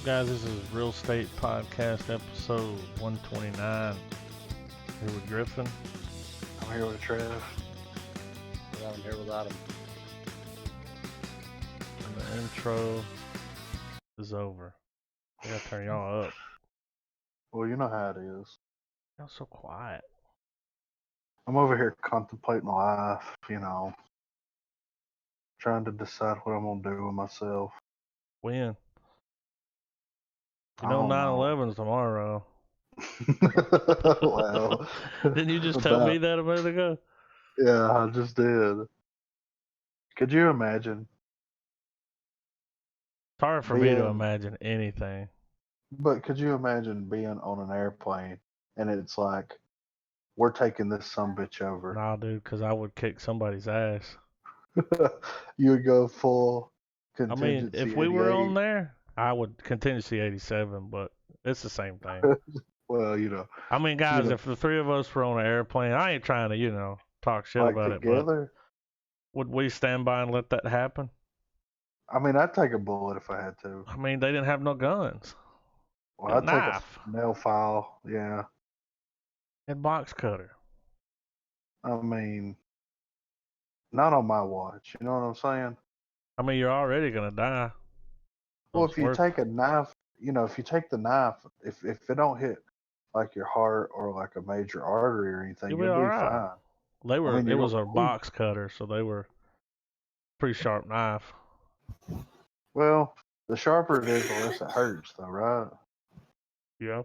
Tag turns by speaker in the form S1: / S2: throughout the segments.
S1: Guys, this is Real Estate Podcast episode 129. Here with Griffin.
S2: I'm here with Trev.
S3: I'm here without him.
S1: And the intro is over. I gotta turn y'all up.
S2: Well, you know how it is.
S1: Y'all so quiet.
S2: I'm over here contemplating life, trying to decide what I'm going to do with myself.
S1: When? You
S2: I
S1: know
S2: don't
S1: 9/11's tomorrow.
S2: Well,
S1: Didn't you just tell me that a minute ago?
S2: Yeah, I just did. Could you imagine?
S1: It's hard for me to imagine anything.
S2: But could you imagine being on an airplane and it's like, we're taking this sumbitch over?
S1: Nah, dude, because I would kick somebody's ass.
S2: You would go full
S1: I
S2: contingency.
S1: mean, if we were on there, I would contingency 87, but it's the same thing.
S2: Well,
S1: I mean, guys, if the three of us were on an airplane, I ain't trying to, talk shit
S2: like
S1: about
S2: together,
S1: it, but would we stand by and let that happen?
S2: I mean, I'd take a bullet if I had to.
S1: I mean, they didn't have no guns.
S2: Well, I'd
S1: knife.
S2: take a nail file, yeah.
S1: And box cutter.
S2: I mean, not on my watch. You know what I'm saying?
S1: I mean, you're already gonna die.
S2: Well, if you take a knife, if you take the knife, if it don't hit like your heart or like a major artery or anything,
S1: you'll be
S2: you'll be
S1: right.
S2: fine.
S1: They were.
S2: I mean,
S1: it was a box cutter, so they were pretty sharp knife.
S2: Well, the sharper it is, the less it hurts, though, right?
S1: Yeah.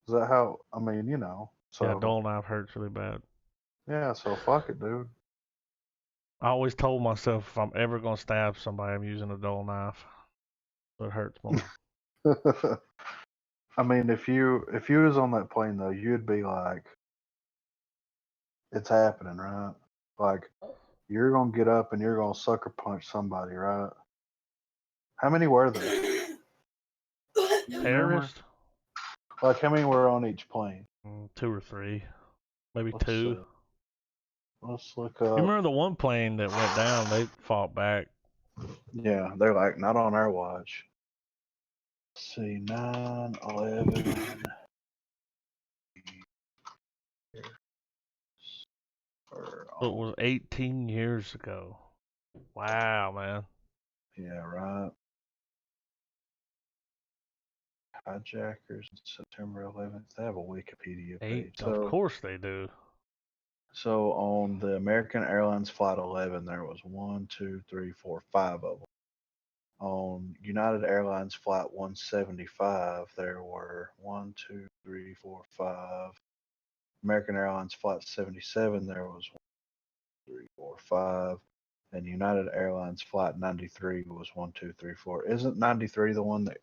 S2: Is that how? I mean, So
S1: yeah, dull knife hurts really bad.
S2: Yeah, so fuck it, dude.
S1: I always told myself if I'm ever gonna stab somebody, I'm using a dull knife. So it hurts more.
S2: I mean, if you was on that plane though, you'd be like, it's happening, right? Like, you're gonna get up and you're gonna sucker punch somebody, right? How many were there?
S1: Terrorist?
S2: Like, how many were on each plane?
S1: 2 or 3, maybe
S2: Let's
S1: 2.
S2: see. Let's look up.
S1: You remember the one plane that went down? They fought back.
S2: Yeah, they're like, not on our watch. Let's see, 9/11.
S1: It was 18 years ago. Wow, man.
S2: Yeah, right. Hijackers, September 11th. They have a Wikipedia page.
S1: Of course they do.
S2: So on the American Airlines Flight 11, there was 1, 2, 3, 4, 5 of them. On United Airlines Flight 175, there were 1, 2, 3, 4, 5. American Airlines Flight 77, there was 1, 2, 3, 4, 5. And United Airlines Flight 93 was 1, 2, 3, 4. Isn't 93 the one that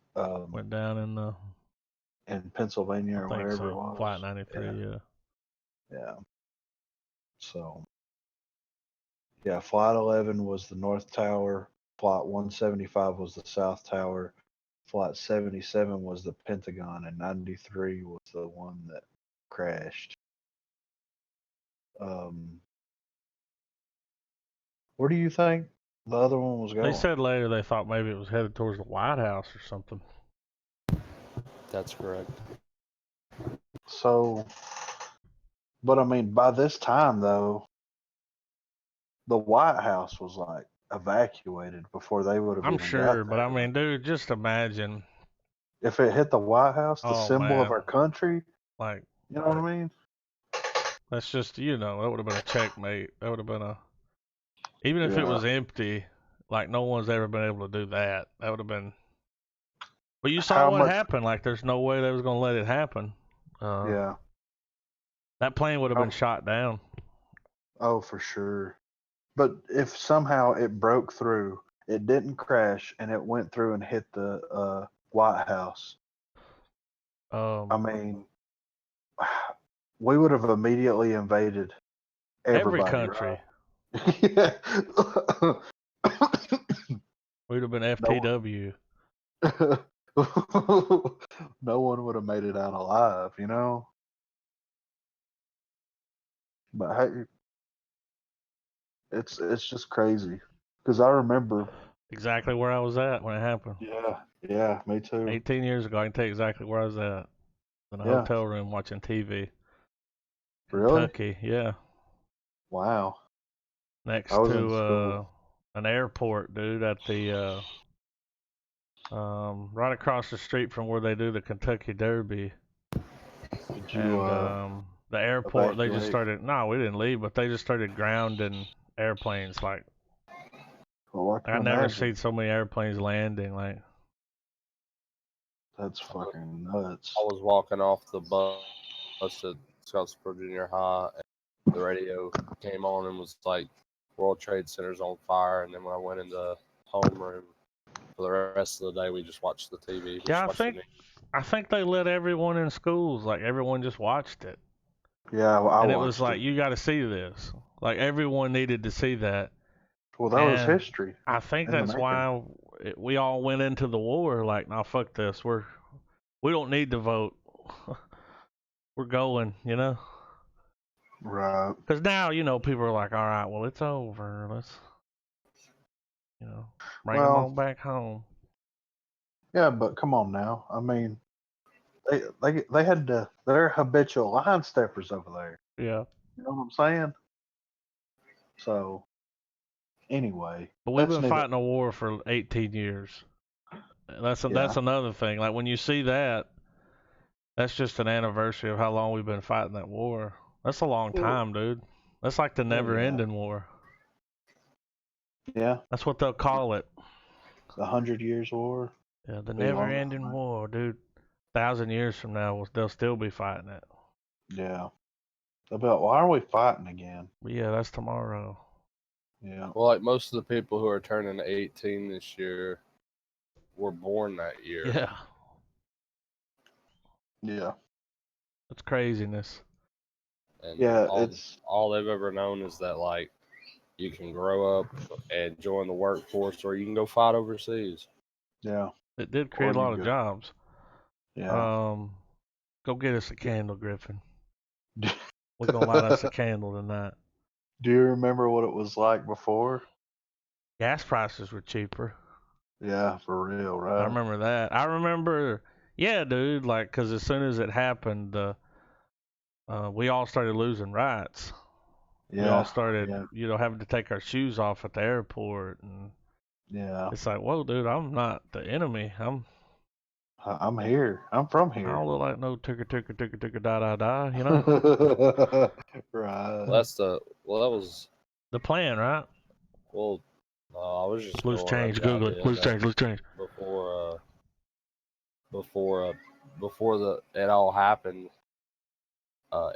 S1: went down
S2: in Pennsylvania or wherever it was?
S1: Flight 93, yeah.
S2: Yeah. So, yeah, Flight 11 was the North Tower. Flight 175 was the South Tower. Flight 77 was the Pentagon, and 93 was the one that crashed. Where do you think the other one was going?
S1: They said later they thought maybe it was headed towards the White House or something.
S3: That's correct.
S2: So, but I mean, by this time though, the White House was like evacuated before they would have.
S1: I'm sure, but I mean, dude, just imagine
S2: if it hit the White House, the symbol of our country.
S1: Like,
S2: you know what I mean?
S1: That's just, that would have been a checkmate. That would have been even if it was empty, like no one's ever been able to do that. That would have been. But you saw what happened. Like, there's no way they was gonna let it happen.
S2: Yeah.
S1: That plane would have been shot down.
S2: Oh, for sure. But if somehow it broke through, it didn't crash, and it went through and hit the White House. I mean, we would have immediately invaded every
S1: country.
S2: Right?
S1: We'd have been FTW.
S2: No one would have made it out alive, But hey, it's just crazy because I remember
S1: exactly where I was at when it happened.
S2: Yeah, me too.
S1: 18 years ago, I can tell you exactly where I was at. In a
S2: Yeah.
S1: hotel room watching TV.
S2: Really?
S1: Kentucky, yeah.
S2: Wow.
S1: Next
S2: I was in
S1: to
S2: school.
S1: an airport, dude, at the right across the street from where they do the Kentucky Derby.
S2: Did you
S1: And the airport, they just
S2: evacuate?
S1: started. No, we didn't leave, but they just started grounding airplanes. Like
S2: Well, I
S1: I
S2: can
S1: never
S2: imagine.
S1: seen so many airplanes landing. Like
S2: That's fucking nuts.
S3: I was walking off the bus at Scottsboro Junior High, and the radio came on and was like, World Trade Center's on fire. And then when I went in the homeroom for the rest of the day, we just watched the TV.
S1: yeah,
S3: Watched the news.
S1: I think they let everyone in schools. Like everyone just watched it,
S2: Yeah, well, I
S1: and it
S2: watched
S1: was like you got to see this. Like everyone needed to see that.
S2: Well, that was
S1: And
S2: history.
S1: I think
S2: in the
S1: that's
S2: making.
S1: why we all went into the war like, nah, fuck this. We don't need to vote. We're going, you know?
S2: Right.
S1: Because now, people are like, all right, well, it's over. Let's, bring them
S2: Well,
S1: on back home.
S2: yeah, but come on now. I mean, they had to. They're habitual line steppers over there.
S1: Yeah.
S2: You know what I'm saying? So, anyway,
S1: But we've
S2: that's
S1: been
S2: neither.
S1: fighting a war for 18 years. That's
S2: Yeah.
S1: another thing. Like when you see that, that's just an anniversary of how long we've been fighting that war. That's a long time, dude. That's like the
S2: yeah.
S1: never-ending war.
S2: Yeah,
S1: That's what they'll call it.
S2: the 100 Years War.
S1: Yeah, the
S2: Be longer
S1: never-ending
S2: than that.
S1: war, dude. 1,000 years from now, they'll still be fighting it.
S2: Yeah. About why are we fighting again?
S1: But yeah, that's tomorrow.
S2: Yeah.
S3: Well, like most of the people who are turning 18 this year were born that year.
S1: Yeah,
S2: Yeah.
S1: that's craziness.
S3: And
S2: Yeah,
S3: all they've ever known is that like you can grow up and join the workforce, or you can go fight overseas.
S2: yeah.
S1: It did create a
S2: Or
S1: lot
S2: you
S1: of
S2: go-
S1: jobs.
S2: Yeah.
S1: Go get us a candle, Griffin. We're gonna light us a candle tonight.
S2: Do you remember what it was like before?
S1: Gas prices were cheaper.
S2: Yeah, for real,
S1: I
S2: right?
S1: remember that. I remember, yeah, dude. Like, cause as soon as it happened, we all started losing rights. We all
S2: Yeah.
S1: started,
S2: Yeah.
S1: having to take our shoes off at the airport, and
S2: Yeah.
S1: it's like, whoa, dude, I'm not the enemy.
S2: I'm here. I'm from
S1: I
S2: here.
S1: don't look like no ticker, da, you know?
S2: Right.
S3: That was
S1: The plan, right?
S3: well. I was just
S1: Loose
S3: going
S1: change,
S3: over the
S1: Google
S3: idea
S1: it. Loose
S3: that
S1: change.
S3: before it all happened,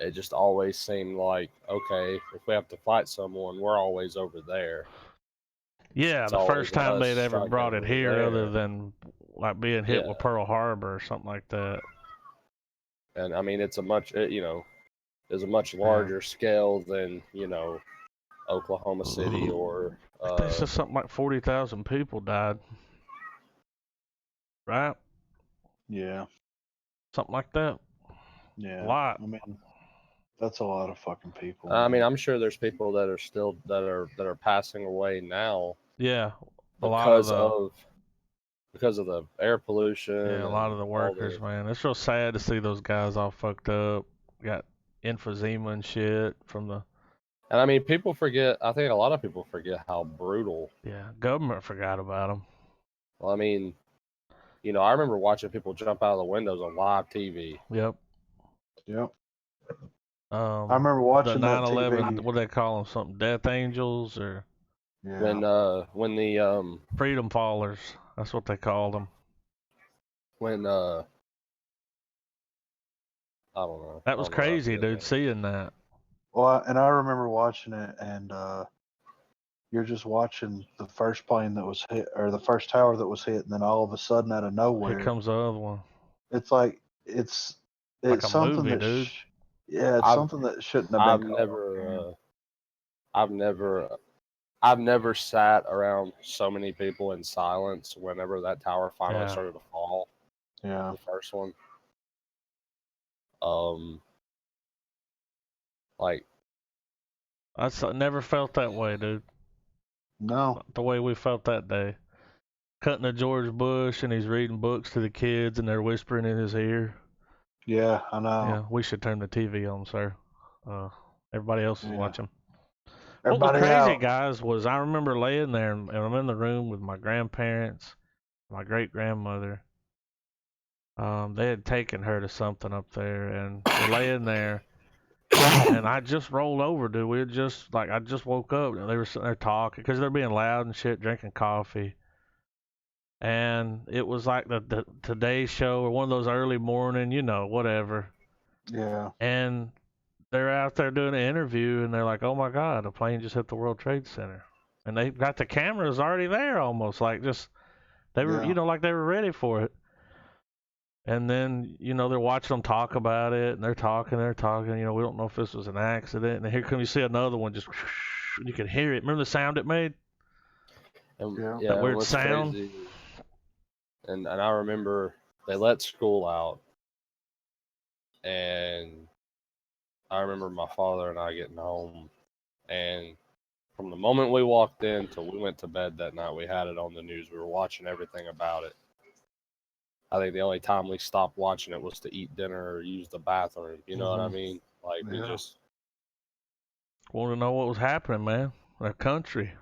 S3: it just always seemed like, okay, if we have to fight someone, we're always over there.
S1: Yeah,
S3: It's
S1: the
S3: always
S1: first time
S3: us
S1: they'd ever
S3: striking
S1: brought it
S3: over
S1: here,
S3: there.
S1: other than like being hit
S3: Yeah.
S1: with Pearl Harbor or something like that.
S3: And I mean, it's a much larger scale than Oklahoma City or
S1: They said something like 40,000 people died, right?
S2: Yeah.
S1: Something like that.
S2: Yeah.
S1: A lot.
S2: I mean, that's a lot of fucking people.
S3: I mean,
S2: man.
S3: I'm sure there's people that are still that are passing away now
S1: Yeah, a lot of
S3: because of the air pollution.
S1: a lot
S3: and
S1: of the
S3: all
S1: workers, man. It's real sad to see those guys all fucked up. Got emphysema and shit from the.
S3: And I mean, people forget. I think a lot of people forget how brutal.
S1: Yeah, government forgot about them.
S3: Well, I mean, I remember watching people jump out of the windows on live TV.
S1: Yep.
S2: Yep.
S1: I
S2: remember
S1: the
S2: watching that
S1: 9/11.
S2: TV.
S1: What do they call them? Something Death Angels or
S2: Yeah.
S3: When the
S1: Freedom Fallers. That's what they called them.
S3: when I don't know.
S1: That was
S3: I don't know how to
S1: crazy,
S3: do
S1: dude.
S3: that.
S1: Seeing that.
S2: Well, and I remember watching it, and you're just watching the first plane that was hit, or the first tower that was hit, and then all of a sudden, out of nowhere,
S1: Here comes the other one.
S2: it's like it's
S1: Like a
S2: something
S1: movie,
S2: that
S1: dude.
S2: it's
S3: I've-
S2: something that shouldn't have
S3: I've
S2: been.
S3: I've never sat around so many people in silence whenever that tower finally
S1: Yeah.
S3: started to fall.
S2: Yeah.
S3: The first one. Like
S1: I never felt that way, dude.
S2: No.
S1: Not the way we felt that day. cutting a George Bush and he's reading books to the kids and they're whispering in his ear.
S2: Yeah, I know.
S1: Yeah, we should turn the TV on, sir. Everybody else is
S2: Yeah.
S1: watching. What was
S2: Everybody
S1: crazy,
S2: out.
S1: guys, was I remember laying there and I'm in the room with my grandparents, my great grandmother. They had taken her to something up there, and we're laying there, and I just rolled over, dude. We had just I just woke up, and they were sitting there talking because they're being loud and shit, drinking coffee, and it was like the Today Show or one of those early morning, whatever.
S2: Yeah.
S1: And they're out there doing an interview, and they're like, "Oh my God, a plane just hit the World Trade Center," and they got the cameras already there, almost like just they were,
S2: Yeah.
S1: like they were ready for it. And then, they're watching them talk about it, and they're talking. We don't know if this was an accident. And here come you see another one just, and you can hear it. Remember the sound it made?
S3: And,
S2: Yeah.
S1: That weird
S3: what's
S1: sound?
S3: crazy, and I remember they let school out, and I remember my father and I getting home, and from the moment we walked in till we went to bed that night, we had it on the news. We were watching everything about it. I think the only time we stopped watching it was to eat dinner or use the bathroom. You know what I
S1: Mhm.
S3: mean? Like we
S2: Yeah.
S3: just
S1: Want to know what was happening, man. Our country.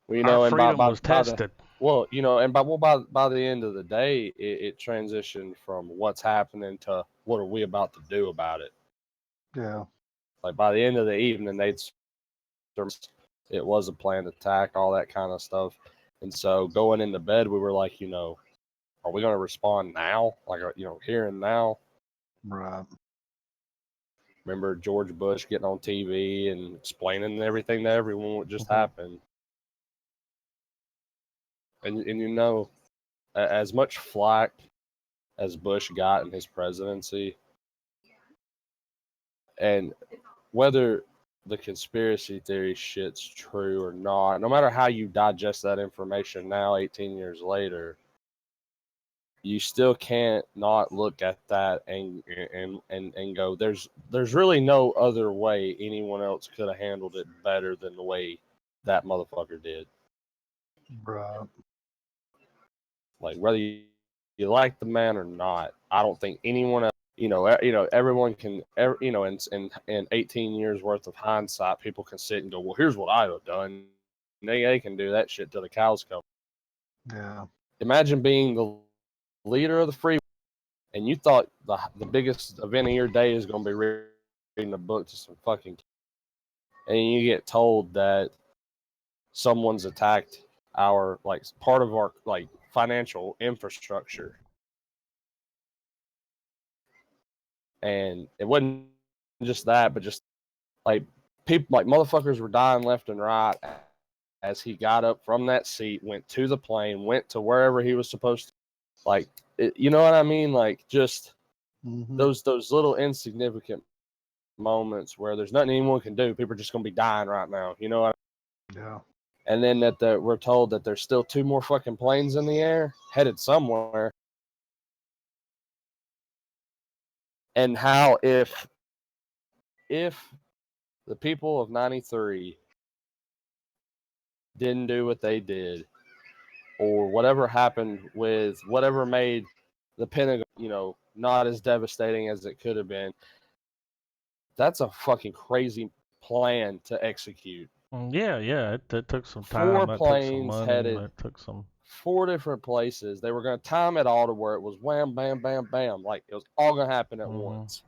S3: we
S1: Our
S3: and
S1: freedom was
S3: by the
S1: tested.
S3: and by the end of the day, it transitioned from what's happening to what are we about to do about it.
S2: Yeah.
S3: Like by the end of the evening, it was a planned attack, all that kind of stuff. And so going into bed, we were like, are we going to respond now? Like, here and now.
S2: Right.
S3: Remember George Bush getting on TV and explaining everything to everyone what just happened. And as much flack as Bush got in his presidency, and whether the conspiracy theory shit's true or not, no matter how you digest that information now, 18 years later, you still can't not look at that and go, there's really no other way anyone else could have handled it better than the way that motherfucker did.
S2: Right.
S3: Like whether you like the man or not, I don't think anyone else. Everyone can. In 18 years worth of hindsight, people can sit and go, well, here's what I'd have done. And they can do that shit till the cows come.
S2: Yeah.
S3: Imagine being the leader of the free, and you thought the biggest event of your day is going to be reading a book to some fucking kids. And you get told that someone's attacked our part of our financial infrastructure, and it wasn't just that, but just people motherfuckers were dying left and right as he got up from that seat, went to the plane, went to wherever he was supposed to. You know what I mean? Like just those little insignificant moments where there's nothing anyone can do. People are just gonna be dying right now. You know what?
S2: Yeah.
S3: And then we're told that there's still 2 more fucking planes in the air headed somewhere. And how if the people of 93 didn't do what they did, or whatever happened with whatever made the Pentagon, not as devastating as it could have been, that's a fucking crazy plan to execute.
S1: Yeah, it took some time.
S3: 4
S1: That
S3: planes
S1: took some money.
S3: headed.
S1: That took some
S3: 4 different places. They were going to time it all to where it was wham, bam, bam, bam. Like it was all going to happen at once.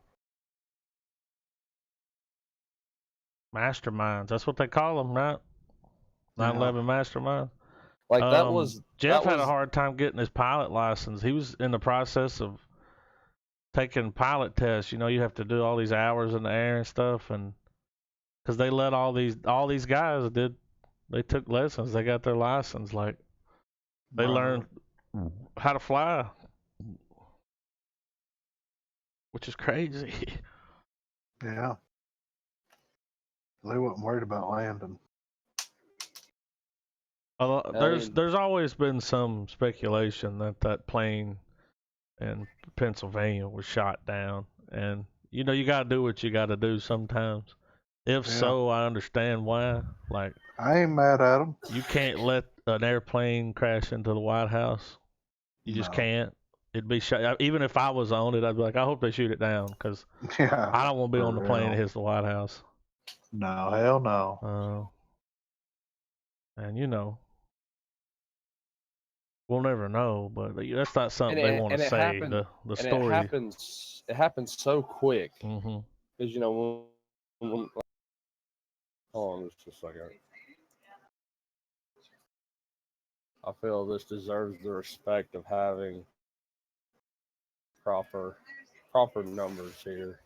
S1: Masterminds. That's what they call them, right? 9/11 mastermind.
S3: Like that was
S1: Jeff had a hard time getting his pilot license. He was in the process of taking pilot tests. You have to do all these hours in the air and stuff, and because they let all these guys they took lessons. They got their license. Like they learned how to fly, which is crazy.
S2: Yeah. They wasn't worried about landing.
S1: There's always been some speculation that plane in Pennsylvania was shot down, and you got to do what you got to do sometimes. If
S2: Yeah.
S1: so, I understand why. Like,
S2: I ain't mad at them.
S1: you can't let an airplane crash into the White House. You just
S2: No.
S1: can't. It'd be even if I was on it, I'd be like, I hope they shoot it down because
S2: Yeah.
S1: I don't want to be
S2: For
S1: on the plane that
S2: real.
S1: hits the White House.
S2: No, hell no.
S1: And you know, we'll never know. But that's not something they want to
S3: it
S1: say.
S3: happened,
S1: The
S3: and it
S1: story.
S3: happens so quick
S1: Mm-hmm.
S3: because hold on just a second. I feel this deserves the respect of having proper numbers here.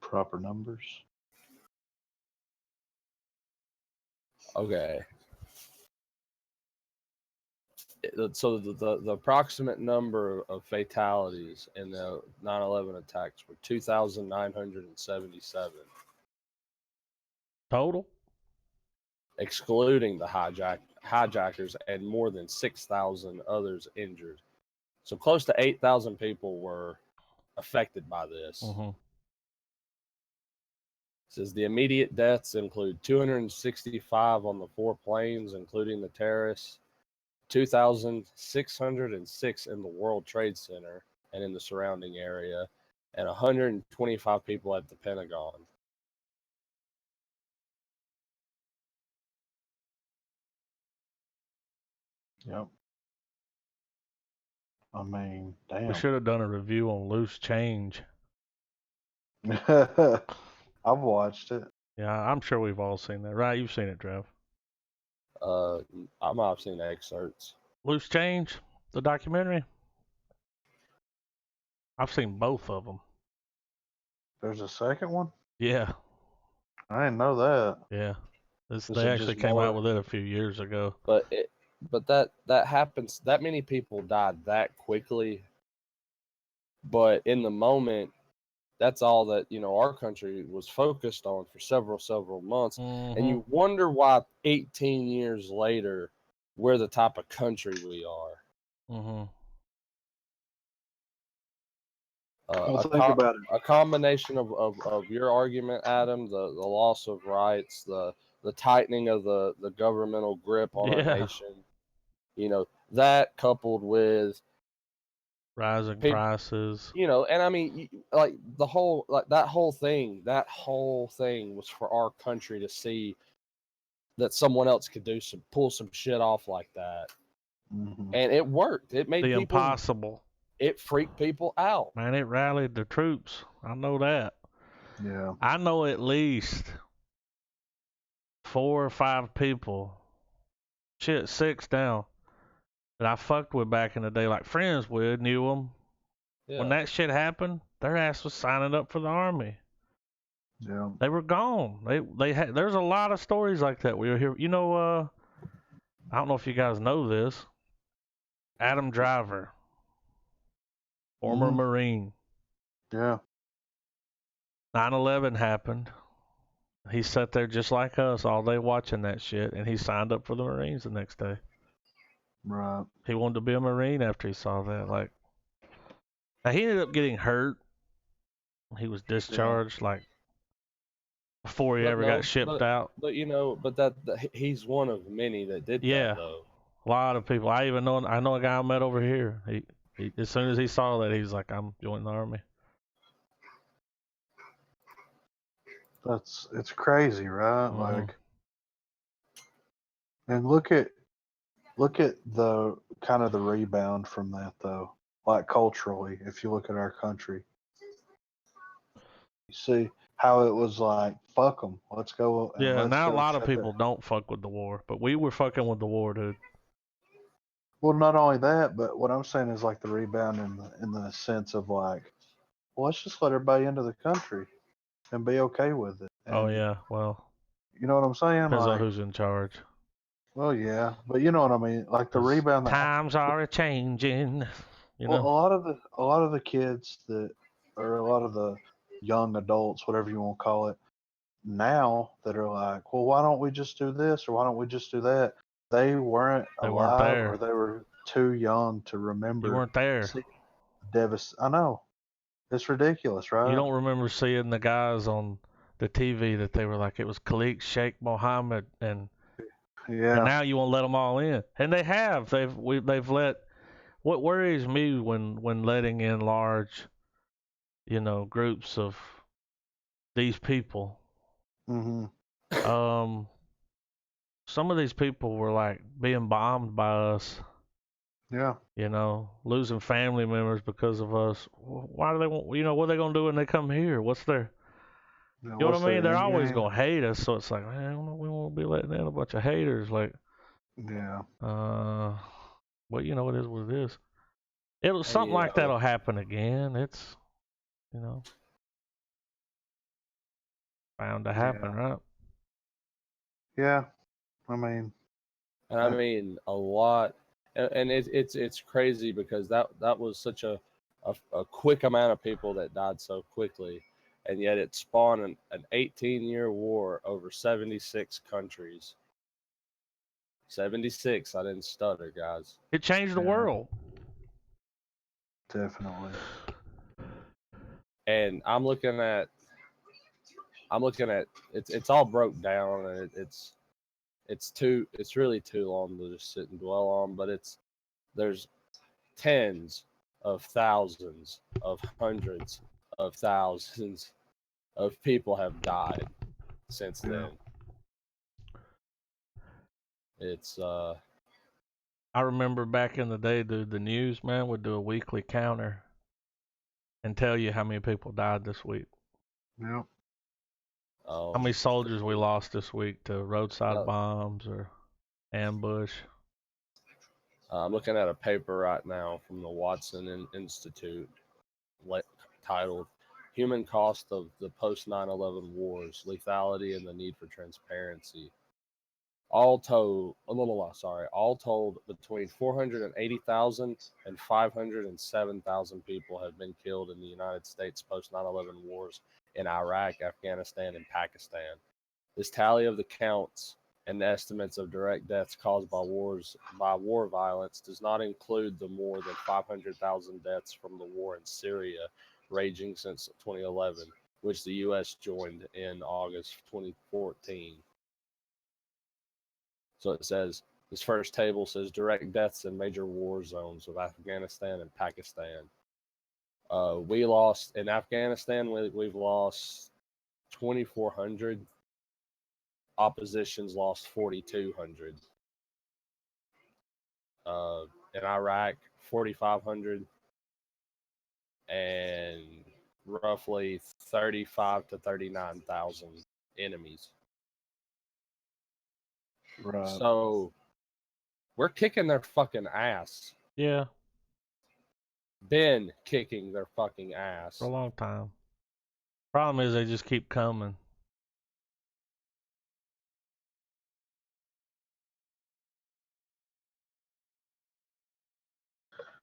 S2: Proper numbers.
S3: Okay. So the approximate number of fatalities in the 9/11 attacks were 2,977,
S1: Total.
S3: excluding the hijackers and more than 6,000 others injured. So close to 8,000 people were affected by this.
S1: Mm-hmm.
S3: It says the immediate deaths include 265 on the 4 planes, including the terrorists, 2,606 in the World Trade Center and in the surrounding area, and 125 people at the Pentagon.
S2: Yep. I mean,
S1: We
S2: damn.
S1: should have done a review on Loose Change.
S2: I've watched it.
S1: Yeah, I'm sure we've all seen that, right? You've seen it, Trev.
S3: I might have seen excerpts.
S1: Loose Change, the documentary. I've seen both of them.
S2: There's a second one?
S1: Yeah,
S2: I didn't know that.
S1: yeah.
S2: Is
S1: They
S2: it
S1: actually
S2: just
S1: came out
S2: more?
S1: with it a few years ago.
S3: But that happens. That many people died that quickly. But in the moment, that's all that our country was focused on for several months.
S1: Mm-hmm.
S3: And you wonder why 18 years later we're the type of country we are.
S1: Mm-hmm.
S2: Well, think about it.
S3: A combination of your argument, Adam, the loss of rights, the tightening of the governmental grip on our
S1: Yeah.
S3: nation, that coupled with
S1: Rising
S3: people,
S1: prices.
S3: and I mean, like that whole thing was for our country to see that someone else could pull some shit off like that.
S2: Mm-hmm.
S3: And it worked. It made
S1: The
S3: people,
S1: impossible.
S3: it freaked people out.
S1: Man, it rallied the troops. I know that.
S2: Yeah.
S1: I know at least 4 or 5 people, shit, 6 now, that I fucked with back in the day, like friends with, knew them.
S3: Yeah.
S1: When that shit happened, their ass was signing up for the army.
S2: Yeah.
S1: They were gone. They had. There's a lot of stories like that. We were here. I don't know if you guys know this. Adam Driver, former
S2: Mhm.
S1: Marine.
S2: Yeah.
S1: 9/11 happened. He sat there just like us all day watching that shit, and he signed up for the Marines the next day.
S2: Right.
S1: He wanted to be a Marine after he saw that. Like, now he ended up getting hurt. He was discharged like before he ever got shipped out.
S3: But he's one of many that did
S1: Yeah.
S3: that though.
S1: A lot of people. I know a guy I met over here. He as soon as he saw that, he's like, I'm joining the army.
S2: It's crazy, right?
S1: Mhm.
S2: Like, and look at the kind of the rebound from that though. Like culturally, if you look at our country, you see how it was like, fuck them, let's go. And
S1: Yeah,
S2: let's
S1: now a
S2: go
S1: lot of
S2: shut
S1: people don't fuck with the war, but we were fucking with the war, dude.
S2: Well, not only that, but what I'm saying is like the rebound in the sense of like, well, let's just let everybody into the country and be okay with it. And
S1: Oh yeah, well,
S2: you know what I'm saying?
S1: depends on
S2: Like,
S1: who's in charge.
S2: well, yeah, but you know what I mean. Like the
S1: 'Cause
S2: rebound that
S1: times are a changing. You
S2: well,
S1: know.
S2: a lot of the kids that, or a lot of the young adults, whatever you want to call it, now that are like, well, why don't we just do this or why don't we just do that? They weren't
S1: They weren't
S2: alive
S1: there.
S2: or they were too young to
S1: You
S2: remember.
S1: weren't there.
S2: See, I know. It's ridiculous, right?
S1: You don't remember seeing the guys on the TV that they were like, it was Khalid Sheikh Mohammed, and
S2: Yeah.
S1: now you won't let them all in, and they have. They've let. What worries me when letting in large, groups of these people.
S2: Hmm.
S1: Some of these people were like being bombed by us.
S2: Yeah.
S1: Losing family members because of us. Why do they want? What are they gonna do when they come here? What's their?
S2: Yeah,
S1: You know
S2: what's
S1: what I mean?
S2: their
S1: They're
S2: end
S1: always
S2: game?
S1: gonna hate us. So it's like, man, we won't be letting in a bunch of haters. Like,
S2: Yeah.
S1: well, it is what it is. It'll
S3: And
S1: something like that'll happen again. It's, you know, bound to happen,
S2: Yeah.
S1: right?
S2: Yeah. I mean,
S3: and I mean a lot, and it's crazy because that was such a quick amount of people that died so quickly, and yet it spawned an 18-year war over 76 countries. 76. I didn't stutter, guys.
S1: It changed the
S2: Yeah.
S1: world.
S2: definitely.
S3: And I'm looking at it's all broke down, and it's really too long to just sit and dwell on, but there's tens of thousands of hundreds of thousands of people have died since
S2: Yeah.
S3: then. It's
S1: I remember back in the day, dude, the news man would do a weekly counter and tell you how many people died this week.
S2: Yep.
S1: How many soldiers we lost this week to roadside bombs or ambush.
S3: I'm looking at a paper right now from the Watson Institute titled Human Cost of the Post 9/11 Wars, Lethality and the Need for Transparency. All told, between 480,000 and 507,000 people have been killed in the United States post 9/11 wars in Iraq, Afghanistan, and Pakistan. This tally of the counts and the estimates of direct deaths caused by war violence does not include the more than 500,000 deaths from the war in Syria, raging since 2011, which the U.S. joined in August 2014. So it says, this first table says direct deaths in major war zones of Afghanistan and Pakistan. We lost in Afghanistan. We've lost 2,400. Oppositions lost 4,200. In Iraq, 4,500, and roughly 35 to 39,000 enemies.
S2: Right.
S3: So we're kicking their fucking ass.
S1: Yeah.
S3: Been kicking their fucking ass
S1: for a long time. Problem is they just keep coming.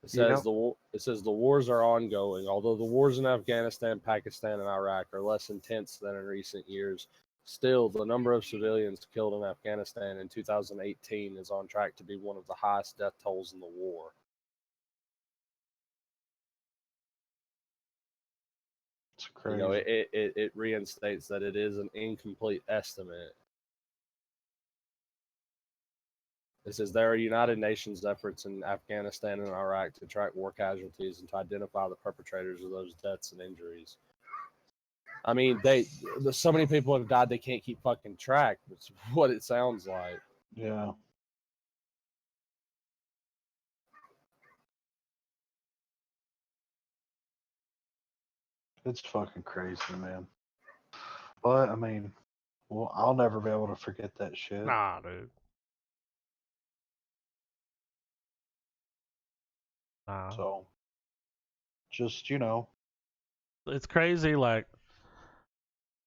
S3: It says the wars are ongoing. Although the wars in Afghanistan, Pakistan, and Iraq are less intense than in recent years, still the number of civilians killed in Afghanistan in 2018 is on track to be one of the highest death tolls in the war.
S2: It's crazy.
S3: It reinstates that it is an incomplete estimate. It says there are United Nations efforts in Afghanistan and Iraq to track war casualties and to identify the perpetrators of those deaths and injuries. I mean, so many people have died they can't keep fucking track. It's what it sounds like.
S2: Yeah. It's fucking crazy, man. But I mean, well, I'll never be able to forget that shit.
S1: Nah, dude. Nah.
S2: So, just
S1: It's crazy, like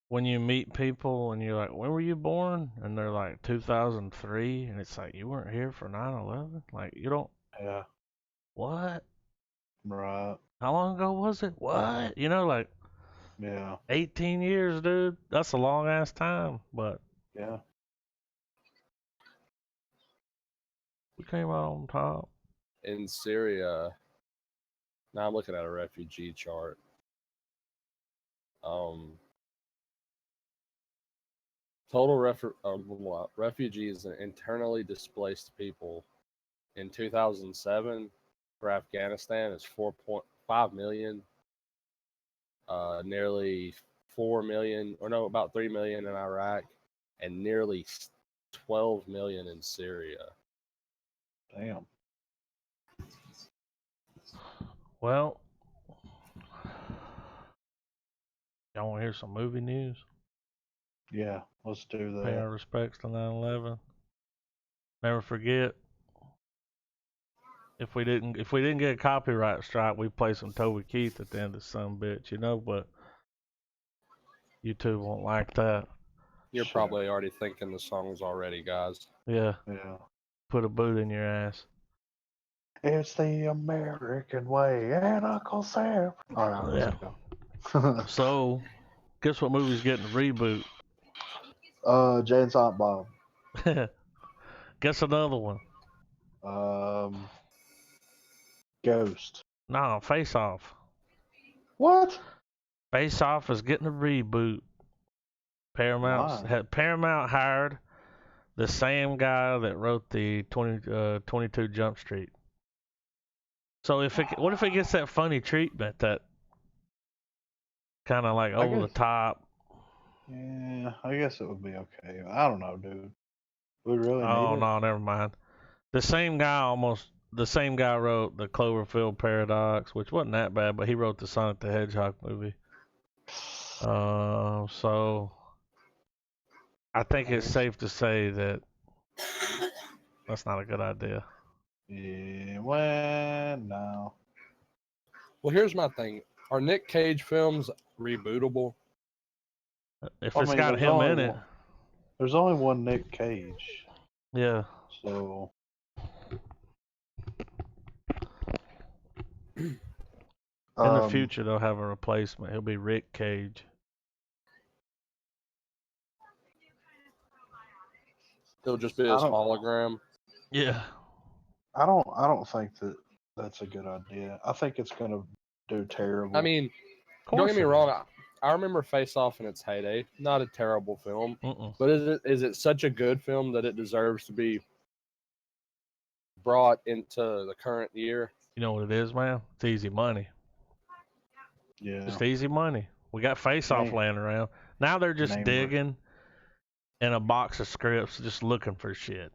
S1: when you meet people and you're like, when were you born? And they're like 2003, and it's like, you weren't here for 9/11? Like, you don't.
S2: Yeah.
S1: What?
S2: Right.
S1: How long ago was it? What? Like
S2: Yeah.
S1: 18 years, dude. That's a long ass time, but
S2: Yeah.
S1: we came out on top.
S3: In Syria, now I'm looking at a refugee chart. Total refugees and internally displaced people in 2007 for Afghanistan is 4.5 million. Nearly 4 million, or no, about 3 million in Iraq, and nearly 12 million in Syria.
S2: Damn.
S1: Well, y'all want to hear some movie news?
S2: Yeah, let's do
S1: Pay
S2: that.
S1: our respects to 9/11. Never forget. If we didn't get a copyright strike, we'd play some Toby Keith at the end of some bitch, you know. But YouTube won't like that.
S3: You're
S2: Sure.
S3: probably already thinking the songs already, guys.
S1: Yeah.
S2: Yeah.
S1: Put a boot in your ass.
S2: It's the American way, and Uncle Sam. All right, let's go.
S1: So, guess what movie's getting a reboot?
S2: Jay and Silent Bob.
S1: Guess another one.
S2: Ghost.
S1: No, Face Off.
S2: What?
S1: Face Off is getting a reboot. Paramount hired the same guy that wrote the 22 Jump Street. So what if it gets that funny treatment, that kind of like over the top?
S2: Yeah, I guess it would be okay. I don't know, dude. We really
S1: Oh
S2: need it.
S1: no, never mind. The same guy wrote the Cloverfield Paradox, which wasn't that bad, but he wrote the Sonic the Hedgehog movie. So I think it's safe to say that that's not a good idea.
S2: Yeah, well, no.
S3: Well, here's my thing. Are Nick Cage films rebootable?
S1: If it's got
S2: there's
S1: him
S2: only
S1: in it,
S2: there's only one Nick Cage,
S1: yeah.
S2: so
S1: In the future, they'll have a replacement. He'll be Rick Cage.
S3: It'll just be his hologram.
S1: Yeah.
S2: I don't think that's a good idea. I think it's gonna do terrible.
S3: I mean, don't get me wrong. I remember Face Off in its heyday. Not a terrible film, but is it such a good film that it deserves to be brought into the current year?
S1: You know what it is, man? It's easy money.
S2: Yeah.
S1: Just easy money. We got Face Off laying around. Now they're just digging in a box of scripts, just looking for shit.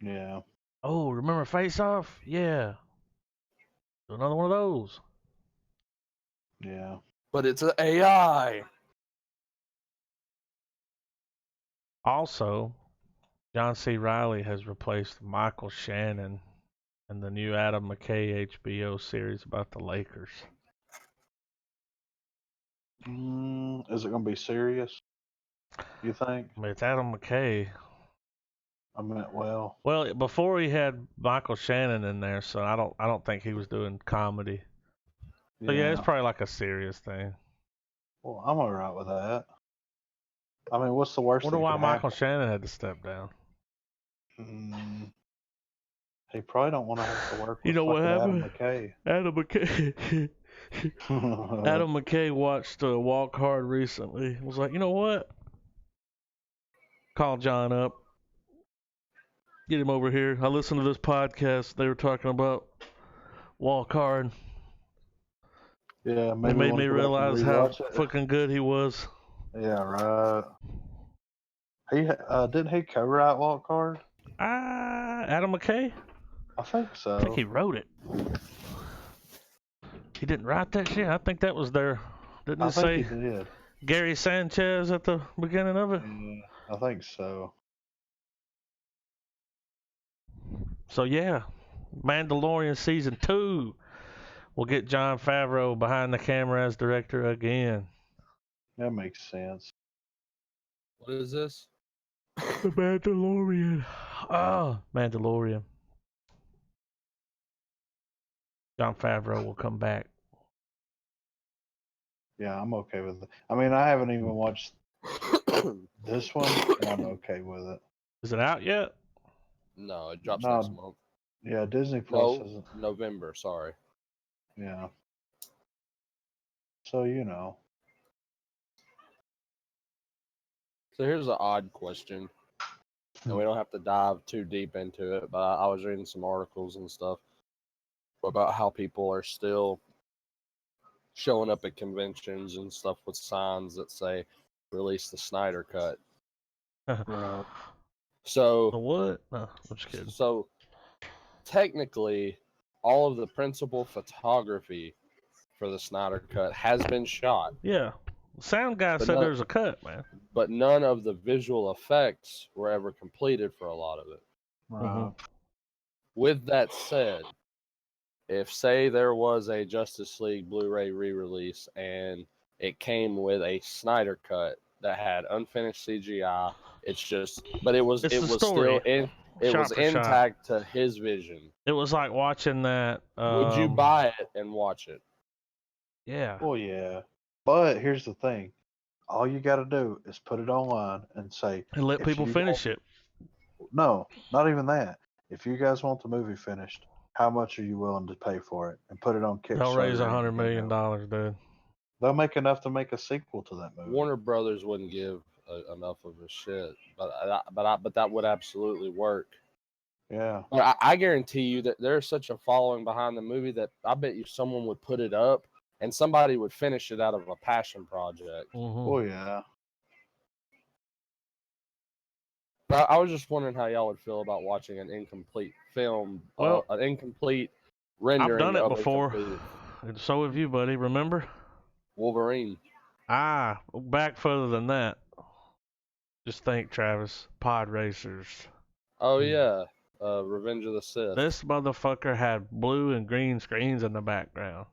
S2: Yeah.
S1: Oh, remember Face Off? Yeah. Do another one of those.
S2: Yeah.
S3: But it's an AI.
S1: Also, John C. Reilly has replaced Michael Shannon in the new Adam McKay HBO series about the Lakers.
S2: Is it gonna be serious? You think?
S1: I mean, it's Adam McKay.
S2: I mean, well,
S1: before he had Michael Shannon in there, so I don't think he was doing comedy. So yeah, it's probably like a serious thing.
S2: Well, I'm alright with that. I mean, what's the worst?
S1: Wonder why Michael Shannon had to step down.
S2: He probably don't want to have to work with
S1: You know what happened?
S2: Adam McKay.
S1: Adam McKay. Adam McKay watched Walk Hard recently. Was like, you know what? Call John up. Get him over here. I listened to this podcast. They were talking about Walk Hard.
S2: Yeah,
S1: maybe it made me realize how fucking good he was.
S2: Yeah, right. He didn't he co-write Walk Hard?
S1: Adam McKay?
S2: I think so.
S1: I think he wrote it. He didn't write that shit. I think that was there. Didn't it say
S2: he did.
S1: Gary Sanchez at the beginning of it?
S2: Yeah, I think so.
S1: So yeah, Mandalorian season 2 will get Jon Favreau behind the camera as director again.
S2: That makes sense.
S3: What is this?
S1: The Mandalorian. Mandalorian. Jon Favreau will come back.
S2: Yeah, I'm okay with it. I mean, I haven't even watched this one, and I'm okay with it.
S1: Is it out yet?
S3: No, it drops next month.
S2: Yeah, Disney Plus isn't.
S3: November, sorry.
S2: Yeah. So, you know.
S3: So here's an odd question, and we don't have to dive too deep into it, but I was reading some articles and stuff about how people are still showing up at conventions and stuff with signs that say "Release the Snyder Cut."
S2: Right.
S1: The
S3: So,
S1: what? No, I'm just kidding.
S3: so technically, all of the principal photography for the Snyder Cut has been shot,
S1: Yeah. Sound guy
S3: But
S1: said
S3: no-
S1: there's a cut, man.
S3: but none of the visual effects were ever completed for a lot of it.
S2: Right.
S3: With that said, if say there was a Justice League Blu-ray re-release and it came with a Snyder cut that had unfinished CGI, but it was
S1: It's the
S3: still
S1: story,
S3: it
S1: shot
S3: was
S1: for shot.
S3: intact to his vision.
S1: It was like watching that.
S3: Would you buy it and watch it?
S1: Yeah.
S2: Well, yeah. But here's the thing. All you got to do is put it online and say,
S1: And let
S2: if
S1: people
S2: you
S1: finish
S2: want-
S1: it.
S2: No, not even that. If you guys want the movie finished, how much are you willing to pay for it? And put it on Kickstarter.
S1: They'll raise
S2: and
S1: $100 million, dude.
S2: They'll make enough to make a sequel to that movie.
S3: Warner Brothers wouldn't give enough of a shit, but that would absolutely work.
S2: Yeah.
S3: But I guarantee you that there's such a following behind the movie that I bet you someone would put it up and somebody would finish it out of a passion project.
S2: Oh yeah.
S3: I was just wondering how y'all would feel about watching an incomplete film,
S1: Well,
S3: an incomplete rendering
S1: I've done it
S3: of
S1: before.
S3: a completed
S1: And so have you, buddy. Remember?
S3: Wolverine.
S1: Back further than that. Just think, Travis. Pod Racers.
S3: Oh yeah, Revenge of the Sith.
S1: This motherfucker had blue and green screens in the background.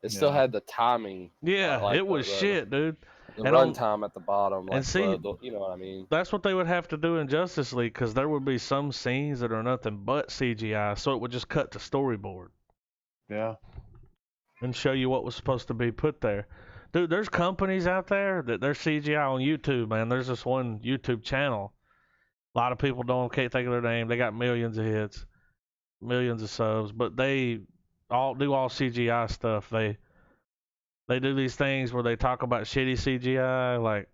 S3: It still
S2: Yeah.
S3: had the timing.
S1: Yeah,
S3: like
S1: it was shit, dude.
S3: The
S1: And on-
S3: runtime at the bottom, like
S1: see-
S3: you know what I mean.
S1: That's what they would have to do in Justice League, because there would be some scenes that are nothing but CGI, so it would just cut to storyboard
S2: Yeah.
S1: and show you what was supposed to be put there. Dude, there's companies out there that they're CGI on YouTube, man. There's this one YouTube channel. A lot of people can't think of their name. They got millions of hits, millions of subs, but they all do all CGI stuff. They do these things where they talk about shitty CGI, like,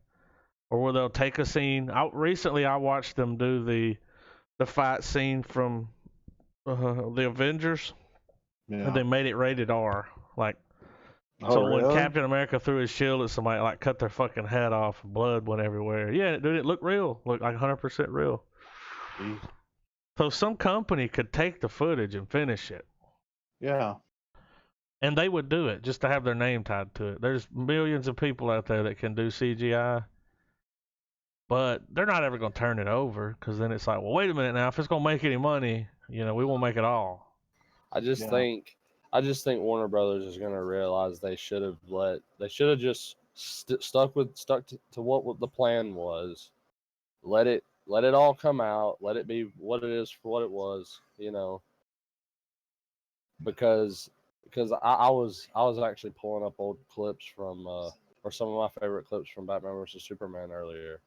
S1: or where they'll take a scene. Recently I watched them do the fight scene from the Avengers,
S2: Yeah.
S1: and they made it rated R. Like,
S2: Oh,
S1: so when
S2: really?
S1: Captain America threw his shield at somebody, like, cut their fucking head off, and blood went everywhere. Yeah, dude, it looked real, looked like 100% real.
S2: Jeez.
S1: So some company could take the footage and finish it,
S2: Yeah.
S1: and they would do it just to have their name tied to it. There's millions of people out there that can do CGI, but they're not ever going to turn it over, because then it's like, well, wait a minute now, if it's going to make any money, we won't make it all.
S3: I just
S2: Yeah.
S3: think Warner Brothers is going to realize they should have just stuck to what the plan was. Let it all come out. Let it be what it is for what it was, because I was actually pulling up old clips from or some of my favorite clips from Batman vs Superman earlier.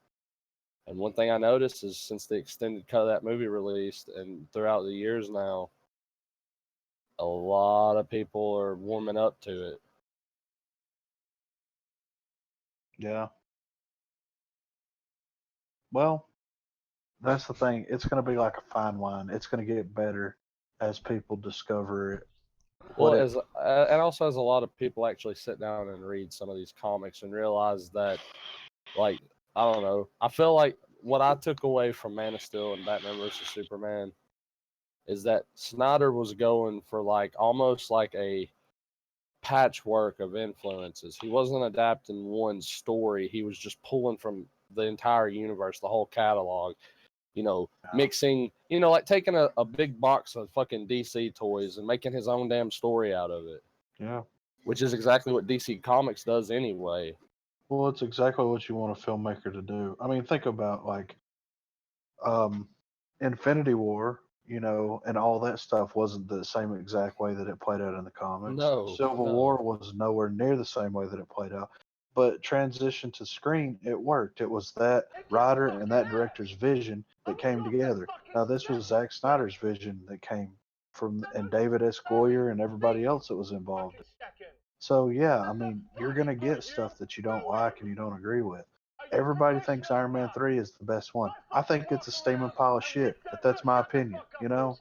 S3: And one thing I noticed is since the extended cut of that movie released and throughout the years now, a lot of people are warming up to it.
S2: Yeah. Well, that's the thing. It's going to be like a fine wine. It's going to get better as people discover it.
S3: Well,
S2: What
S3: and also as a lot of people actually sit down and read some of these comics and realize that, like, I don't know. I feel like what I took away from Man of Steel and Batman vs Superman is that Snyder was going for like almost like a patchwork of influences. He wasn't adapting one story. He was just pulling from the entire universe, the whole catalog, mixing, like taking a big box of fucking DC toys and making his own damn story out of it.
S2: Yeah.
S3: Which is exactly what DC Comics does anyway.
S2: Well, it's exactly what you want a filmmaker to do. I mean, think about like Infinity War, and all that stuff wasn't the same exact way that it played out in the comics.
S3: No,
S2: Civil
S3: no.
S2: War was nowhere near the same way that it played out. But transition to screen, it worked. It was that writer and that director's vision that came together. Now, this was Zack Snyder's vision that came from, and David S. Goyer and everybody else that was involved. So, yeah, I mean, you're going to get stuff that you don't like and you don't agree with. everybody thinks Iron Man 3 is the best one. I think it's a steaming pile of shit, but that's my opinion, you know?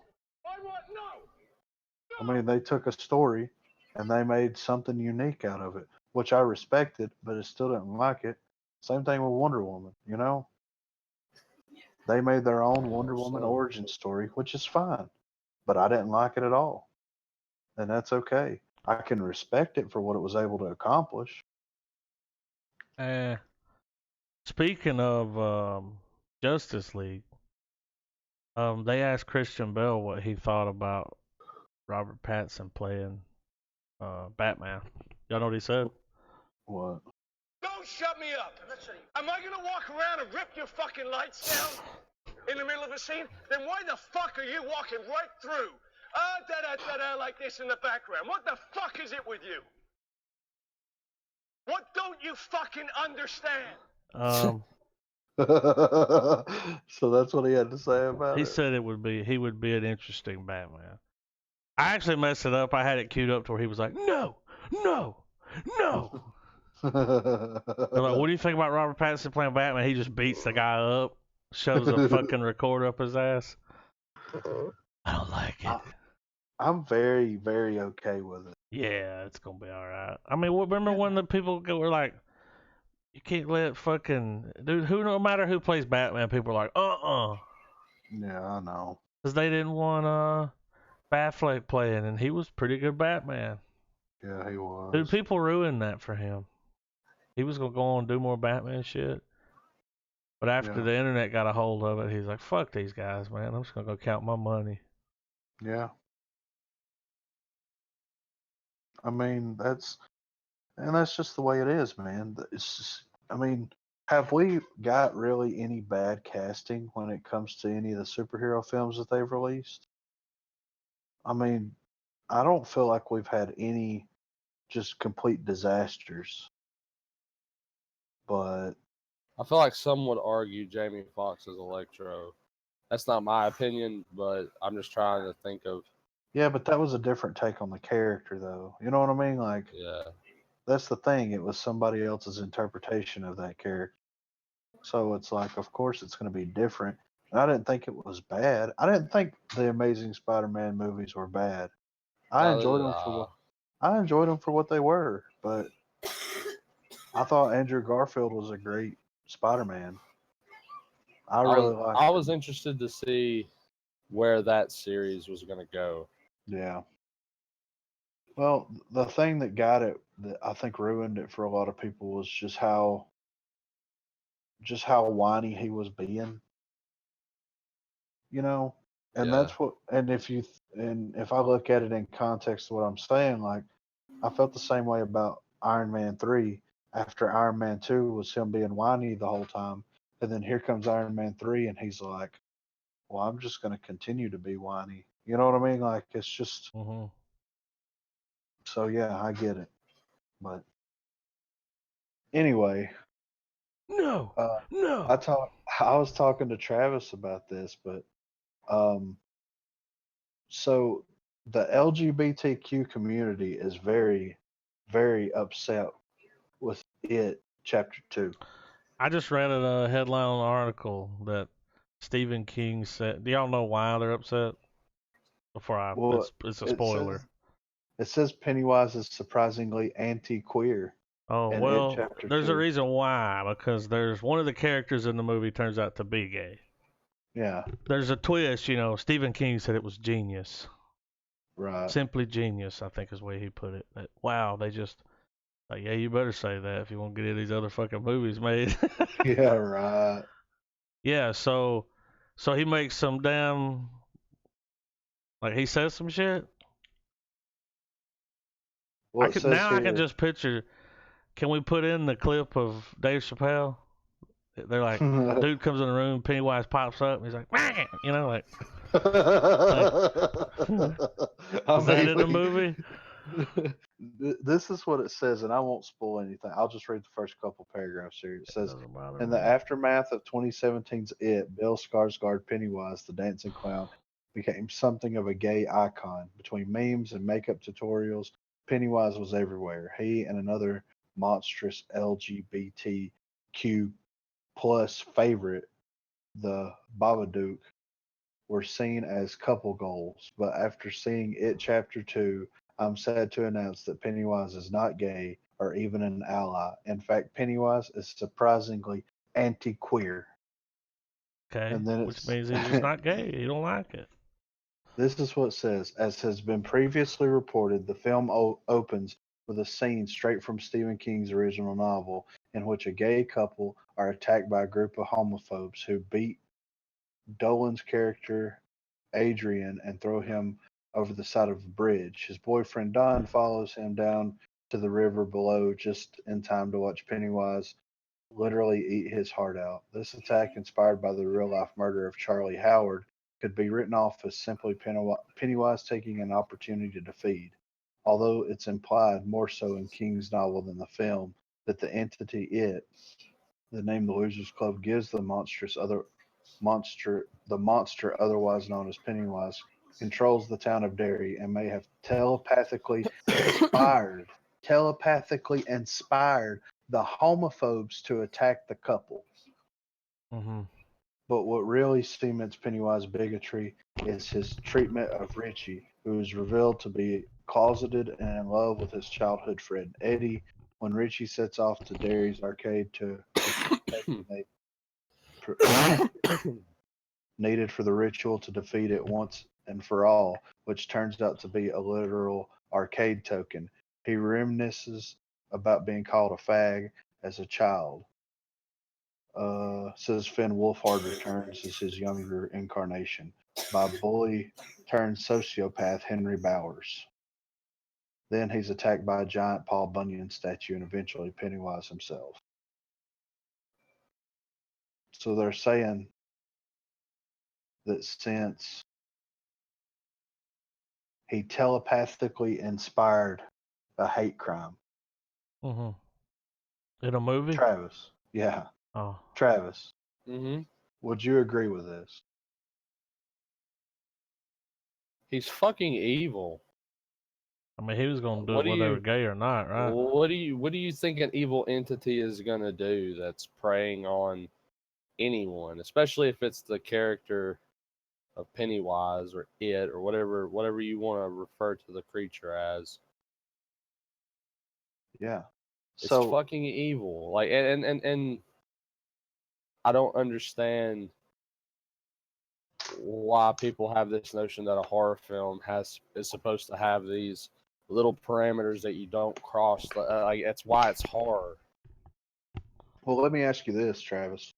S2: I mean, they took a story and they made something unique out of it, which I respected, but I still didn't like it. Same thing with Wonder Woman, you know? They made their own Wonder Woman origin story, which is fine, but I didn't like it at all. And that's okay. I can respect it for what it was able to accomplish.
S1: Speaking of Justice League, they asked Christian Bale what he thought about Robert Pattinson playing Batman. Y'all know what he said?
S2: What?
S4: Don't shut me up. Am I gonna walk around and rip your fucking lights down in the middle of a scene? Then why the fuck are you walking right through? Da-da-da-da, like this in the background. What the fuck is it with you? What don't you fucking understand?
S2: So that's what he had to say about
S1: He
S2: it.
S1: said he would be an interesting Batman. I actually messed it up. I had it queued up to where he was like, no. They're like, what do you think about Robert Pattinson playing Batman? He just beats the guy up, shoves a fucking recorder up his ass. I don't like it.
S2: I'm very, very okay with it.
S1: Yeah, it's gonna be all right. I mean, remember when the people were like, you can't let fucking dude. No matter who plays Batman, people are like,
S2: Yeah, I know.
S1: because they didn't want Batfleck playing, and he was pretty good Batman.
S2: Yeah, he was.
S1: Dude, people ruined that for him. He was gonna go on and do more Batman shit. But after the internet got a hold of it, he's like, fuck these guys, man. I'm just gonna go count my money.
S2: Yeah. I mean, that's just the way it is, man. It's just, I mean, have we got really any bad casting when it comes to any of the superhero films that they've released? I mean, I don't feel like we've had any just complete disasters. But
S3: I feel like some would argue Jamie Foxx is Electro. That's not my opinion, but I'm just trying to think of.
S2: yeah, but that was a different take on the character, though. You know what I mean? Like,
S3: Yeah.
S2: that's the thing. It was somebody else's interpretation of that character. So it's like, of course, it's going to be different. And I didn't think it was bad. I didn't think the Amazing Spider-Man movies were bad. I enjoyed them for what they were. But I thought Andrew Garfield was a great Spider-Man. I
S3: was interested to see where that series was going to go.
S2: Yeah. Well, the thing that got it, that I think ruined it for a lot of people, was just how whiny he was being. You know, and that's what. And if I look at it in context of what I'm saying, like, I felt the same way about Iron Man 3. After Iron Man 2 was him being whiny the whole time, and then here comes Iron Man 3, and he's like, "Well, I'm just going to continue to be whiny." You know what I mean? Like, it's just.
S1: Mm-hmm.
S2: So yeah, I get it, but anyway.
S1: No.
S2: I was talking to Travis about this, but so the LGBTQ community is very, very upset with it. Chapter 2.
S1: I just read a headline on an article that Stephen King said. Do y'all know why they're upset? It's a spoiler.
S2: It says Pennywise is surprisingly anti-queer.
S1: Oh, well, there's a reason why, because there's one of the characters in the movie turns out to be gay.
S2: Yeah.
S1: There's a twist, Stephen King said it was genius.
S2: Right.
S1: Simply genius, I think is the way he put it. That, wow, they just, like, yeah, you better say that if you want to get any of these other fucking movies made.
S2: Yeah, right.
S1: Yeah, so he makes some damn, like, he says some shit.
S2: Well,
S1: I can just picture. Can we put in the clip of Dave Chappelle? They're like, dude comes in the room, Pennywise pops up, and he's like, Wah! Like. Is that in the movie?
S2: This is what it says, and I won't spoil anything. I'll just read the first couple paragraphs here. It says, in the aftermath of 2017's It, Bill Skarsgård Pennywise, the dancing clown, became something of a gay icon. Between memes and makeup tutorials, Pennywise was everywhere. He and another monstrous LGBTQ plus favorite, the Babadook, were seen as couple goals, but after seeing It Chapter 2, I'm sad to announce that Pennywise is not gay or even an ally. In fact, Pennywise is surprisingly anti-queer.
S1: Okay.
S2: And then
S1: Which means he's just not gay. You don't like it.
S2: this is what it says. As has been previously reported, the film opens with a scene straight from Stephen King's original novel in which a gay couple are attacked by a group of homophobes who beat Dolan's character Adrian and throw him over the side of a bridge. His boyfriend Don follows him down to the river below just in time to watch Pennywise literally eat his heart out. This attack, inspired by the real life murder of Charlie Howard, could be written off as simply Pennywise taking an opportunity to feed, although it's implied more so in King's novel than the film that the entity It, the name the Losers Club gives the monster otherwise known as Pennywise, controls the town of Derry and may have telepathically inspired the homophobes to attack the couple.
S1: Mm-hmm.
S2: But what really cements Pennywise bigotry is his treatment of Richie, who is revealed to be closeted and in love with his childhood friend Eddie. When Richie sets off to Derry's arcade to needed for the ritual to defeat it once and for all, which turns out to be a literal arcade token. He reminisces about being called a fag as a child. Says Finn Wolfhard returns as his younger incarnation by bully turned sociopath Henry Bowers. Then he's attacked by a giant Paul Bunyan statue and eventually Pennywise himself. So they're saying that since he telepathically inspired a hate crime.
S1: Mm-hmm. In a movie?
S2: Travis, yeah,
S1: Oh.
S2: Travis,
S3: Mm-hmm.
S2: would you agree with this?
S3: He's fucking evil.
S1: I mean, he was gonna do
S3: What
S1: it
S3: do
S1: whether they
S3: you-
S1: were gay or not, right?
S3: What do you think an evil entity is gonna do that's preying on anyone, especially if it's the character of Pennywise or It or whatever you want to refer to the creature as?
S2: Yeah.
S3: It's
S2: So
S3: fucking evil. Like and I don't understand why people have this notion that a horror film is supposed to have these little parameters that you don't cross. Like that's why it's horror.
S2: well, let me ask you this, Travis.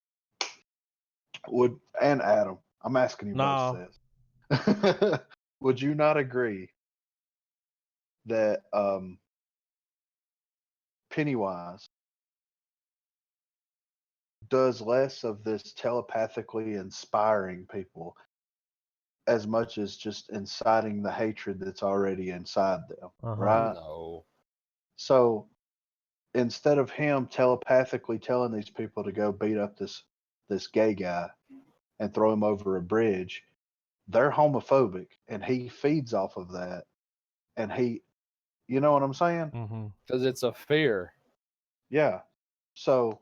S2: And Adam, I'm asking you both
S1: No.
S2: this. Would you not agree that Pennywise does less of this telepathically inspiring people as much as just inciting the hatred that's already inside them,
S1: Uh-huh.
S2: right?
S3: No.
S2: So instead of him telepathically telling these people to go beat up this gay guy and throw him over a bridge, they're homophobic and he feeds off of that. And you know what I'm saying?
S1: Mm-hmm.
S3: Because it's a fear.
S2: Yeah. So,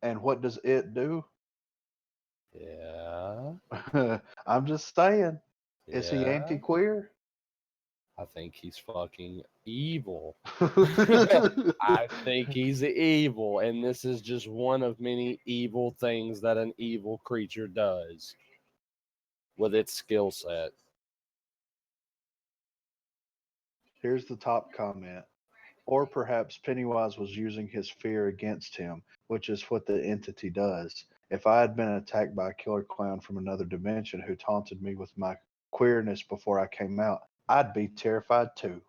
S2: and what does it do?
S3: Yeah.
S2: I'm just saying, is he
S3: Yeah.
S2: anti-queer?
S3: I think he's fucking evil.
S2: I
S3: I think he's evil, and this is just one of many evil things that an evil creature does with its skill set.
S2: Here's the top comment. Or perhaps Pennywise was using his fear against him, which is what the entity does. If I had been attacked by a killer clown from another dimension who taunted me with my queerness before I came out, I'd be terrified too.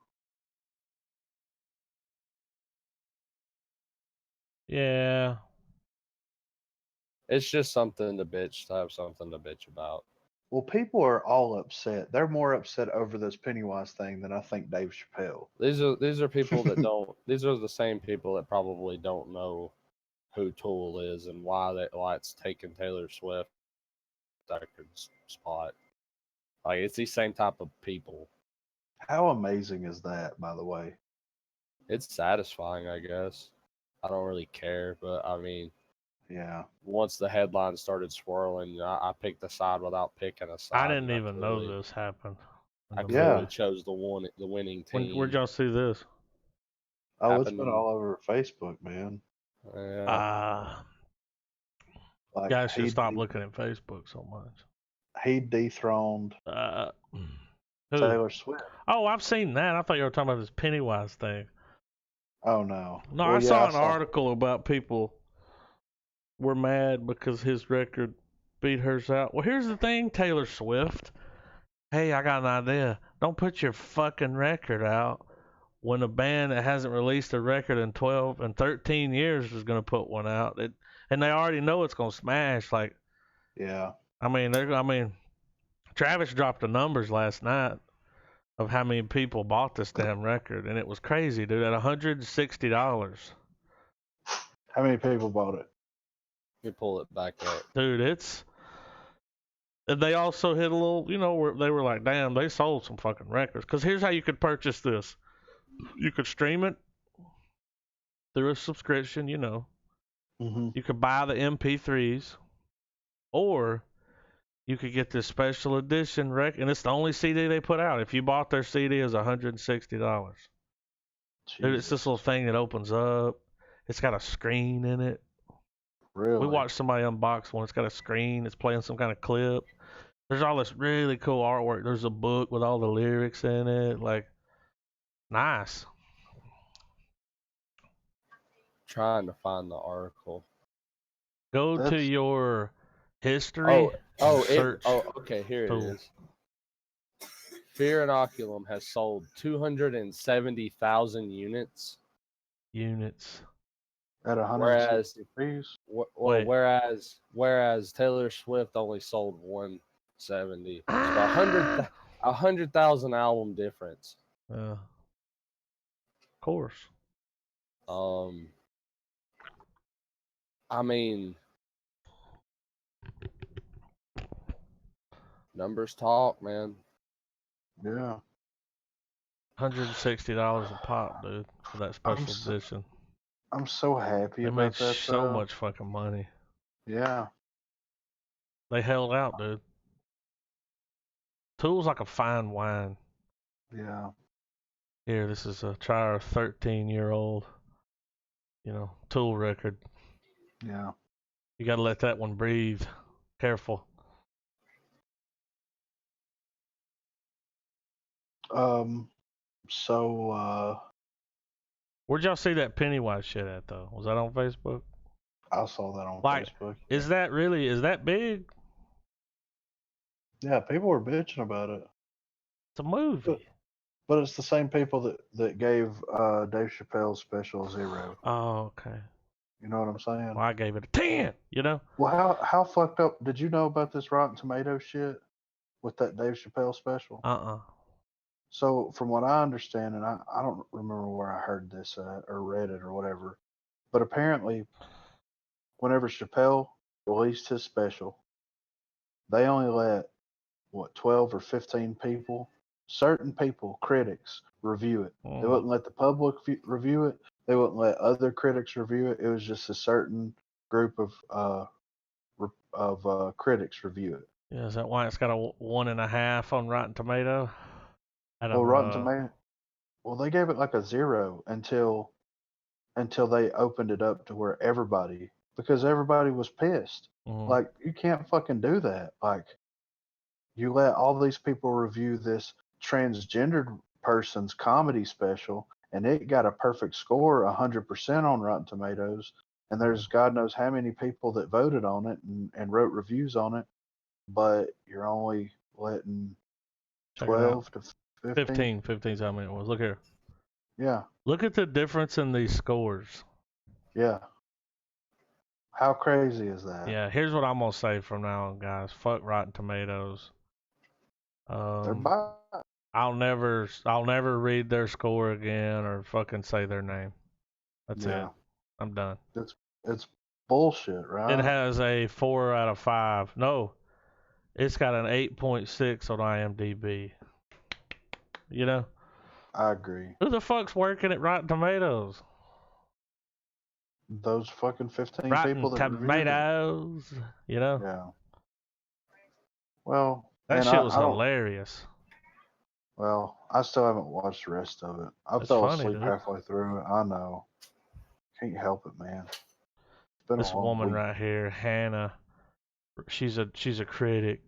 S1: Yeah.
S3: It's just something to have something to bitch about.
S2: Well, people are all upset. They're more upset over this Pennywise thing than I think Dave Chappelle.
S3: These are people that don't. These are the same people that probably don't know who Tool is and why it's taken Taylor Swift record's spot. Like it's these same type of people.
S2: How amazing is that, by the way?
S3: It's satisfying, I guess. I don't really care, but I mean,
S2: Yeah.
S3: Once the headlines started swirling, I picked a side without picking a side.
S1: I didn't
S3: and
S1: even know this happened.
S3: I
S1: in the
S2: Yeah.
S3: clearly
S1: movie.
S3: chose the winning team.
S1: Where'd y'all see this?
S2: Oh, it's been
S3: Happened-
S2: all over Facebook, man. Like
S1: Guys should
S2: he
S1: stop looking at Facebook so much.
S2: he dethroned
S1: Who?
S2: Taylor Swift.
S1: Oh, I've seen that. I thought you were talking about this Pennywise thing.
S2: Oh no.
S1: No,
S2: Well,
S1: I
S2: yeah,
S1: saw an article about people were mad because his record beat hers out. Well, here's the thing, Taylor Swift. Hey, I got an idea. Don't put your fucking record out when a band that hasn't released a record in 12 and 13 years is going to put one out. And they already know it's going to smash. Like,
S2: Yeah.
S1: I mean, Travis dropped the numbers last night of how many people bought this damn record, and it was crazy, dude. At $160.
S2: How many people bought it?
S3: You pull it back up.
S1: Dude, it's. They also hit a little, where they were like, damn, they sold some fucking records. Because here's how you could purchase this: you could stream it through a subscription,
S2: Mm-hmm.
S1: You could buy the MP3s, or you could get this special edition record, and it's the only CD they put out. If you bought their CD, it's $160. Dude, it's this little thing that opens up. It's got a screen in it.
S2: Really?
S1: We watched somebody unbox one. It's got a screen. It's playing some kind of clip. There's all this really cool artwork. There's a book with all the lyrics in it. Like, nice.
S3: Trying to find the article.
S1: Go to
S2: That's-
S1: your history. Search.
S3: Okay, here
S1: tool.
S3: it is. Fear Inoculum has sold 270,000 units.
S1: Units.
S2: At
S3: Whereas
S2: 160 piece?
S1: Wait.
S3: whereas Taylor Swift only sold 170. So 100,000 album difference.
S1: Of course.
S3: I mean, numbers talk, man.
S2: Yeah.
S1: $160 a pop, dude, for that special
S2: so-
S1: edition.
S2: I'm so happy
S1: They
S2: about
S1: made
S2: that.
S1: so
S2: though.
S1: much fucking money.
S2: Yeah.
S1: They held out, dude. Tool's like a fine wine.
S2: Yeah.
S1: Here, this is try our 13-year-old, Tool record.
S2: Yeah.
S1: You gotta let that one breathe. Careful.
S2: So
S1: Where'd y'all see that Pennywise shit at, though? Was that on Facebook?
S2: I saw that on
S1: Like,
S2: Facebook.
S1: Is that big?
S2: Yeah, people were bitching about it.
S1: It's a movie.
S2: But it's the same people that gave Dave Chappelle's special 0.
S1: Oh, okay.
S2: You know what I'm saying?
S1: Well, I gave it a 10,
S2: Well, how fucked up did you know about this Rotten Tomatoes shit with that Dave Chappelle special? So from what I understand, and I don't remember where I heard this at or read it or whatever, but apparently whenever Chappelle released his special, they only let 12 or 15 people, certain people, critics, review it. They wouldn't let the public review it. They wouldn't let other critics review it. It was just a certain group of critics review it.
S1: Yeah, is that why it's got a 1.5 on Rotten Tomato?
S2: Rotten Tomato. Well, they gave it like a 0 until they opened it up to where everybody, because everybody was pissed. Like, you can't fucking do that. Like, you let all these people review this transgendered person's comedy special, and it got a perfect score, 100% on Rotten Tomatoes. And there's God knows how many people that voted on it and wrote reviews on it, but you're only letting 12 to 15.
S1: 15's how many it was. Look here.
S2: Yeah.
S1: Look at the difference in these scores.
S2: Yeah. How crazy is that?
S1: Yeah, here's what I'm gonna say from now on, guys. Fuck Rotten Tomatoes.
S2: They're bad.
S1: I'll never read their score again or fucking say their name. That's it. I'm done.
S2: It's bullshit, right?
S1: It has a 4 out of 5. No, it's got an 8.6 on IMDb.
S2: I agree.
S1: Who the fuck's working at Rotten Tomatoes?
S2: those fucking 15
S1: Rotten
S2: people that reviewed it.
S1: tomatoes, you know?
S2: Yeah. Well,
S1: That
S2: and
S1: shit was
S2: I don't.
S1: hilarious.
S2: Well, I still haven't watched the rest of it. I
S1: It's
S2: fell
S1: funny,
S2: asleep
S1: dude.
S2: halfway through it. I know. Can't help it, man. It's been
S1: This
S2: a long
S1: woman
S2: week.
S1: right here, Hannah, she's a critic.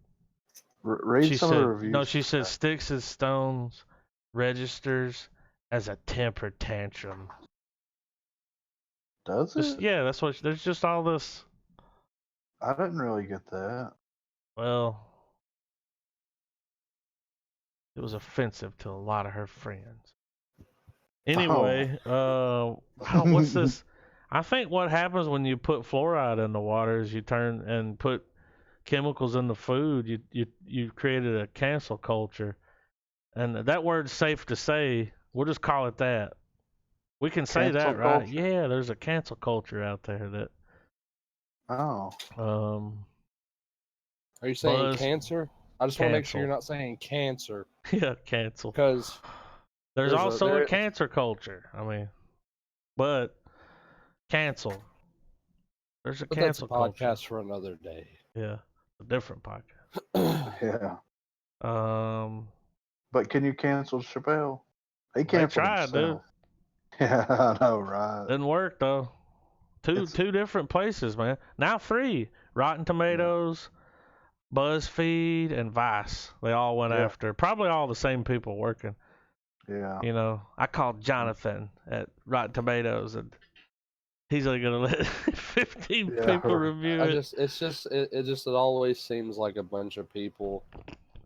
S2: Read
S1: She
S2: some of the
S1: said,
S2: reviews.
S1: no, she said Sticks and Stones registers as a temper tantrum.
S2: Does
S1: Just,
S2: it?
S1: yeah, that's what, there's just all this,
S2: I didn't really get that.
S1: well, it was offensive to a lot of her friends. Anyway, what's this? I think what happens when you put fluoride in the water is you turn and put chemicals in the food. You created a cancel culture, and that word's safe to say. We'll just call it that. We can say
S2: Cancel
S1: that, right?
S2: culture?
S1: Yeah, there's a cancel culture out there that
S2: Oh.
S3: Are you saying
S1: Buzz
S3: cancer? I just want to make sure
S1: cancel.
S3: you're not saying cancer,
S1: Yeah, cancel.
S3: because
S1: There's also a
S3: there.
S1: cancer culture. I mean, but cancel. There's a
S3: But that's a
S1: cancel culture.
S3: podcast for another day.
S1: Yeah, a different podcast.
S2: Yeah.
S1: Um,
S2: But can you cancel Chappelle? He
S1: they
S2: canceled
S1: tried, dude.
S2: himself. Yeah, I know, right?
S1: Didn't work though. Two different places, man. Now 3. Rotten Tomatoes, BuzzFeed, and Vice. They all went
S2: Yeah.
S1: after. Probably all the same people working.
S2: Yeah.
S1: You know, I called Jonathan at Rotten Tomatoes, and he's only gonna let 15
S2: Yeah,
S1: people
S2: right.
S1: review it.
S3: It always seems like a bunch of people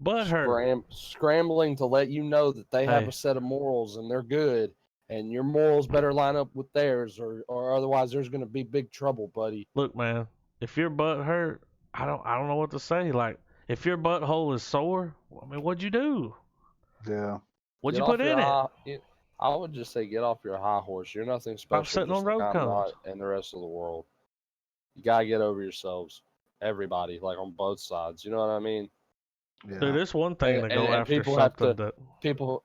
S1: But her,
S3: scrambling to let you know that they have
S1: Hey.
S3: a set of morals and they're good, and your morals better line up with theirs, or otherwise there's going to be big trouble, buddy.
S1: look, man. If your butt hurt, I don't know what to say. Like, if your butthole is sore, I mean, what'd you do?
S2: Yeah.
S1: What'd
S3: Get
S1: you
S3: off
S1: put
S3: your
S1: in it?
S3: I would just say get off your high horse. You're nothing
S1: Stop
S3: special,
S1: sitting
S3: just
S1: on
S3: like
S1: road
S3: I'm
S1: cones.
S3: not, and the rest of the world. You gotta get over yourselves, everybody, like on both sides. You know what I mean?
S2: Yeah.
S1: Dude, it's one thing to go after
S3: people have
S1: something
S3: to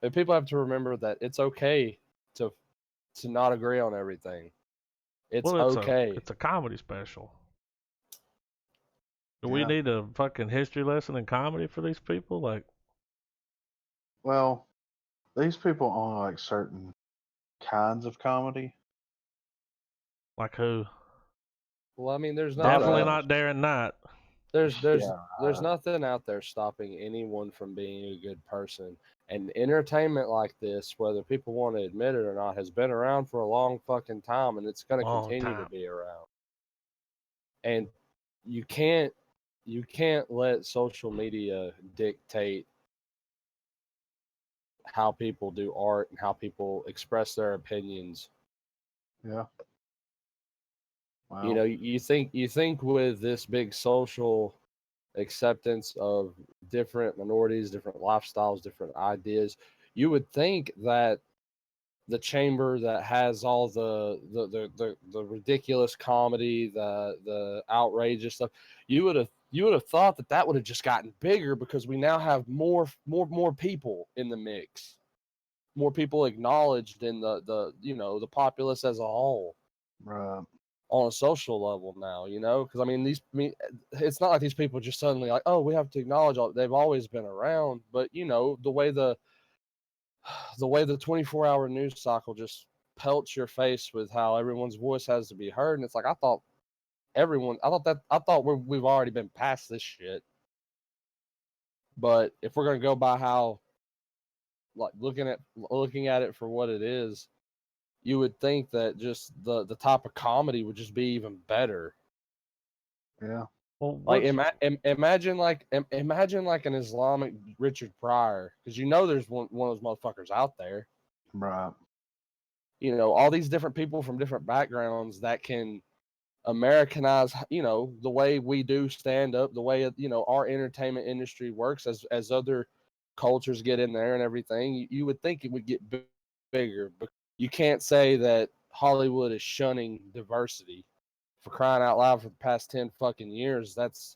S1: that
S3: people have to remember that it's okay to not agree on everything. It's okay.
S1: it's a comedy special. Do we
S2: Yeah.
S1: need a fucking history lesson in comedy for these people? Like,
S2: Well, these people only like certain kinds of comedy.
S1: who?
S3: Well, I mean, there's
S1: Definitely
S3: not
S1: not Darren Knight.
S3: there's nothing out there stopping anyone from being a good person. And entertainment like this, whether people want to admit it or not, has been around for a long fucking time, and it's going to
S1: Long
S3: continue
S1: time.
S3: to be around. And you can't let social media dictate how people do art and how people express their opinions.
S2: Yeah. Wow.
S3: You know, you think with this big social acceptance of different minorities, different lifestyles, different ideas, you would think that the chamber that has all the ridiculous comedy, the outrageous stuff, you would have thought that would have just gotten bigger, because we now have more people in the mix, more people acknowledged in the the populace as a whole.
S2: Right.
S3: On a social level now, because I mean, it's not like these people just suddenly like, oh, we have to acknowledge they've always been around, but the way the 24-hour news cycle just pelts your face with how everyone's voice has to be heard, and it's like, I thought we've already been past this shit. But if we're gonna go by how, like, looking at it for what it is, you would think that just the type of comedy would just be even better.
S2: Yeah.
S1: Well,
S3: Like imagine like an Islamic Richard Pryor, because there's one of those motherfuckers out there.
S2: Right.
S3: All these different people from different backgrounds that can Americanize, the way we do stand up, the way our entertainment industry works, as other cultures get in there and everything. You would think it would get bigger, but you can't say that Hollywood is shunning diversity. For crying out loud, for the past 10 fucking years, that's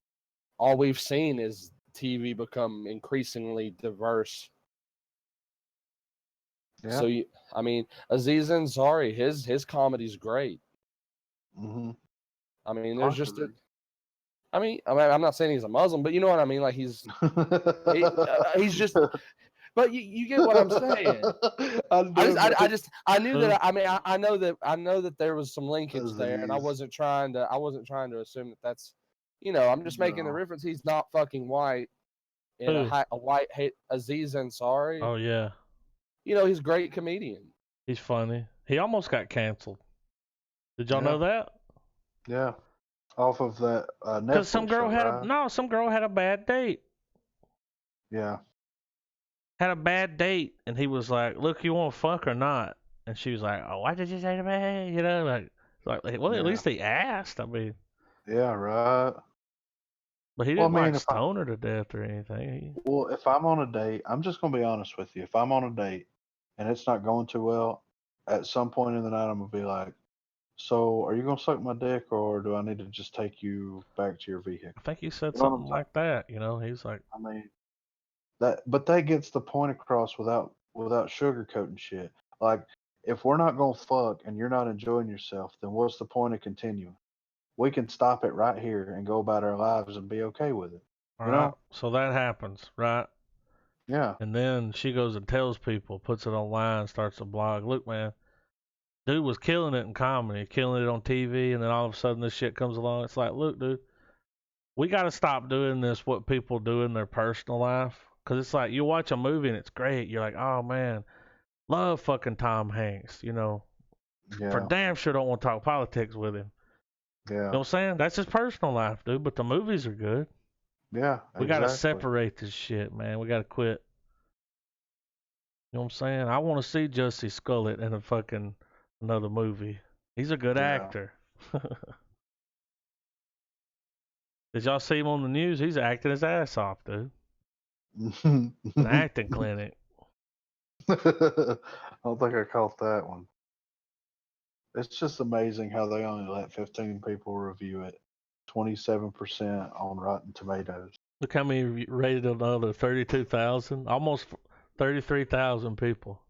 S3: all we've seen is TV become increasingly diverse.
S2: Yeah.
S3: So I mean, Aziz Ansari, his comedy's great.
S2: Mm-hmm.
S3: I mean, there's just a. I'm not saying he's a Muslim, but you know what I mean. Like he's just. But you get what I'm saying. I knew that. I know that there was some linkage there, and I wasn't trying to assume that that's. I'm just making the reference. He's not fucking white. And a white Aziz Ansari.
S1: Oh yeah.
S3: He's a great comedian.
S1: He's funny. He almost got canceled. Did y'all know that?
S2: Yeah. Off of that Netflix
S1: Because some girl
S2: show,
S1: some girl had a bad date.
S2: Yeah.
S1: Had a bad date, and he was like, "Look, you want to fuck or not?" And she was like, "Oh, why did you say to me?" Well, at least he asked. I mean,
S2: yeah, right.
S1: But he didn't stone her to death or anything.
S2: Well, if I'm on a date, I'm just gonna be honest with you. If I'm on a date and it's not going too well, at some point in the night, I'm gonna be like, "So, are you gonna suck my dick, or do I need to just take you back to your vehicle?"
S1: I think he said something like that. He's like,
S2: I mean, but that gets the point across without sugarcoating shit. Like, if we're not gonna fuck and you're not enjoying yourself, then what's the point of continuing? We can stop it right here and go about our lives and be okay with it.
S1: all right. So that happens, right?
S2: Yeah.
S1: And then she goes and tells people, puts it online, starts a blog. Look, man, dude was killing it in comedy, killing it on TV, and then all of a sudden this shit comes along. It's like, look, dude, we got to stop doing this, what people do in their personal life. Because it's like, you watch a movie and it's great. You're like, oh, man, love fucking Tom Hanks,
S2: Yeah.
S1: For damn sure don't want to talk politics with him.
S2: Yeah.
S1: You know what I'm saying? That's his personal life, dude, but the movies are good.
S2: Yeah,
S1: We got to separate this shit, man. We got to quit. You know what I'm saying? I want to see Jussie Smollett in another movie. He's a good actor. Did y'all see him on the news? He's acting his ass off, dude. An acting clinic.
S2: I don't think I caught that one. It's just amazing how they only let 15 people review it. 27% on Rotten Tomatoes.
S1: Look how many rated another 32,000, almost 33,000 people.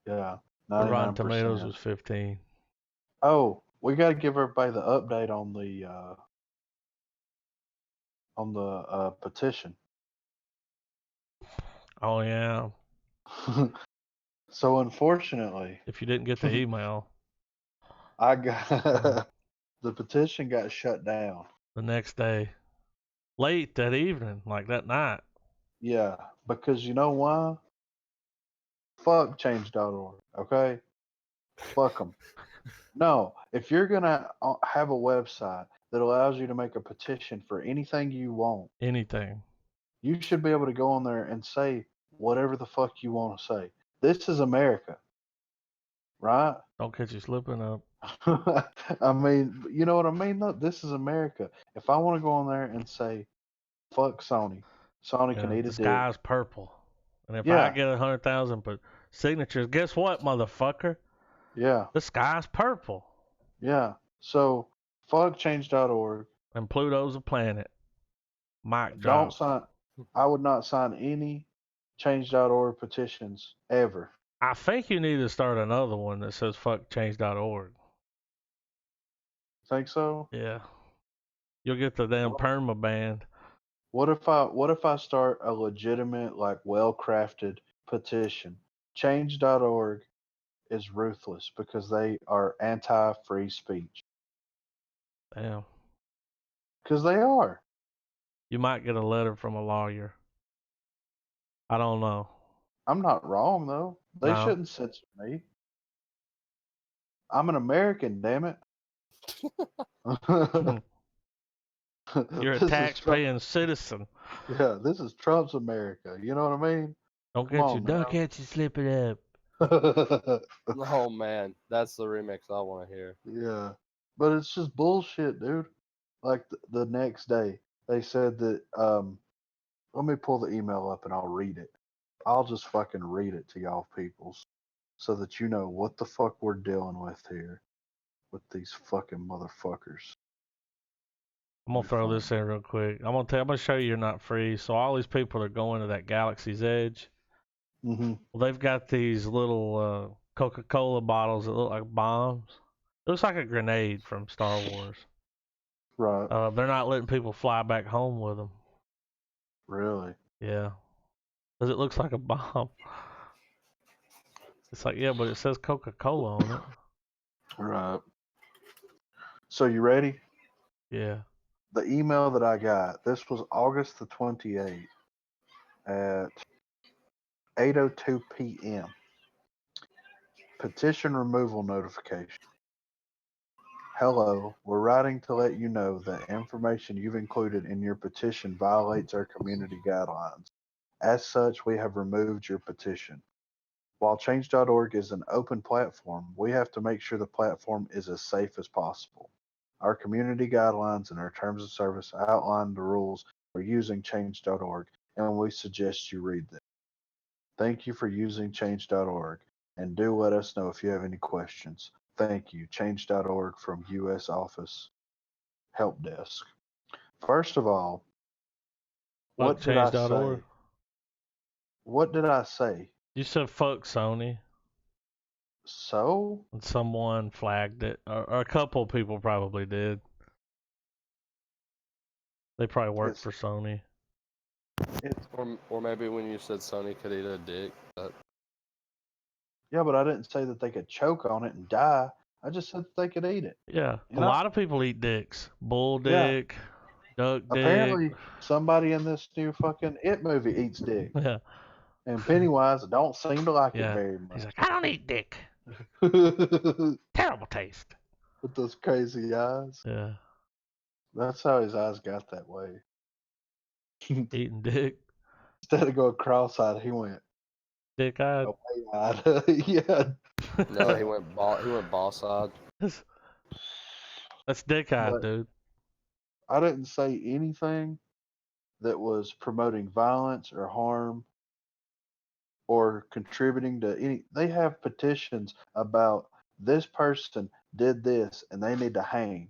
S2: Yeah,
S1: 99%. Rotten Tomatoes was 15.
S2: Oh, we got to give everybody the update on the petition.
S1: Oh yeah.
S2: So unfortunately,
S1: if you didn't get the email,
S2: I got the petition got shut down
S1: the next day, late that evening, like that night.
S2: Yeah, because you know why? Fuck change.org, okay? Fuck them. No, if you're going to have a website that allows you to make a petition for anything you want, you should be able to go on there and say whatever the fuck you want to say. This is America, right?
S1: Don't catch you slipping up.
S2: I mean, you know what I mean? Look, this is America. If I want to go on there and say, fuck Sony, Sony can eat a dick.
S1: The sky's purple. And if I get 100,000 signatures, guess what, motherfucker?
S2: Yeah.
S1: The sky's purple.
S2: Yeah. So, fuck change.org.
S1: And Pluto's a planet. Mic drop.
S2: Don't sign. I would not sign any change.org petitions ever.
S1: I think you need to start another one that says fuck change.org.
S2: Think so?
S1: Yeah. You'll get the damn perma banned.
S2: What if I start a legitimate, like, well-crafted petition? Change.org is ruthless because they are anti-free speech.
S1: Damn.
S2: Because they are.
S1: You might get a letter from a lawyer. I don't know.
S2: I'm not wrong, though. They shouldn't censor me. I'm an American, damn it.
S1: You're a tax-paying citizen.
S2: Yeah, this is Trump's America. You know what I mean?
S1: Don't catch you slipping up.
S3: Oh man, that's the remix I want to hear.
S2: Yeah, but it's just bullshit, dude. Like the next day, they said that. Let me pull the email up and I'll read it. I'll just fucking read it to y'all peoples, so that you know what the fuck we're dealing with here, with these fucking motherfuckers.
S1: I'm gonna throw this in real quick. I'm gonna show you you're not free. So all these people are going to that Galaxy's Edge.
S2: Mm-hmm.
S1: Well, they've got these little Coca-Cola bottles that look like bombs. It looks like a grenade from Star Wars.
S2: Right.
S1: They're not letting people fly back home with them.
S2: Really?
S1: Yeah. Because it looks like a bomb. It's like, yeah, but it says Coca-Cola on it.
S2: Right. So you ready?
S1: Yeah.
S2: The email that I got, this was August the 28th at 8:02 p.m. Petition removal notification. Hello, we're writing to let you know that information you've included in your petition violates our community guidelines. As such, we have removed your petition. While Change.org is an open platform, we have to make sure the platform is as safe as possible. Our community guidelines and our terms of service outline the rules for using Change.org, and we suggest you read them. Thank you for using Change.org, and do let us know if you have any questions. Thank you. Change.org from U.S. Office Help Desk. First of all, what
S1: Fuck
S2: did I
S1: Change.org.
S2: say? What did I say?
S1: You said fuck Sony,
S2: So?
S1: and someone flagged it. Or a couple people probably did. They probably work
S2: It's,
S1: for Sony.
S2: it's
S3: Or maybe when you said Sony could eat a dick.
S2: Yeah, but I didn't say that they could choke on it and die. I just said that they could eat it.
S1: Yeah.
S2: You
S1: A
S2: know?
S1: lot of people eat dicks. Bull
S2: Yeah.
S1: dick, duck dick.
S2: Apparently, somebody in this new fucking It movie eats dick.
S1: Yeah.
S2: And Pennywise don't seem to like it
S1: Yeah.
S2: very
S1: He's
S2: much.
S1: like, I don't eat dick.
S2: With
S1: Terrible taste.
S2: those crazy eyes.
S1: Yeah.
S2: That's how his eyes got that way.
S1: Eating dick.
S2: Instead of going cross-eyed, he went
S1: Dick eyed.
S2: away-eyed. Yeah.
S3: No, he went boss-eyed.
S1: That's dick eyed,
S2: But
S1: dude.
S2: I didn't say anything that was promoting violence or harm or contributing to any. They have petitions about this person did this and they need to hang.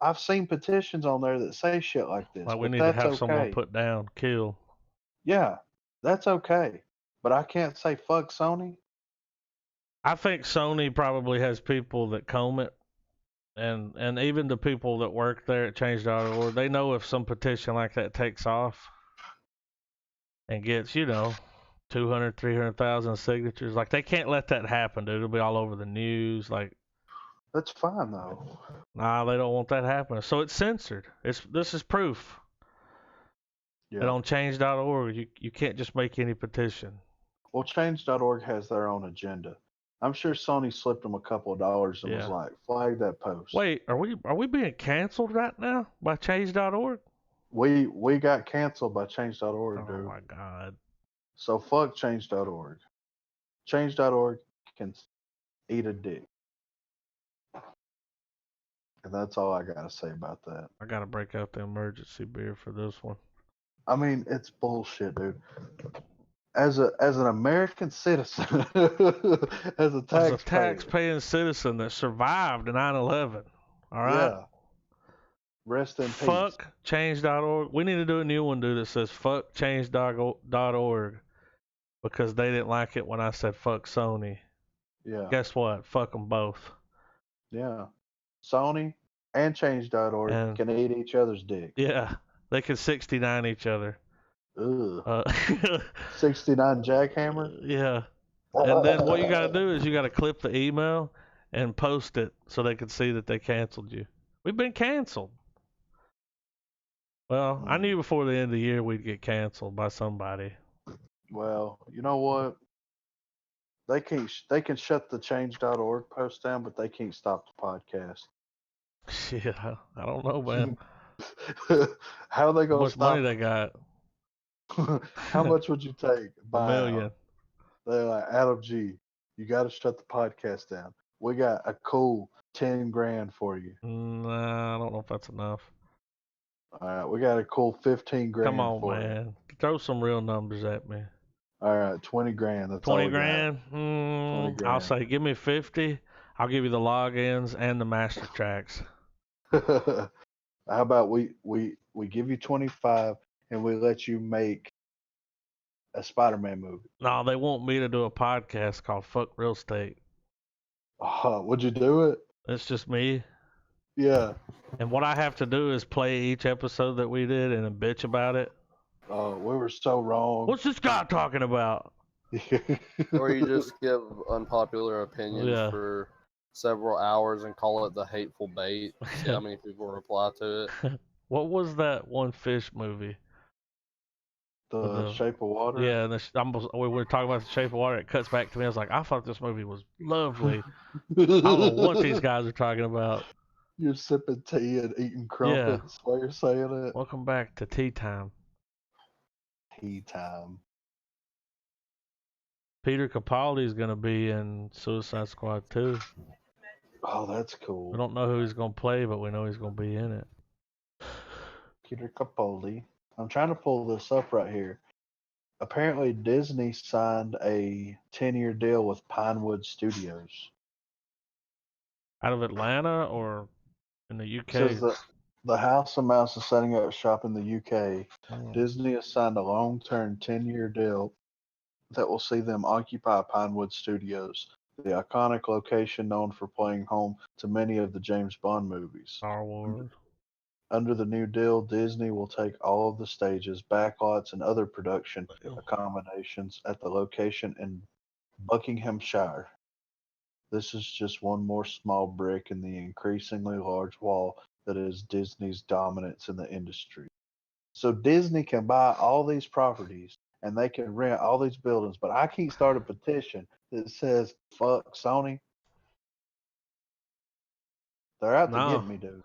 S2: I've seen petitions on there that say shit like this,
S1: Like we
S2: but
S1: need to
S2: that's
S1: have someone
S2: okay.
S1: put down, kill.
S2: Yeah, that's okay. But I can't say fuck Sony.
S1: I think Sony probably has people that comb it, and even the people that work there at Change.org, they know if some petition like that takes off and gets, 200, 300,000 signatures, like they can't let that happen, dude. It'll be all over the news. Like,
S2: That's fine though.
S1: nah, they don't want that happening. So it's censored. This is proof that
S2: Yeah.
S1: on Change.org, you can't just make any petition.
S2: Well, Change.org has their own agenda. I'm sure Sony slipped them a couple of dollars and was
S1: Yeah.
S2: like, flag that post.
S1: Wait, are we being canceled right now by Change.org?
S2: We got canceled by Change.org,
S1: Oh
S2: dude.
S1: my god.
S2: So fuck Change.org. Change.org can eat a dick. And that's all I gotta say about that.
S1: I gotta break out the emergency beer for this one.
S2: I mean, it's bullshit, dude. As an American citizen, as a taxpayer,
S1: As a tax-paying citizen that survived 9/11, all right?
S2: yeah. Rest in
S1: Fuck
S2: peace.
S1: Change.org. We need to do a new one, dude, that says fuck Change.org because they didn't like it when I said fuck Sony.
S2: Yeah.
S1: Guess what? Fuck them both.
S2: Yeah. Sony and Change.org
S1: And
S2: can eat each other's dick.
S1: yeah, they can 69 each other.
S2: Ugh. 69 jackhammer?
S1: Yeah. And then what you got to do is you got to clip the email and post it so they can see that they canceled you. We've been canceled. Well, I knew before the end of the year we'd get canceled by somebody.
S2: Well, you know what? They can shut the Change.org post down, but they can't stop the podcast.
S1: Shit, I don't know, man.
S2: How are they
S1: How
S2: gonna
S1: much
S2: stop?
S1: money they got?
S2: How much would you take?
S1: $1 million.
S2: They're like, Adam G, you got to shut the podcast down. We got a cool 10 grand for you.
S1: Nah, I don't know if that's enough.
S2: All right, we got a cool 15 grand
S1: Come on,
S2: for you.
S1: man. Throw some real numbers at me.
S2: All right, 20 grand. That's
S1: 20
S2: all we got.
S1: grand?
S2: 20
S1: I'll
S2: grand.
S1: say give me 50. I'll give you the logins and the master tracks.
S2: How about we give you 25 and we let you make a Spider-Man movie?
S1: No, they want me to do a podcast called Fuck Real Estate.
S2: Would you do it?
S1: It's just me.
S2: Yeah.
S1: And what I have to do is play each episode that we did and then bitch about it.
S2: Oh, we were so wrong.
S1: What's this guy talking about?
S3: Or you just give unpopular opinions
S1: Yeah.
S3: for several hours and call it the hateful bait. See how many people reply to it.
S1: What was that one fish movie?
S2: The Shape of Water.
S1: Yeah, we were talking about The Shape of Water. It cuts back to me. I was like, I thought this movie was lovely. I don't know what these guys are talking about.
S2: You're sipping tea and eating crumpets while you're saying it.
S1: Welcome back to Tea Time.
S2: Tea time.
S1: Peter Capaldi is going to be in Suicide Squad 2.
S2: Oh, that's
S1: We
S2: cool.
S1: don't know who he's going to play, but we know he's going to be in it.
S2: Peter Capaldi. I'm trying to pull this up right here. Apparently, Disney signed a 10-year deal with Pinewood Studios.
S1: Out of Atlanta or in the UK?
S2: It says that the House of Mouse is setting up shop in the UK.
S1: Oh.
S2: Disney has signed a long-term 10-year deal that will see them occupy Pinewood Studios, the iconic location known for playing home to many of the James Bond movies.
S1: Star Wars.
S2: Under the new deal, Disney will take all of the stages, backlots, and other production accommodations at the location in Buckinghamshire. This is just one more small brick in the increasingly large wall that is Disney's dominance in the industry. So Disney can buy all these properties and they can rent all these buildings, but I can't start a petition that says fuck Sony. They're out to
S1: No.
S2: get me, dude.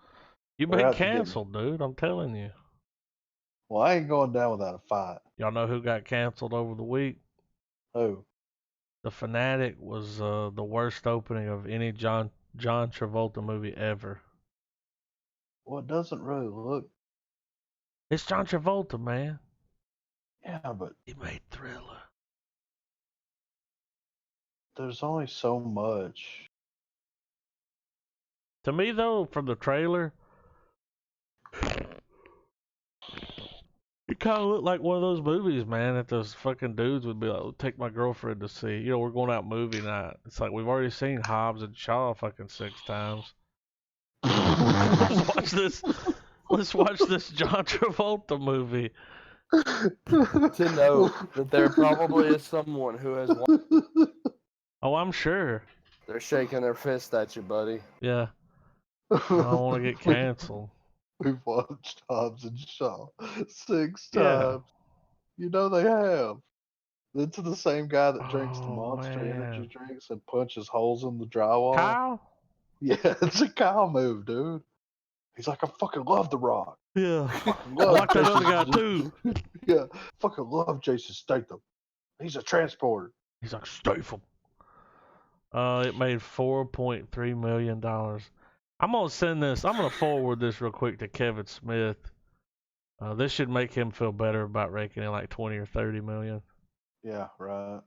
S1: You've
S2: They're
S1: been
S2: out to get me.
S1: canceled, dude. I'm telling you.
S2: Well, I ain't going down without a fight.
S1: Y'all know who got canceled over the week?
S2: Who?
S1: The Fanatic was the worst opening of any John Travolta movie ever.
S2: Well, it doesn't really look.
S1: It's John Travolta, man.
S2: Yeah, but
S1: He made Thriller.
S2: there's only so much.
S1: To me, though, from the trailer, it kind of looked like one of those movies, man, that those fucking dudes would be like, oh, take my girlfriend to see. You know, we're going out movie night. It's like we've already seen Hobbs and Shaw fucking 6 times. Let's watch this John Travolta movie.
S3: To know that there probably is someone who has.
S1: Oh, I'm sure.
S3: They're shaking their fist at you, buddy.
S1: Yeah. I don't want to get canceled.
S2: We've watched Hobbs and Shaw 6
S1: Yeah.
S2: times. You know they have. It's the same guy that drinks the
S1: Oh,
S2: Monster
S1: man.
S2: Energy drinks and punches holes in the drywall.
S1: Kyle?
S2: Yeah, it's a Kyle move, dude. He's like, I fucking love The Rock.
S1: Yeah.
S2: Fucking
S1: I
S2: love
S1: like that other
S2: Jason-
S1: guy, too.
S2: Yeah, fucking love Jason Statham. He's a transporter.
S1: He's like, Statham. It made $4.3 million. I'm gonna forward this real quick to Kevin Smith. This should make him feel better about raking in like 20 or 30 million.
S2: Yeah, right.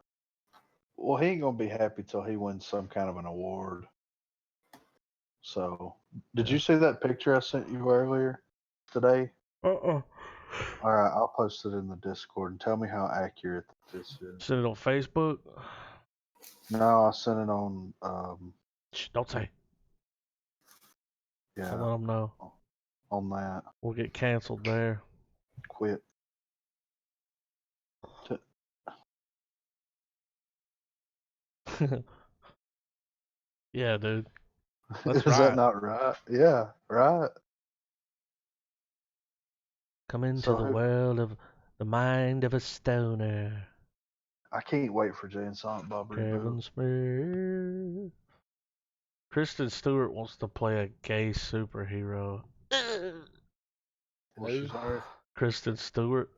S2: Well, he ain't gonna be happy till he wins some kind of an award. So, did you see that picture I sent you earlier today?
S1: Uh-uh.
S2: All right, I'll post it in the Discord and tell me how accurate this is.
S1: Send it on Facebook.
S2: No, I sent it on.
S1: Shh, don't say.
S2: Yeah,
S1: I'll let them know.
S2: on that.
S1: We'll get canceled there.
S2: Quit.
S1: Yeah, dude. That's
S2: Is
S1: right.
S2: that not right? Yeah, right.
S1: Come into
S2: So
S1: the
S2: who-
S1: world of the mind of a stoner.
S2: I can't wait for Jay and Silent Bob
S1: Kevin
S2: reboot.
S1: Smith. Kristen Stewart wants to play a gay superhero.
S2: Well, she's already-
S1: Kristen Stewart.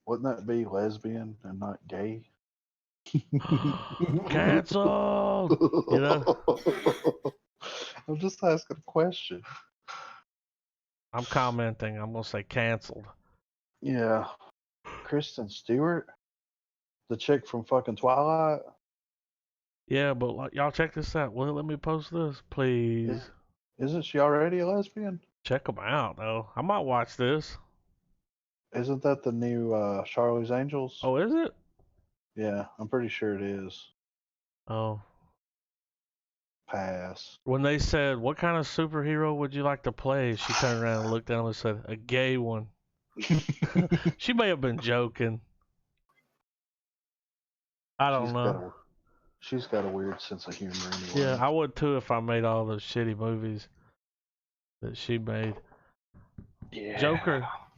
S2: Wouldn't that be lesbian and not gay?
S1: Canceled. You know?
S2: I'm just asking a question.
S1: I'm commenting. I'm gonna say canceled.
S2: Yeah. Kristen Stewart? The chick from fucking Twilight?
S1: Yeah, but like, y'all check this out. Will it let me post this, please?
S2: Isn't she already a lesbian?
S1: Check them out, though. I might watch this.
S2: Isn't that the new Charlie's Angels?
S1: Oh, is it?
S2: Yeah, I'm pretty sure it is.
S1: Oh,
S2: Pass.
S1: When they said, "What kind of superhero would you like to play?" she turned around and looked at him and said, "A gay one." She may have been joking. I don't know.
S2: She's got a weird sense of humor anyway.
S1: Yeah, I would too if I made all those shitty movies that she made.
S2: Yeah.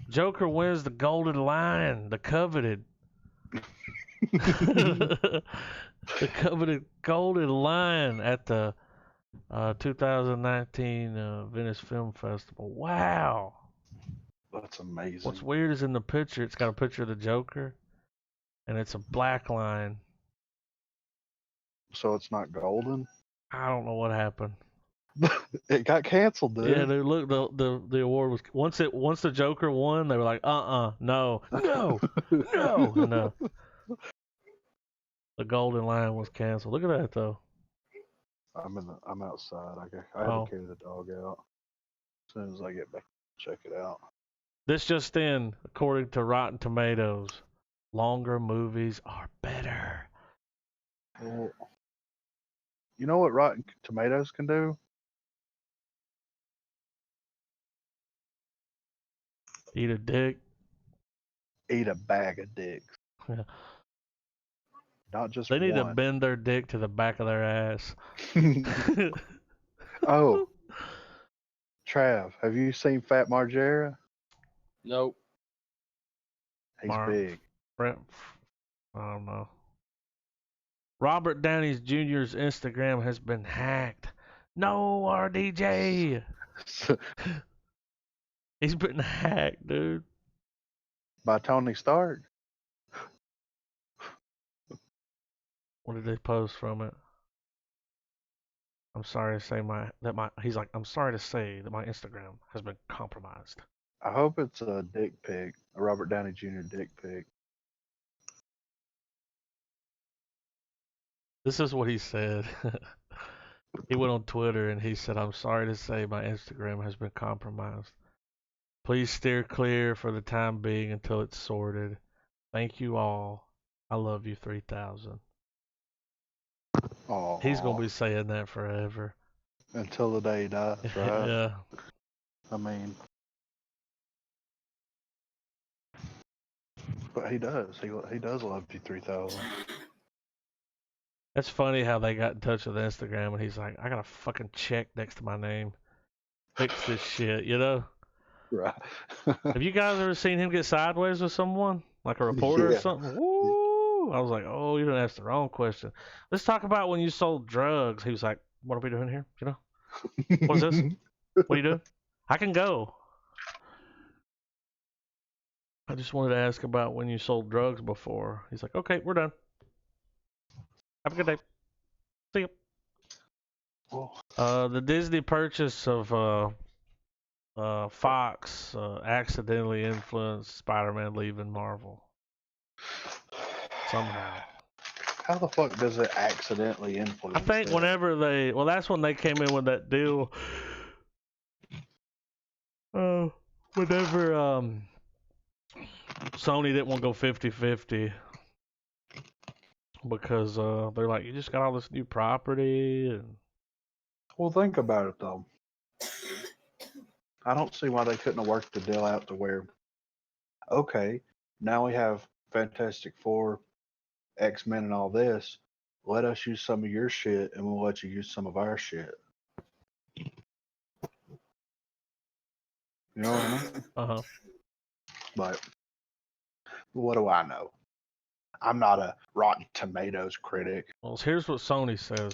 S1: Joker wins the Golden Lion, the coveted. The coveted Golden Lion at the 2019 Venice Film Festival. Wow.
S2: That's amazing.
S1: What's weird is in the picture, it's got a picture of the Joker, and it's a black line.
S2: So it's not golden?
S1: I don't know what happened.
S2: It got canceled, dude.
S1: Yeah, dude, look, the award was once the Joker won, they were like, no. The Golden Lion was canceled. Look at that though.
S2: I'm outside. I had
S1: Oh.
S2: to carry the dog out. As soon as I get back, check it out.
S1: This just in, according to Rotten Tomatoes, longer movies are better.
S2: Well, you know what Rotten Tomatoes can do?
S1: Eat a dick.
S2: Eat a bag of dicks.
S1: Yeah.
S2: Not just
S1: They need to
S2: one.
S1: bend their dick to the back of their ass.
S2: Oh, Trav, have you seen Fat Margera?
S3: Nope.
S2: He's big.
S1: I don't know. Robert Downey Jr.'s Instagram has been hacked. No, RDJ. He's been hacked, dude.
S2: By Tony Stark.
S1: What did they post from it? I'm sorry to say he's like, I'm sorry to say that my Instagram has been compromised.
S2: I hope it's a dick pic, a Robert Downey Jr. dick pic.
S1: This is what he said. He went on Twitter and he said, I'm sorry to say my Instagram has been compromised. Please steer clear for the time being until it's sorted. Thank you all. I love you 3000.
S2: Oh,
S1: He's going to be saying that forever.
S2: until the day he dies, right?
S1: Yeah.
S2: I mean, but he does. He does love you 3000.
S1: That's funny how they got in touch with Instagram and he's like, I got a fucking check next to my name. Fix this shit, you know?
S2: Right.
S1: Have you guys ever seen him get sideways with someone? Like a reporter or
S2: Yeah.
S1: something? Woo! I was like, oh, you didn't ask the wrong question. Let's talk about when you sold drugs. He was like, what are we doing here? You know? What's this? What are you doing? I can go. I just wanted to ask about when you sold drugs before. He's like, okay, we're done. Have a good day. See you.
S2: Well,
S1: The Disney purchase of Fox accidentally influenced Spider-Man leaving Marvel. Somehow.
S2: how the fuck does it accidentally influence?
S1: I think
S2: that?
S1: whenever that's when they came in with that deal. Whenever Sony didn't want to go 50-50 because they're like, you just got all this new property and
S2: Well, think about it though. I don't see why they couldn't have worked the deal out to where, okay, now we have Fantastic Four, X-Men, and all this. Let us use some of your shit, and we'll let you use some of our shit. You know what I mean?
S1: uh-huh.
S2: But what do I know? I'm not a Rotten Tomatoes critic.
S1: Well, here's what Sony says.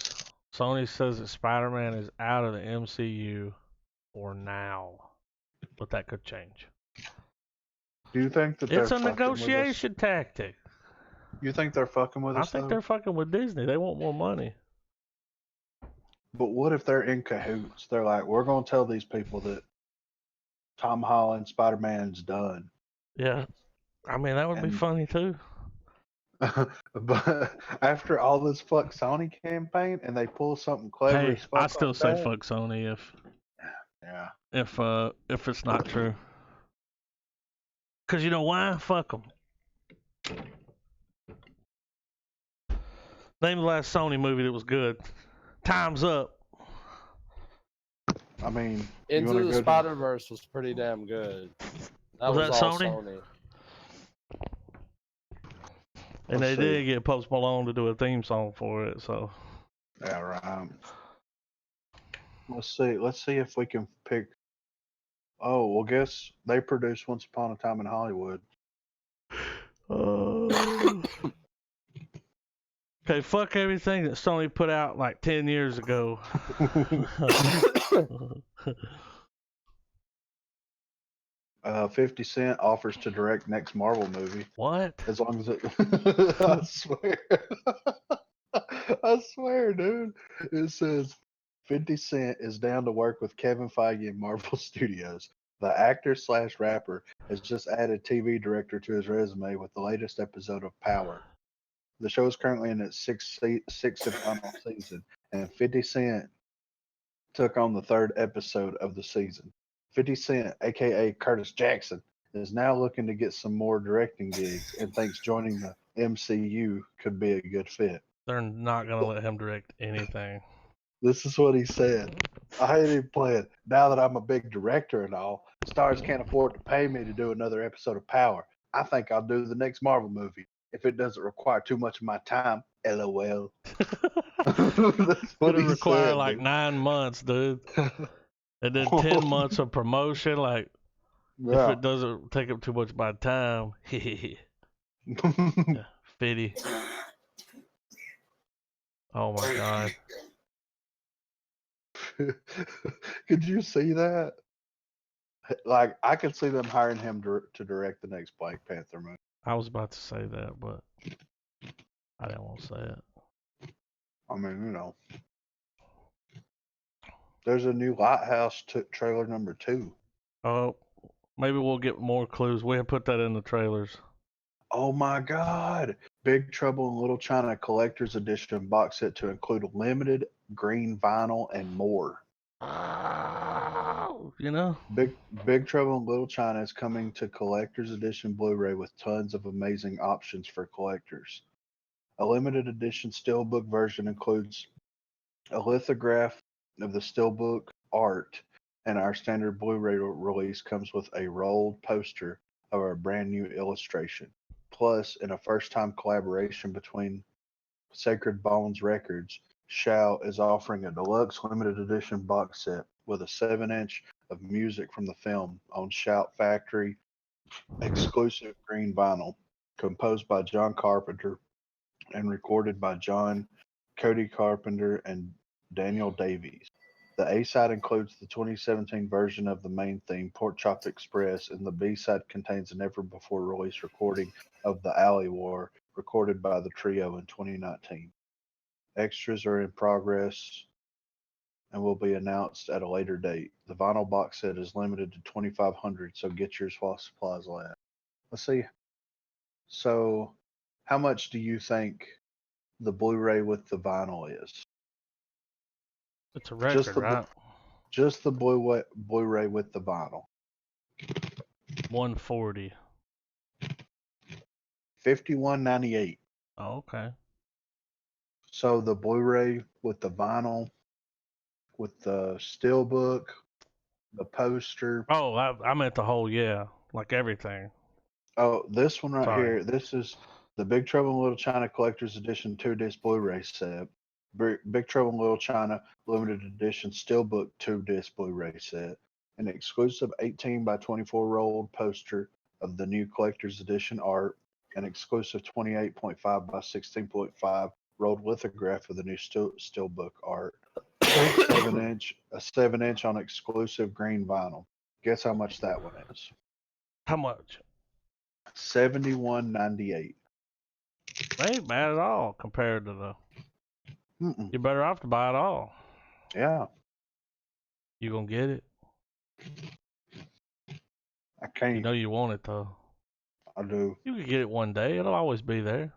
S1: Sony says that Spider-Man is out of the MCU for now, but that could change.
S2: Do you think that
S1: It's
S2: they're
S1: a
S2: fucking with us?
S1: negotiation tactic.
S2: You think they're fucking with
S1: I
S2: us?
S1: think
S2: though?
S1: they're fucking with Disney. They want more money.
S2: But what if they're in cahoots? They're like, we're going to tell these people that Tom Holland Spider-Man's done.
S1: Yeah. I mean, that would be
S2: And-
S1: funny too.
S2: But after all this fuck Sony campaign, and they pull something clever
S1: Hey,
S2: as fuck
S1: I still
S2: like
S1: say
S2: that,
S1: fuck Sony
S2: Yeah.
S1: if it's not true. Cause you know why? Fuck them. Name the last Sony movie that was good. Time's up.
S2: I mean, you
S3: Into
S2: want
S3: the
S2: to go
S3: Spider Verse was pretty damn good. That
S1: Was
S3: was
S1: that
S3: all
S1: Sony?
S3: Sony.
S1: And
S2: Let's
S1: they
S2: see.
S1: did get Post Malone to do a theme song for it, so.
S2: Yeah, right. Let's see. Let's see if we can pick. Oh, well, guess they produced Once Upon a Time in Hollywood.
S1: Okay, fuck everything that Sony put out like 10 years ago.
S2: 50 Cent offers to direct next Marvel movie.
S1: What?
S2: As long as it. I swear. I swear, dude. It says 50 Cent is down to work with Kevin Feige in Marvel Studios. The actor / rapper has just added TV director to his resume with the latest episode of Power. The show is currently in its sixth and final season, and 50 Cent took on the third episode of the season. 50 Cent, aka Curtis Jackson, is now looking to get some more directing gigs and thinks joining the MCU could be a good fit.
S1: They're not gonna let him direct anything.
S2: This is what he said. I hate him playing. Now that I'm a big director and all, stars can't afford to pay me to do another episode of Power. I think I'll do the next Marvel movie if it doesn't require too much of my time. LOL. That's what
S1: It'll
S2: he
S1: require
S2: said,
S1: like
S2: dude.
S1: 9 months, dude. And then 10 months of promotion. Like, if
S2: Yeah.
S1: it doesn't take up too much of my time. Yeah, 50. Oh my god.
S2: Could you see that? Like, I could see them hiring him to direct the next Black Panther movie.
S1: I was about to say that, but I didn't want to say it.
S2: I mean, you know. There's a new Lighthouse trailer number 2.
S1: Oh, maybe we'll get more clues. We have put that in the trailers.
S2: Oh my God! Big Trouble in Little China Collector's Edition box set to include limited green vinyl and more.
S1: You know?
S2: Big Trouble in Little China is coming to Collector's Edition Blu-ray with tons of amazing options for collectors. A limited edition steelbook version includes a lithograph of the steelbook art, and our standard Blu-ray release comes with a rolled poster of our brand new illustration. Plus, in a first-time collaboration between Sacred Bones Records, Shout is offering a deluxe limited edition box set with a 7-inch of music from the film on Shout Factory exclusive green vinyl, composed by John Carpenter and recorded by John Cody Carpenter and Daniel Davies. The A-side includes the 2017 version of the main theme, Pork Chop Express, and the B-side contains a never-before-released recording of The Alley War, recorded by the trio in 2019. Extras are in progress and will be announced at a later date. The vinyl box set is limited to 2,500, so get yours while supplies last. Let's see. So, how much do you think the Blu-ray with the vinyl is?
S1: It's a record, right?
S2: Just the Blu-ray with the vinyl.
S1: 140.
S2: $51.98.
S1: Oh, okay.
S2: So the Blu-ray with the vinyl, with the steelbook, the poster.
S1: Oh, I meant the whole, yeah. Like everything.
S2: Oh, this one right
S1: Sorry.
S2: here. This is the Big Trouble in Little China Collector's Edition 2-disc Blu-ray set. Big Trouble in Little China Limited Edition Steelbook 2-disc Blu-ray set. An exclusive 18 by 24 rolled poster of the new Collector's Edition art. An exclusive 28.5 by 16.5 rolled lithograph of the new Steelbook art. A 7-inch on exclusive green vinyl. Guess how much that one is?
S1: How much?
S2: $71.98.
S1: They ain't bad at all compared to the.
S2: Mm-mm.
S1: You're better off to buy it all.
S2: Yeah,
S1: You gonna get it?
S2: I can't.
S1: You know you want it though.
S2: I do.
S1: You could get it one day. It'll always be there.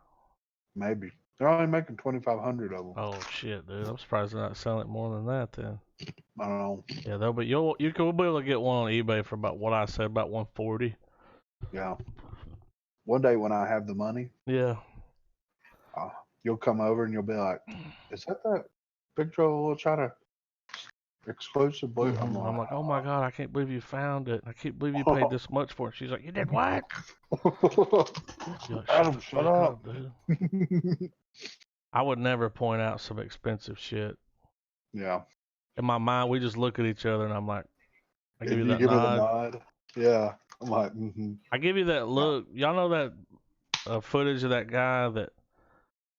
S2: Maybe. They're only making 2,500 of them.
S1: Oh shit, dude! I'm surprised they're not selling it more than that. Then.
S2: I don't know.
S1: Yeah, they'll be. You could be able to get one on eBay for about what I said, about 140.
S2: Yeah. One day when I have the money,
S1: Yeah.
S2: you'll come over and you'll be like, "Is that Big Trouble in Little China Exclusive blue.
S1: I'm like, oh my god, I can't believe you found it. I can't believe you paid this much for it. She's like, you did what? You're like,
S2: Adam,
S1: the
S2: shut
S1: fuck
S2: up.
S1: dude. I would never point out some expensive shit.
S2: Yeah.
S1: In my mind, we just look at each other, and I'm like, I give
S2: If
S1: you
S2: you
S1: that
S2: give me the
S1: nod.
S2: nod, yeah. I'm like, mm-hmm.
S1: I give you that look. Y'all know that footage of that guy, that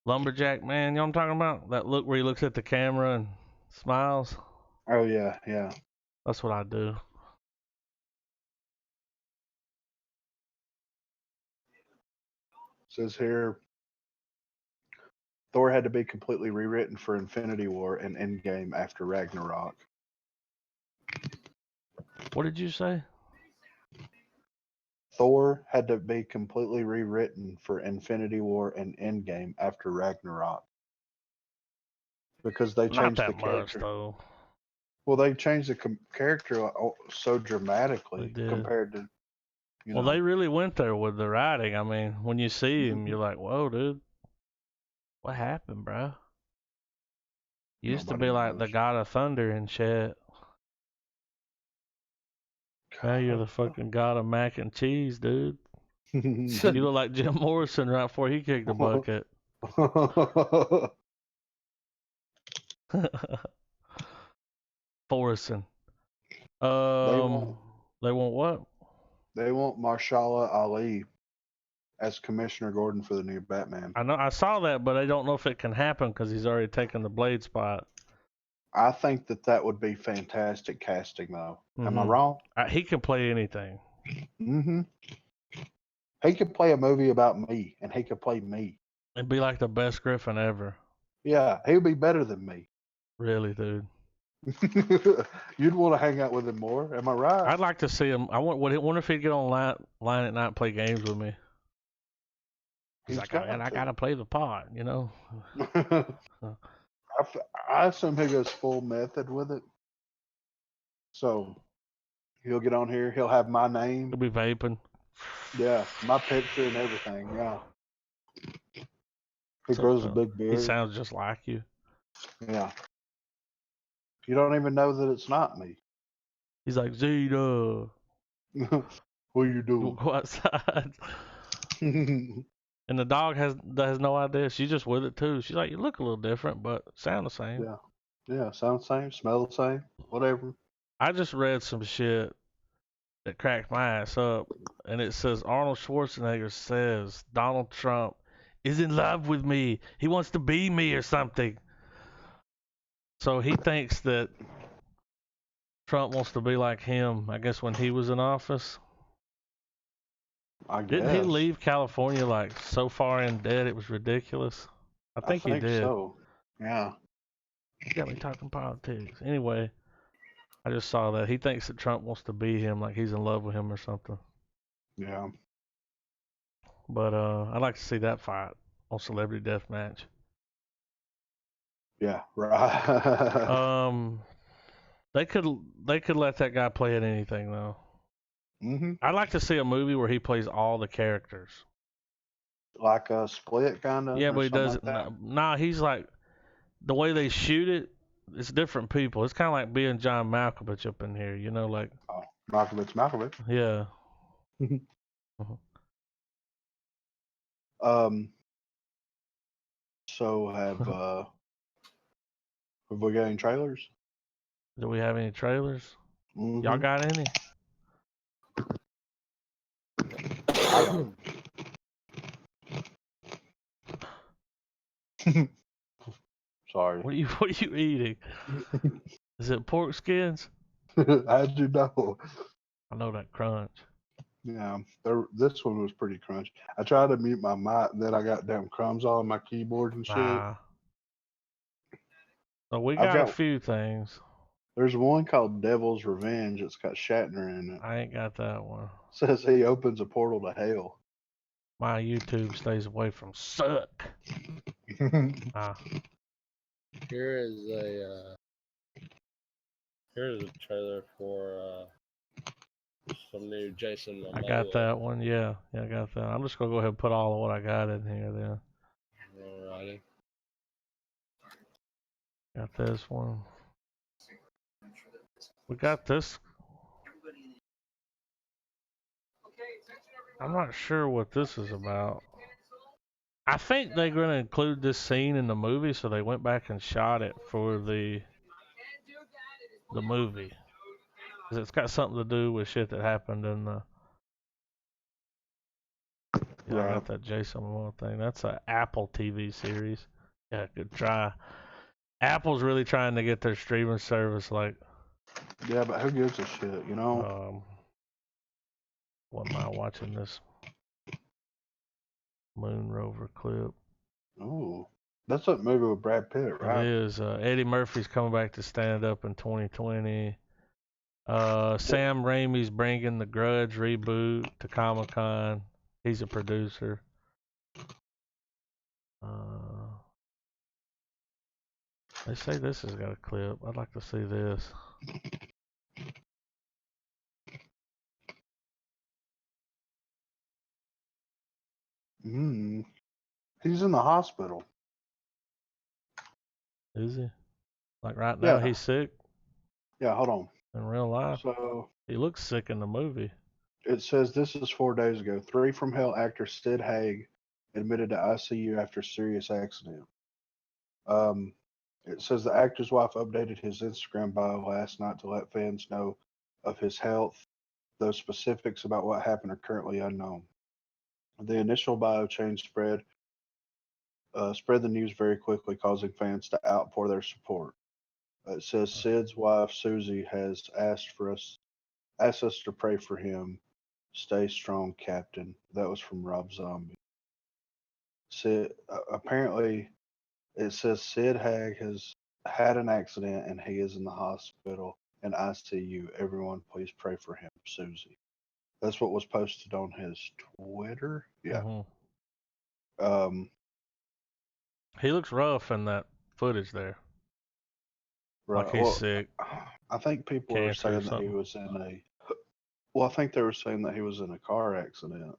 S1: lumberjack man? You know what I'm talking about? That look where he looks at the camera and smiles.
S2: Oh yeah, yeah.
S1: That's what I do.
S2: Says here, Thor had to be completely rewritten for Infinity War and Endgame after Ragnarok.
S1: What did you say?
S2: Thor had to be completely rewritten for Infinity War and Endgame after Ragnarok. Because they
S1: Not
S2: changed the
S1: that much,
S2: character.
S1: though.
S2: Well, they changed the character so dramatically
S1: They did.
S2: compared to, you
S1: Well,
S2: know.
S1: they really went there with the writing. I mean, when you see him, you're like, whoa, dude. What happened, bro? You used to
S2: Nobody
S1: be like the
S2: knows.
S1: god of thunder and shit. Now you're the fucking god of mac and cheese, dude. You look like Jim Morrison right before he kicked the bucket. Forrison. They want what?
S2: They want Marshala Ali as Commissioner Gordon for the new Batman.
S1: I know, I saw that, but I don't know if it can happen because he's already taken the Blade spot.
S2: I think that would be fantastic casting, though. Am I wrong?
S1: He can play anything.
S2: Mm-hmm. He could play a movie about me, and he could play me.
S1: It'd be like the best Griffin ever.
S2: Yeah, he would be better than me.
S1: Really, dude.
S2: You'd want to hang out with him more. Am I right?
S1: I'd like to see him. I wonder if he'd get on line at night and play games with me. He's like, man, I gotta play the part, you know.
S2: I assume he goes full method with it. So he'll get on here. He'll have my name.
S1: He'll be vaping.
S2: Yeah, my picture and everything. Yeah. He grows a big beard.
S1: He sounds just like you.
S2: Yeah. You don't even know that it's not me.
S1: He's like, Zeta.
S2: What are you doing?
S1: Go outside. And the dog has no idea. She's just with it too. She's like, you look a little different, but sound the same.
S2: Yeah. Yeah, sound the same, smell the same, whatever.
S1: I just read some shit that cracked my ass up, and it says Arnold Schwarzenegger says Donald Trump is in love with me. He wants to be me or something. So he thinks that Trump wants to be like him, I guess, when he was in office.
S2: I guess.
S1: Didn't he leave California like so far in debt it was ridiculous? I think he did.
S2: So. Yeah.
S1: You got me talking politics. Anyway, I just saw that. He thinks that Trump wants to be him, like he's in love with him or something.
S2: Yeah.
S1: But I'd like to see that fight on Celebrity Deathmatch.
S2: Yeah, right.
S1: They could let that guy play at anything though.
S2: Mm-hmm.
S1: I'd like to see a movie where he plays all the characters.
S2: Like a Split, kind of.
S1: Yeah, but he doesn't.
S2: Like
S1: nah, he's like the way they shoot it. It's different people. It's kind of like being John Malkovich up in here, you know, like.
S2: Oh, Malkovich.
S1: Yeah.
S2: So have we got any trailers?
S1: Do we have any trailers?
S2: Mm-hmm.
S1: Y'all got any?
S2: Sorry.
S1: What are you eating? Is it pork skins?
S2: How'd you know?
S1: I know that crunch.
S2: Yeah, this one was pretty crunchy. I tried to mute my mic, and then I got damn crumbs all on my keyboard and shit.
S1: Nah. So we got a few things.
S2: There's one called Devil's Revenge. It's got Shatner in it.
S1: I ain't got that one.
S2: Says he opens a portal to hell.
S1: My YouTube stays away from suck.
S3: Here's a trailer for some new Jason Momoa.
S1: I got that one. Yeah, I got that. I'm just gonna go ahead and put all of what I got in here then.
S3: Alrighty.
S1: Got this one. We got this. I'm not sure what this is about. I think they're going to include this scene in the movie, so they went back and shot it for the movie. 'Cause it's got something to do with shit that happened in the. Yeah, I
S2: Right.
S1: got that Jason Momoa thing. That's an Apple TV series. Yeah, good try. Apple's really trying to get their streaming service like.
S2: Yeah, but who gives a shit, you know?
S1: What am I watching this Moon Rover clip?
S2: Oh, that's that movie with Brad Pitt,
S1: It
S2: right?
S1: is. Eddie Murphy's coming back to stand up in 2020. Sam Raimi's bringing the Grudge reboot to Comic-Con. He's a producer. They say this has got a clip. I'd like to see this.
S2: He's in the hospital.
S1: Is he? Like right now,
S2: Yeah.
S1: he's sick
S2: Yeah, hold on.
S1: in real life.
S2: So
S1: He looks sick in the movie.
S2: it says this is 4 days ago. 3 from Hell actor Sid Haig admitted to ICU after serious accident. It says the actor's wife updated his Instagram bio last night to let fans know of his health, though specifics about what happened are currently unknown. The initial bio change spread the news very quickly, causing fans to outpour their support. It says Sid's wife Susie has asked us to pray for him. Stay strong, Captain. That was from Rob Zombie. Sid, apparently, it says Sid Haig has had an accident and he is in the hospital in ICU. Everyone, please pray for him, Susie. That's what was posted on his Twitter. Yeah.
S1: Mm-hmm. He looks rough in that footage there.
S2: Right.
S1: Like he's sick.
S2: I think people are
S1: Cancer or
S2: saying that he
S1: something.
S2: was in a. Well, I think they were saying that he was in a car accident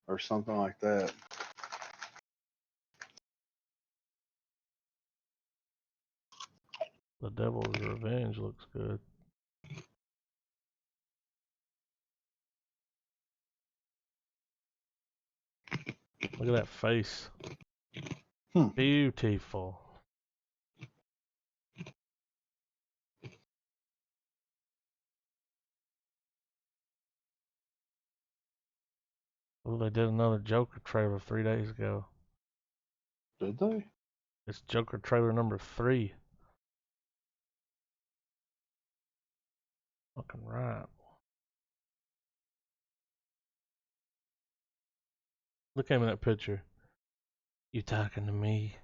S2: or something like that.
S1: The Devil's Revenge looks good. Look at that face. Beautiful. Oh, they did another Joker trailer 3 days ago.
S2: Did they?
S1: It's Joker trailer number 3. Fucking right. Look at him in that picture. You talking to me?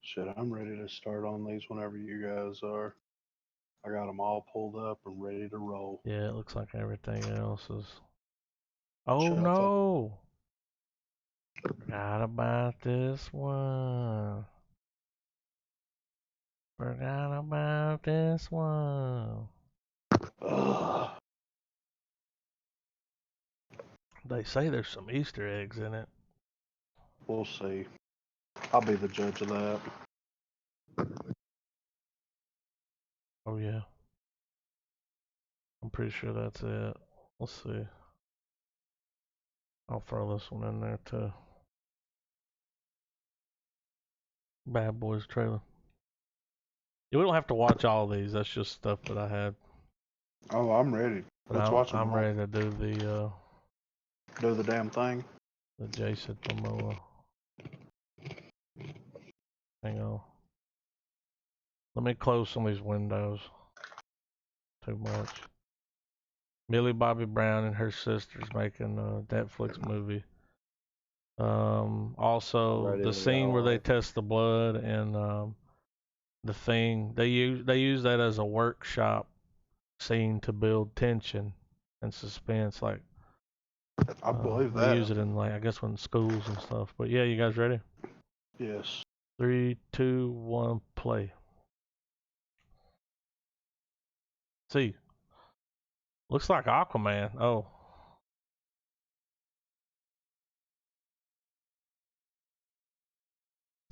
S2: Shit, I'm ready to start on these whenever you guys are. I got them all pulled up and ready to roll.
S1: Yeah, it looks like everything else is. Oh
S2: Shit,
S1: no! Forgot about this one. Forgot about this one.
S2: Ugh.
S1: They say there's some Easter eggs in it.
S2: We'll see. I'll be the judge of that.
S1: Oh yeah. I'm pretty sure that's it. Let's see. I'll throw this one in there too. Bad Boys trailer. Yeah, we don't have to watch all of these. That's just stuff that I had.
S2: Oh, I'm ready.
S1: But
S2: Let's watch them
S1: I'm
S2: all.
S1: ready to do
S2: Do the damn thing.
S1: the Jason Momoa. Hang on. Let me close some of these windows. Too much. Millie Bobby Brown and her sister's making a Netflix movie. Also the scene where they test the blood and the thing they use that as a workshop scene to build tension and suspense. Like
S2: I believe
S1: they
S2: that.
S1: use it in, like, I guess, when schools and stuff. But yeah, you guys ready?
S2: Yes.
S1: 3, 2, 1, play. See, looks like Aquaman. Oh.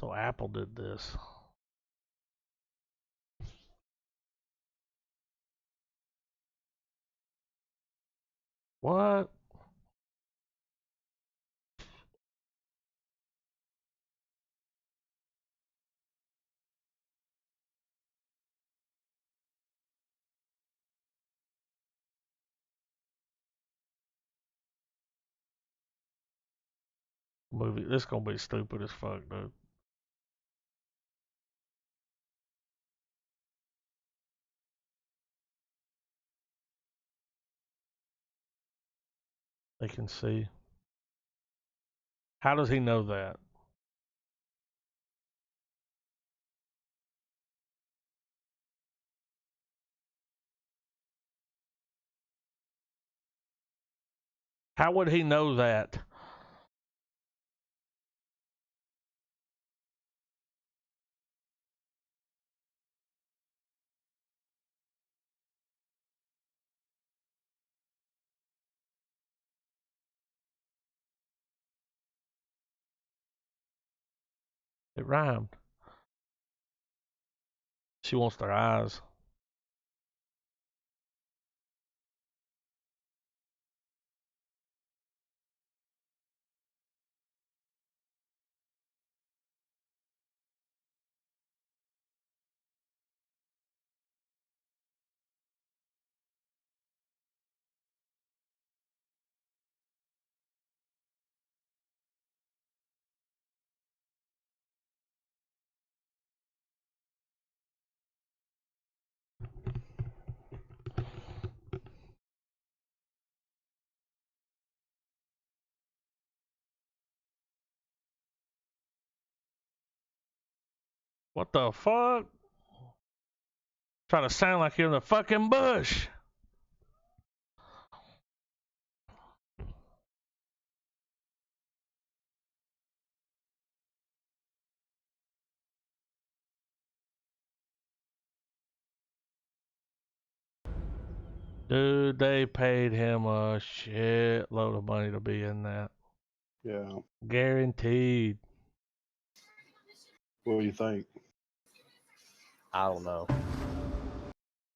S1: So Apple did this. What? Movie. This gonna be stupid as fuck, dude. They can see. How does he know that? How would he know that? It rhymed. She wants their eyes. What the fuck? Trying to sound like you're in the fucking bush. Dude, they paid him a shitload of money to be in that.
S5: Yeah.
S1: Guaranteed.
S5: What do you think?
S3: I don't know.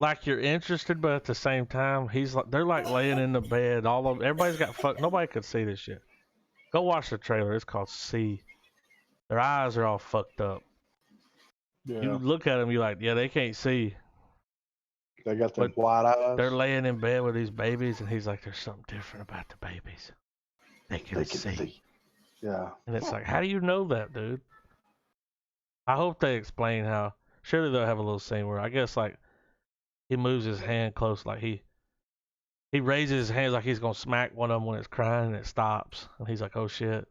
S1: Like you're interested, but at the same time, they're like laying in the bed. Everybody's got fuck. Nobody could see this shit. Go watch the trailer. It's called See. Their eyes are all fucked up.
S5: Yeah.
S1: You look at them, you're like, yeah, they can't see.
S5: They got them
S1: But
S5: white eyes.
S1: They're laying in bed with these babies, and he's like, there's something different about the babies. They can see.
S5: Yeah.
S1: And it's like, how do you know that, dude? I hope they explain how. Surely they'll have a little scene where I guess like he moves his hand close, like he raises his hands like he's gonna smack one of them when it's crying, and it stops, and he's like, oh shit.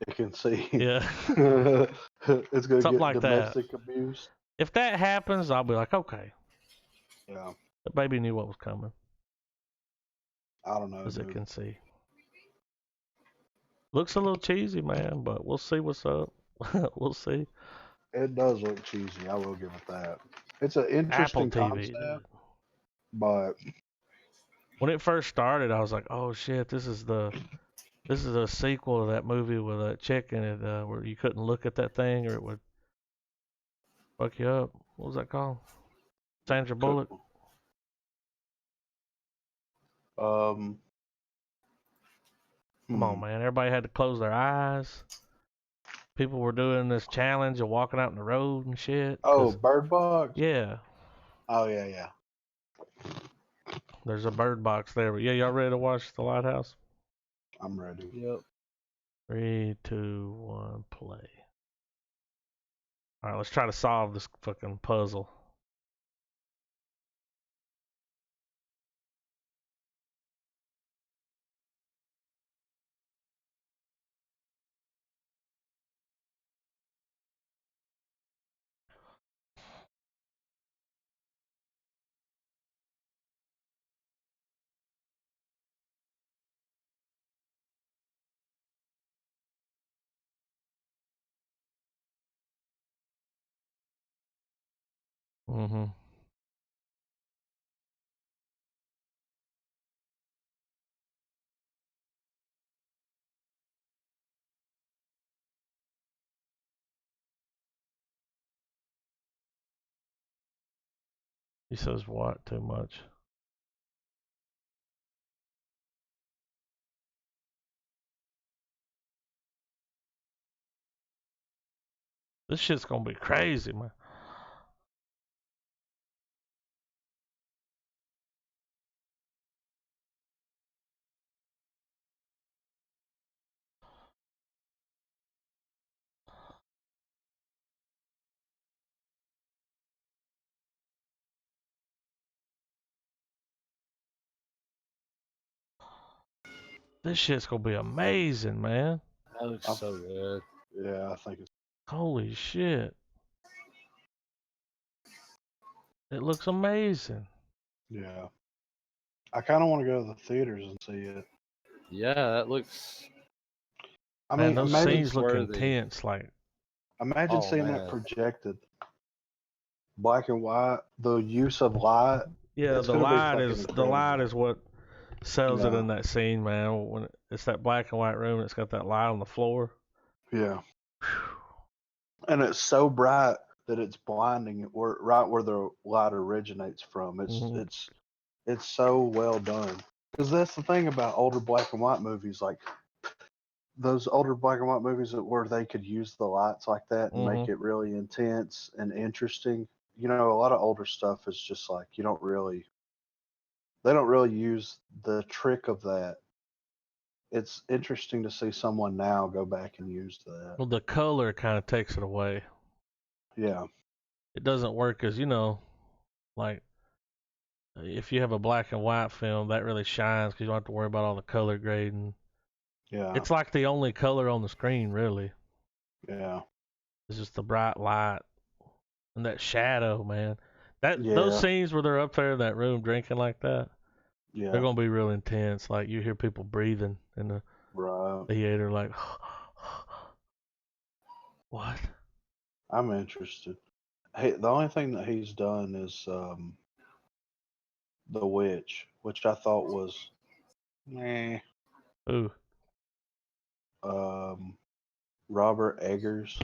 S5: They can see.
S1: Yeah.
S5: It's gonna
S1: Something
S5: get
S1: like that.
S5: domestic abuse.
S1: If that happens, I'll be like, okay,
S5: Yeah.
S1: the baby knew what was coming,
S5: I don't know.
S1: because it
S5: Dude.
S1: can see. Looks a little cheesy, man, but we'll see what's up. We'll see.
S5: It does look cheesy. I will give it that. It's an
S1: Apple
S5: interesting
S1: TV,
S5: concept,
S1: dude.
S5: but
S1: When it first started, I was like, "Oh shit, this is a sequel to that movie with a chick in it, where you couldn't look at that thing or it would fuck you up." What was that called? Sandra Bullock.
S5: um,
S1: Come on, man. Everybody had to close their eyes. People were doing this challenge of walking out in the road and shit.
S5: Oh, Bird Box.
S1: Yeah,
S5: Oh yeah.
S1: there's a bird box there. But yeah, y'all ready to watch The Lighthouse?
S5: I'm ready.
S3: Yep.
S1: 3, 2, 1, play. All right, let's try to solve this fucking puzzle. Mm-hmm. He says what too much. This shit's gonna be crazy, man. This shit's gonna be amazing, man.
S3: That looks
S5: I'm-
S3: so good.
S5: Yeah, I think it's.
S1: Holy shit. It looks amazing.
S5: Yeah. I kind of want to go to the theaters and see it.
S3: Yeah, that looks.
S5: I
S1: Man,
S5: mean,
S1: those
S5: imagine,
S1: scenes look
S3: worthy.
S1: intense. Like,
S5: imagine
S3: Oh,
S5: seeing
S3: man.
S5: that projected, black and white. The use of light.
S1: yeah,
S5: It's
S1: the
S5: gonna be
S1: light
S5: fucking
S1: is the light
S5: incredible.
S1: is what sells it
S5: Yeah.
S1: in that scene, man. When it's that black and white room, it's got that light on the floor.
S5: Yeah.
S1: Whew.
S5: And it's so bright that it's blinding. Right where the light originates from.
S1: Mhm.
S5: It's so well done. Because that's the thing about older black and white movies, like those older black and white movies where they could use the lights like that and make
S1: Mhm.
S5: it really intense and interesting. You know, a lot of older stuff is just like they don't really use the trick of that. It's interesting to see someone now go back and use that.
S1: Well, the color kind of takes it away.
S5: Yeah,
S1: It doesn't work as like if you have a black and white film, that really shines because you don't have to worry about all the color grading.
S5: yeah,
S1: It's like the only color on the screen, really.
S5: yeah,
S1: It's just the bright light and that shadow, man. Those
S5: yeah,
S1: scenes where they're up there in that room drinking like that,
S5: yeah.
S1: they're gonna be real intense. Like you hear people breathing in the
S5: Right.
S1: theater, like what?
S5: I'm interested. Hey, the only thing that he's done is The Witch, which I thought was, meh.
S1: Ooh,
S5: Robert Eggers.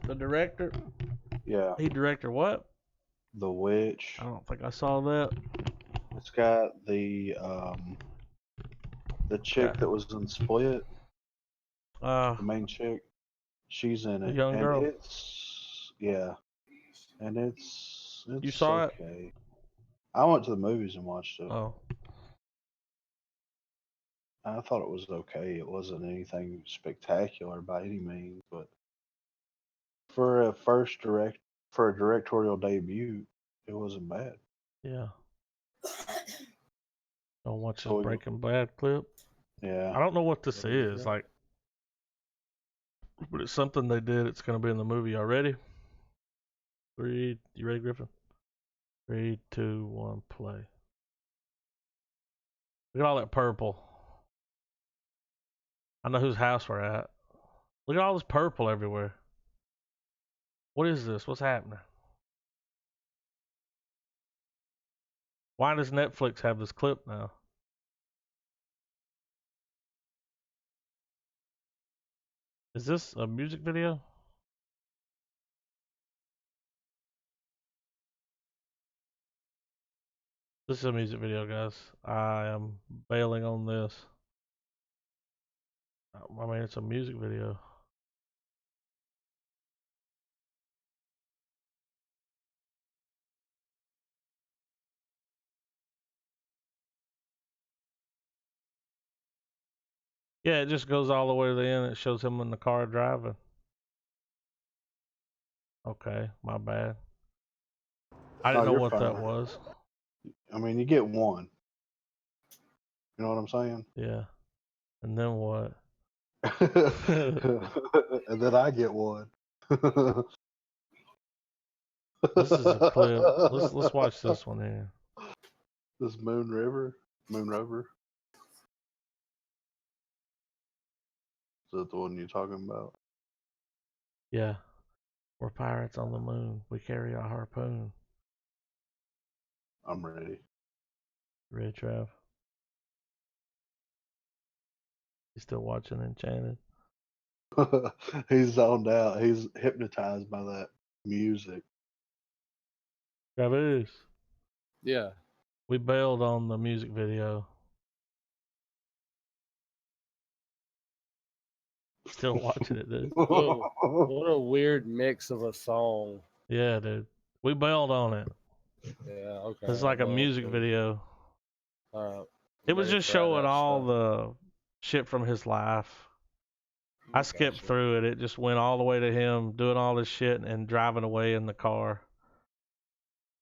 S1: the director?
S5: Yeah,
S1: He directed what?
S5: The Witch.
S1: I don't think I saw that.
S5: It's got the chick
S1: Yeah.
S5: that was in Split,
S1: Uh,
S5: the main chick. She's in
S1: the
S5: it,
S1: young
S5: and
S1: girl.
S5: it's
S1: You saw it?
S5: okay. I went to the movies and watched it.
S1: Oh,
S5: I thought it was okay. It wasn't anything spectacular by any means, but for a directorial debut, it wasn't bad.
S1: yeah. Don't watch
S5: So
S1: this
S5: we,
S1: Breaking Bad clip.
S5: yeah,
S1: I don't know what this
S3: What is
S1: is,
S3: that?
S1: like, but it's something they did. It's gonna be in the movie already. You ready, Griffin? 3, 2, 1, play. Look at all that purple. I know whose house we're at. Look at all this purple everywhere. What is this? What's happening? Why does Netflix have this clip now? Is this a music video? This is a music video, guys. I am bailing on this. I mean, it's a music video. Yeah, it just goes all the way to the end. It shows him in the car driving. Okay, my bad. I didn't know
S5: you're
S1: what that
S5: fine.
S1: was.
S5: I mean, you get one. You know what I'm saying?
S1: Yeah. And then what?
S5: And then I get one.
S1: This is a clip. Let's watch this one here.
S5: This Moon Rover. Is that the one you're talking about?
S1: Yeah. We're pirates on the moon. We carry a harpoon.
S5: I'm ready.
S1: Ready, Trav? You still watching Enchanted?
S5: He's zoned out. He's hypnotized by that music.
S1: Travis.
S3: Yeah.
S1: We bailed on the music video. Still watching it, dude.
S3: Whoa. What a weird mix of a song.
S1: Yeah, dude. We bailed on it.
S3: Yeah, okay.
S1: It's like a
S3: well,
S1: music
S3: then,
S1: video.
S3: I'm
S1: It was
S3: ready
S1: just
S3: for that
S1: showing
S3: next
S1: all
S3: show.
S1: the shit from his life. I skipped
S3: Gotcha.
S1: through it. It just went all the way to him doing all this shit and driving away in the car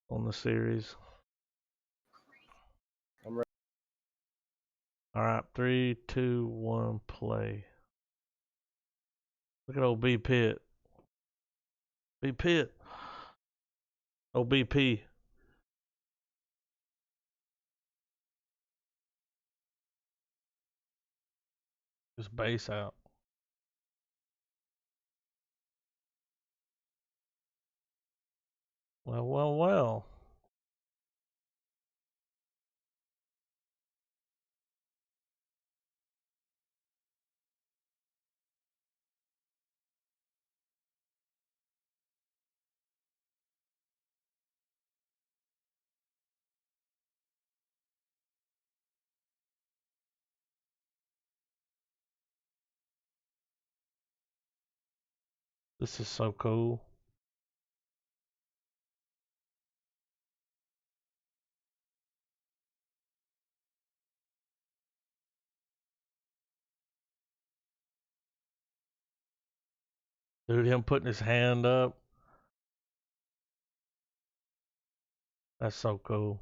S1: on the series.
S3: I'm ready.
S1: All right, 3, 2, 1, play. Look at old B Pitt. B Pitt. Old BP. His bass out. Well, well, well. This is so cool. Dude, him putting his hand up. That's so cool.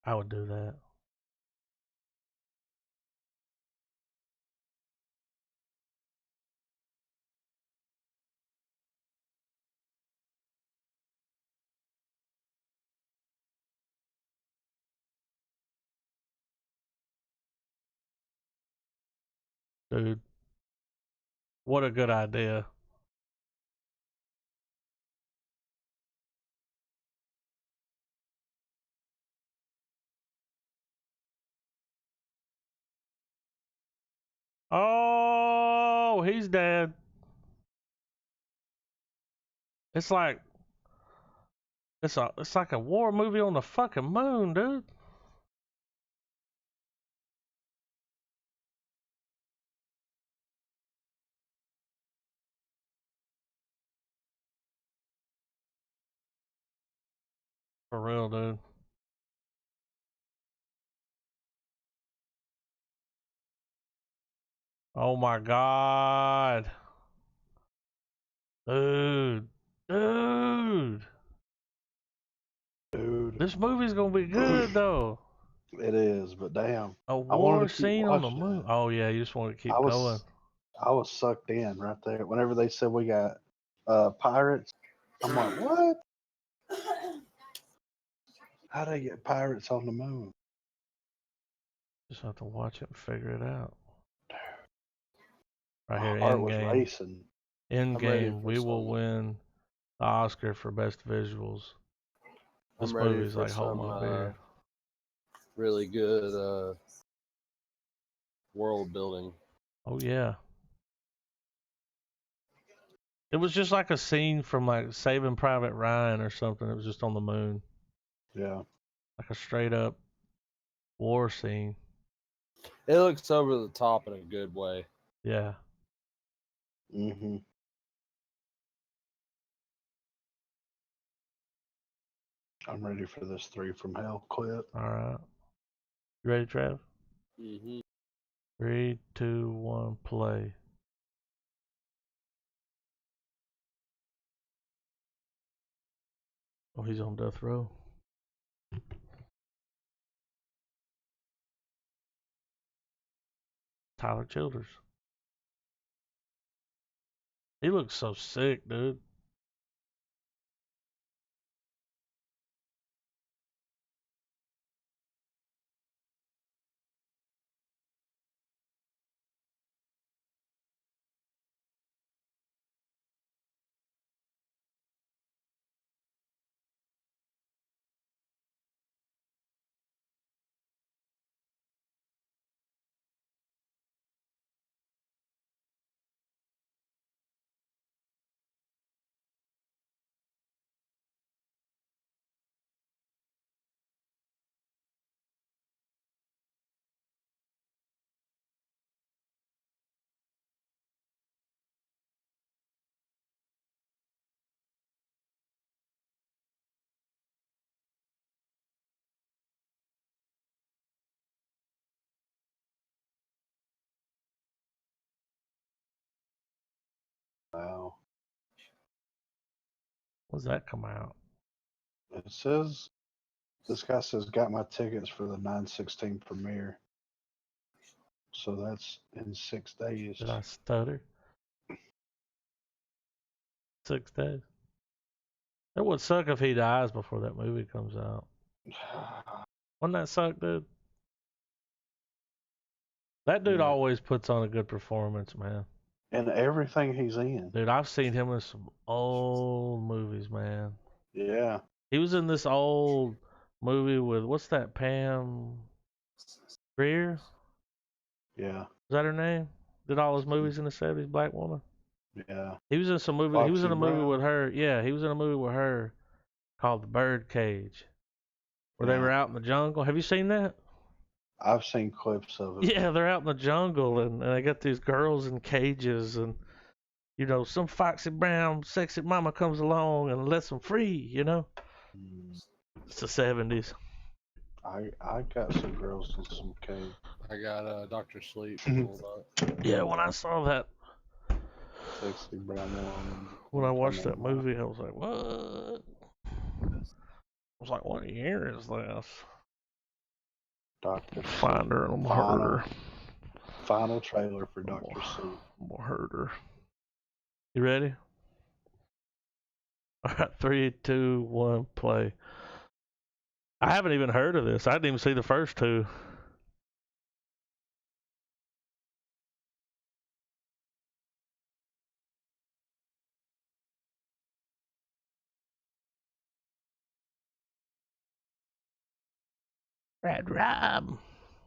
S1: I would do that. Dude, what a good idea. Oh, he's dead. It's like it's like a war movie on the fucking moon, dude. For real, dude. Oh my god. Dude. Dude.
S5: Dude,
S1: This movie's gonna be good though.
S5: it is, but damn,
S1: A
S5: I wanted
S1: war
S5: to keep
S1: scene on the
S5: watching
S1: moon.
S5: it.
S1: Oh yeah, you just want to
S5: I
S1: keep going.
S5: was sucked in right there. Whenever they said we got pirates, I'm like, what? How they get pirates on the moon?
S1: Just have to watch it and figure it out. Right
S5: My
S1: here,
S5: heart was
S1: Endgame.
S5: racing.
S3: I'm ready
S1: Endgame.
S3: for
S1: We will
S3: some.
S1: win the Oscar for best visuals. This
S3: I'm ready
S1: movie's
S3: for
S1: like hold
S3: some
S1: my beer.
S3: really good world building.
S1: Oh yeah. It was just like a scene from like Saving Private Ryan or something. It was just on the moon.
S5: Yeah.
S1: Like a straight up war scene.
S3: It looks over the top in a good way.
S1: Yeah.
S5: Mm-hmm. I'm ready for this 3 from Hell clip.
S1: All right. You ready, Trav?
S3: Mm-hmm.
S1: 3, 2, 1, play. Oh, he's on death row. Tyler Childers. He looks so sick, dude. When's that come out?
S5: It says this guy says got my tickets for the 9/16 premiere. So that's in 6 days.
S1: Did I stutter? 6 days. That would suck if he dies before that movie comes out. Wouldn't that suck, dude? That dude
S5: Yeah.
S1: always puts on a good performance, man.
S5: And everything he's in.
S1: Dude, I've seen him in some old movies, man.
S5: Yeah.
S1: He was in this old movie with, what's that, Pam Grier?
S5: Yeah.
S1: Is that her name? Did all his movies in the 70s, black woman?
S5: Yeah.
S1: He was in some movie. He was
S5: Foxy
S1: in a movie
S5: Brown?
S1: with her. Yeah, he was in a movie with her called The Birdcage, where they
S5: Yeah.
S1: were out in the jungle. Have you seen that?
S5: I've seen clips of it.
S1: Yeah, they're out in the jungle and they got these girls in cages and, you know, some foxy brown sexy mama comes along and lets them free, you know?
S5: Mm,
S1: It's the 70s.
S5: I got some girls in some cave.
S3: I got Doctor Sleep pulled up.
S1: Yeah, when I saw that,
S5: Sexy brown woman.
S1: when I watched
S5: Come
S1: that
S5: on.
S1: movie, I was like, what? I was like, what year is this?
S5: Dr.
S1: Find her and I'm gonna
S5: Final.
S1: hurt her.
S5: Final trailer for Dr. Sleep.
S1: I'm gonna hurt her. You ready? All right, 3, 2, 1, play. I haven't even heard of this. I didn't even see the first two. Red Rob.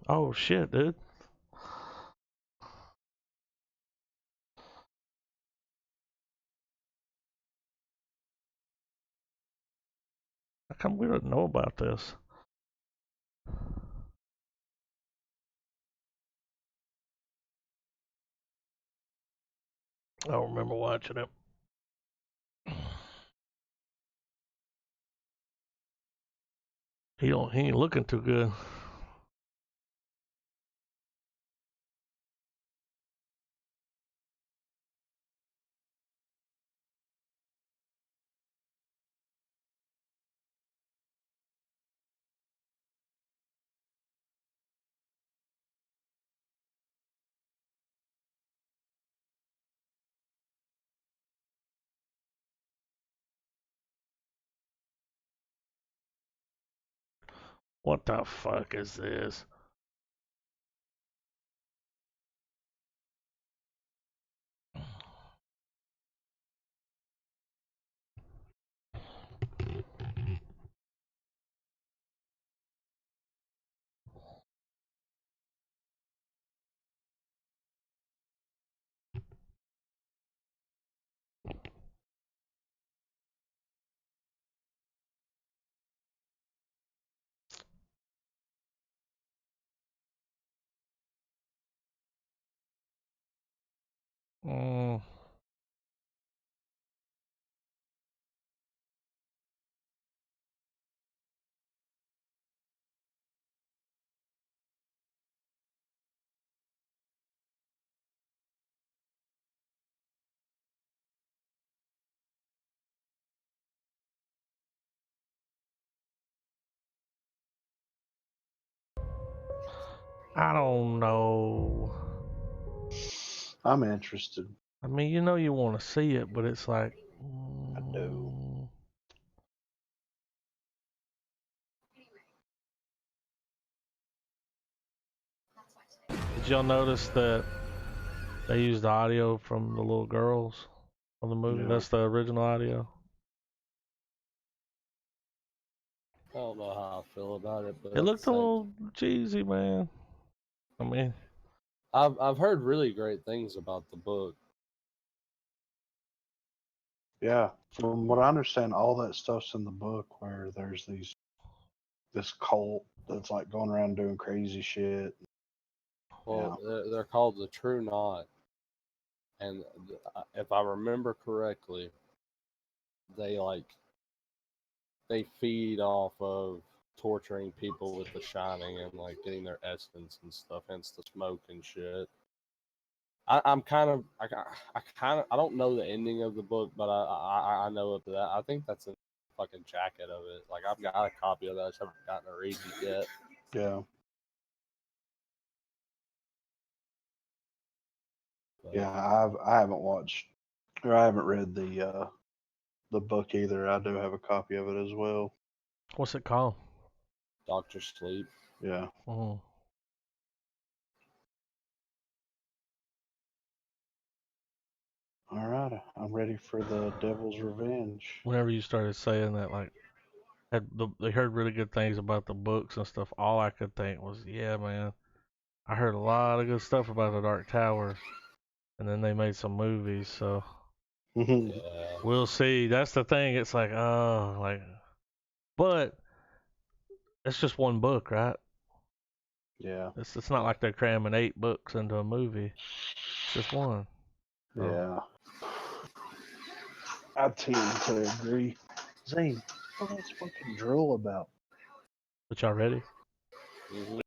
S1: Oh shit, dude. How come we didn't know about this? I don't remember watching it. He ain't looking too good. What the fuck is this? Mm. I don't know.
S5: I'm interested.
S1: I mean, you know you want to see it, but it's like.
S5: I do.
S1: Did y'all notice that they used audio from the little girls on the movie?
S5: Yeah.
S1: That's the original audio.
S3: I don't know how I feel about it, but
S1: It looked a little cheesy, man. I mean,
S3: I've heard really great things about the book.
S5: Yeah. From what I understand, all that stuff's in the book where there's this cult that's like going around doing crazy shit.
S3: Well, they're called the True Knot, and if I remember correctly, they feed off of torturing people with the Shining and like getting their essence and stuff, hence the smoke and shit. I'm kind of I don't know the ending of the book, but I know of that. I think that's in the fucking jacket of it. Like I've got a copy of that. I just haven't gotten to read it yet.
S5: Yeah.
S3: But,
S5: Yeah, I haven't watched or I haven't read the book either. I do have a copy of it as well.
S1: What's it called?
S3: Doctor Sleep.
S5: Yeah.
S1: Mm.
S5: All right, I'm ready for the Devil's Revenge.
S1: Whenever you started saying that, like, they heard really good things about the books and stuff, all I could think was, yeah, man, I heard a lot of good stuff about the Dark Tower, and then they made some movies, so
S3: Yeah.
S1: we'll see. That's the thing. It's like, oh, like, but it's just one book, right?
S5: Yeah.
S1: It's not like they're cramming 8 books into a movie. It's just one. Oh.
S5: Yeah. I tend to agree. Zane, what else fucking drool about?
S1: But y'all ready?
S3: Mhm.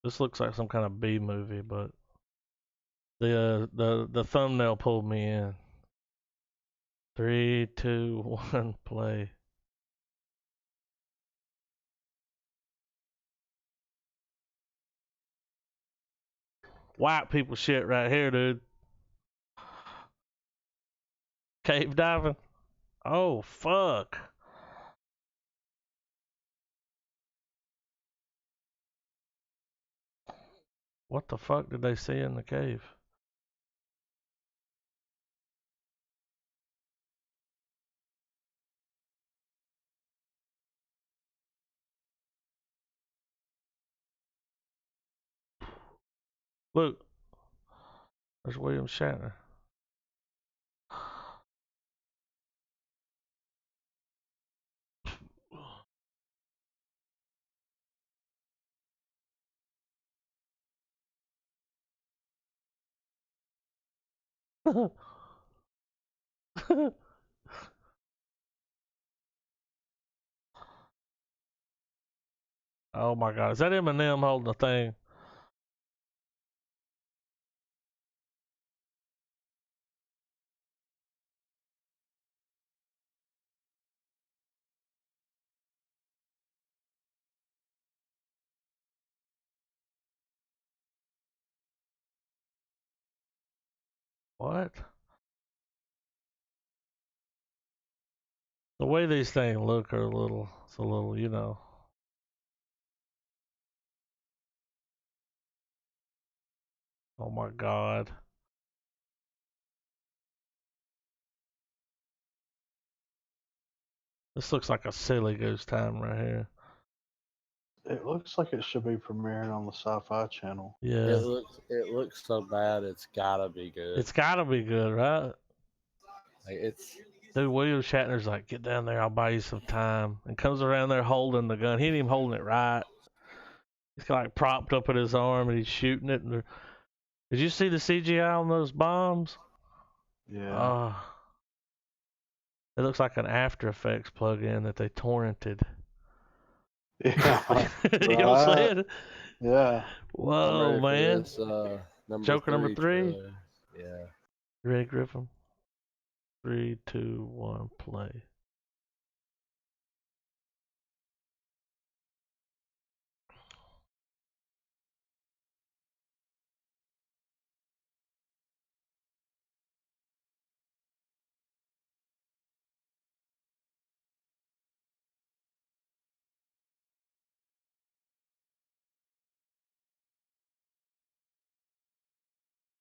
S1: This looks like some kind of B movie, but the thumbnail pulled me in. 3, 2, 1, play. White people shit right here, dude. Cave diving. Oh fuck. What the fuck did they see in the cave? Look. There's William Shatner. Oh my god. Is that Eminem holding the thing? What? The way these things look are it's a little, you know. Oh my god. This looks like a silly goose time right here.
S5: It looks like it should be premiering on the Sci-Fi Channel.
S1: Yeah.
S3: It looks so bad. It's gotta be good.
S1: It's gotta be good, right?
S3: Like, it's
S1: Dude, William Shatner's like, get down there, I'll buy you some time. And comes around there holding the gun. He ain't even holding it right. He's like propped up in his arm and he's shooting it. And did you see the CGI on those bombs?
S5: Yeah.
S1: Oh. It looks like an After Effects plug-in that they torrented.
S5: Yeah.
S1: You know what I'm saying?
S5: Yeah.
S1: Whoa, man.
S3: This,
S1: Joker number 3?
S3: trailer. Yeah.
S1: You ready, Griffin? 3, 2, 1, play.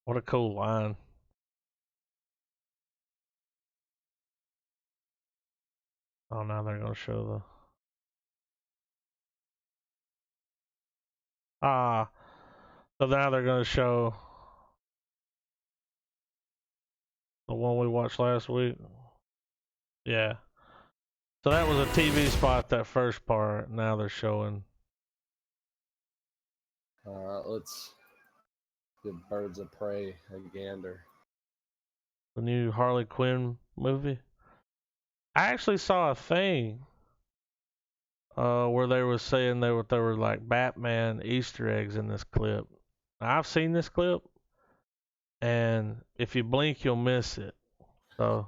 S1: What a cool line. Oh, now they're going to show the... So now they're going to show the one we watched last week. Yeah. So that was a TV spot, that first part. Now they're showing...
S3: Let's give Birds of Prey a gander.
S1: the new Harley Quinn movie. I actually saw a thing where they were saying there were like Batman Easter eggs in this clip. Now, I've seen this clip, and if you blink, you'll miss it. So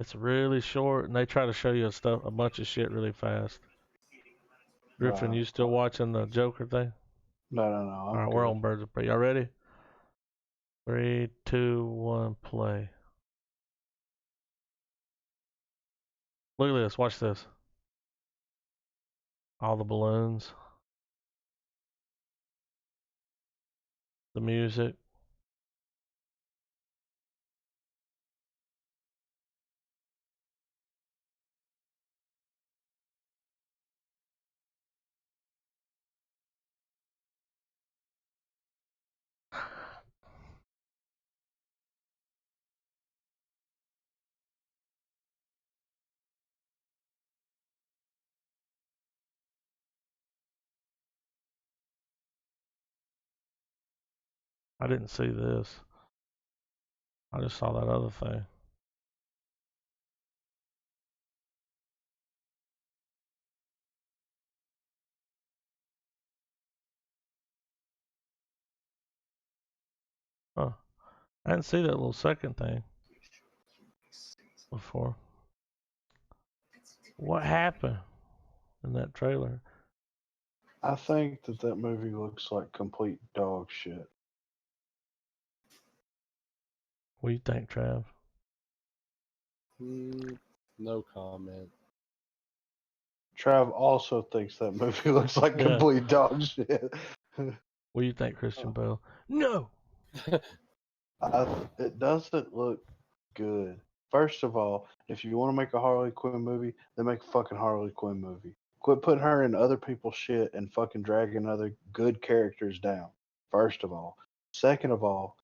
S1: it's really short, and they try to show you a bunch of shit really fast. Griffin,
S5: Wow.
S1: you still watching the Joker thing?
S5: No.
S1: All
S5: I'm
S1: right,
S5: good.
S1: we're on Birds of Prey. Y'all ready? 3, 2, 1, play. Look at this. Watch this. All the balloons. The music. I didn't see this. I just saw that other thing. Huh. I didn't see that little second thing before. What happened in that trailer?
S5: I think that movie looks like complete dog shit.
S1: What do you think, Trav?
S3: No comment.
S5: Trav also thinks that movie looks like
S1: Yeah.
S5: complete dog shit.
S1: What do you think, Christian Bale? No.
S5: It doesn't look good. First of all, if you want to make a Harley Quinn movie, then make a fucking Harley Quinn movie. Quit putting her in other people's shit and fucking dragging other good characters down. First of all. Second of all,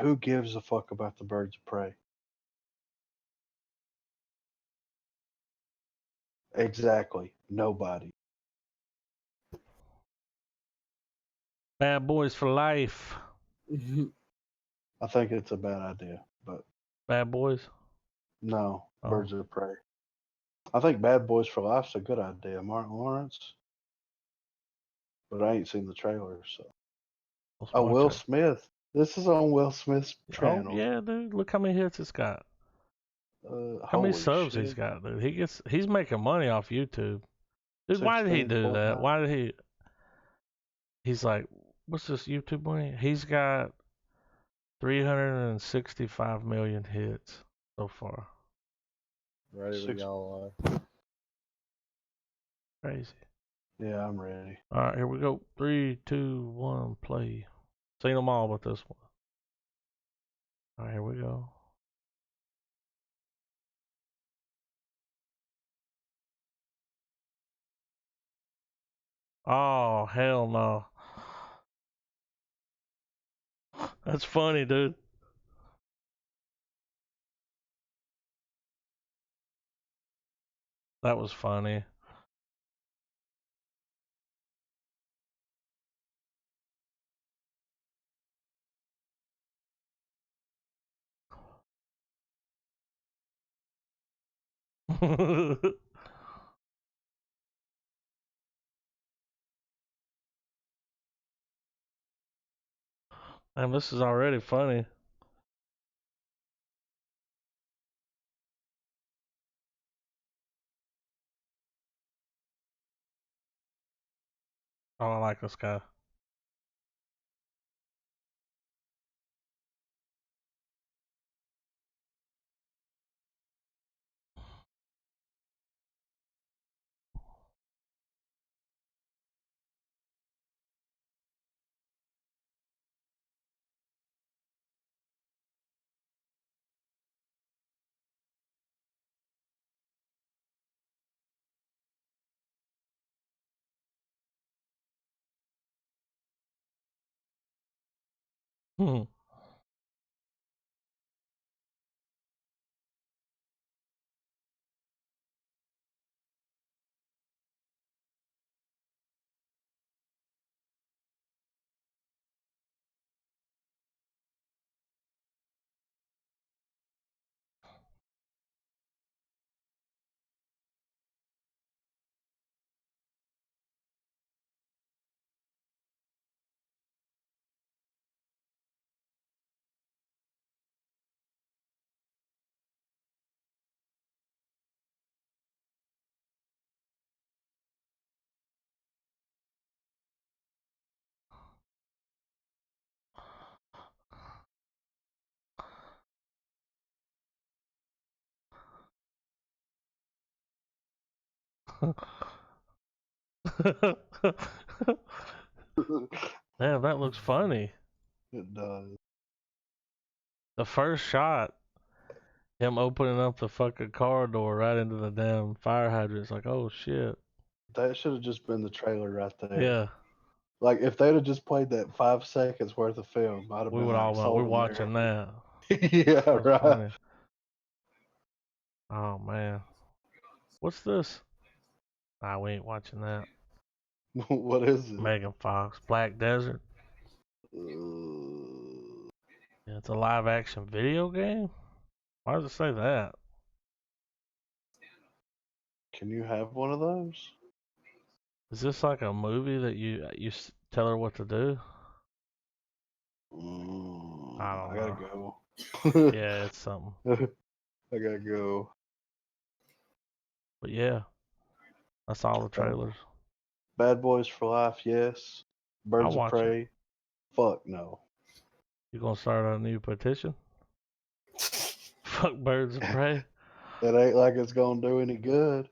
S5: who gives a fuck about the Birds of Prey? Exactly. Nobody.
S1: Bad Boys for Life.
S5: I think it's a bad idea, but
S1: Bad Boys.
S5: no,
S1: Oh.
S5: Birds of Prey. I think Bad Boys for Life's a good idea, Martin Lawrence. But I ain't seen the trailer, so.
S1: Let's
S5: Oh,
S1: watch
S5: Will
S1: it.
S5: Smith. This is on Will Smith's channel.
S1: Oh yeah, dude. Look how many hits it's got. How many
S5: Holy
S1: subs
S5: shit.
S1: he's got, dude? He's making money off YouTube. Dude, why did he do that?
S5: 16.9.
S1: Why did he's like, what's this YouTube money? He's got 365 million hits so far.
S3: Ready when
S5: Six-
S3: y'all are.
S1: Crazy.
S5: Yeah, I'm ready.
S1: All right, here we go. 3, 2, 1, play. Seen them all but this one. All right, here we go. Oh, hell no. That's funny, dude. That was funny. And this is already funny. Oh, I like this guy. Hmm. Damn, that looks funny.
S5: It does.
S1: The first shot, him opening up the fucking car door right into the damn fire hydrant. It's like, oh shit.
S5: That should have just been the trailer right there.
S1: Yeah,
S5: Like if they'd have just played that 5 seconds worth of film, I'd have
S1: we
S5: been
S1: would
S5: like,
S1: all know.
S5: sold
S1: We're
S5: 'em
S1: watching
S5: there.
S1: that.
S5: Yeah,
S1: That's
S5: right.
S1: funny. Oh man, what's this? Nah, we ain't watching that.
S5: What is it?
S1: Megan Fox, Black Desert. Yeah, it's a live action video game. Why does it say that?
S5: Can you have one of those?
S1: Is this like a movie that you tell her what to do? I don't
S5: I gotta
S1: know.
S5: go.
S1: Yeah, it's something.
S5: I gotta go.
S1: But yeah, that's all the trailers.
S5: Bad Boys for Life, yes. Birds of
S1: watch it.
S5: Prey, fuck no.
S1: You gonna start a new petition? Fuck Birds of Prey.
S5: It ain't like it's gonna do any good.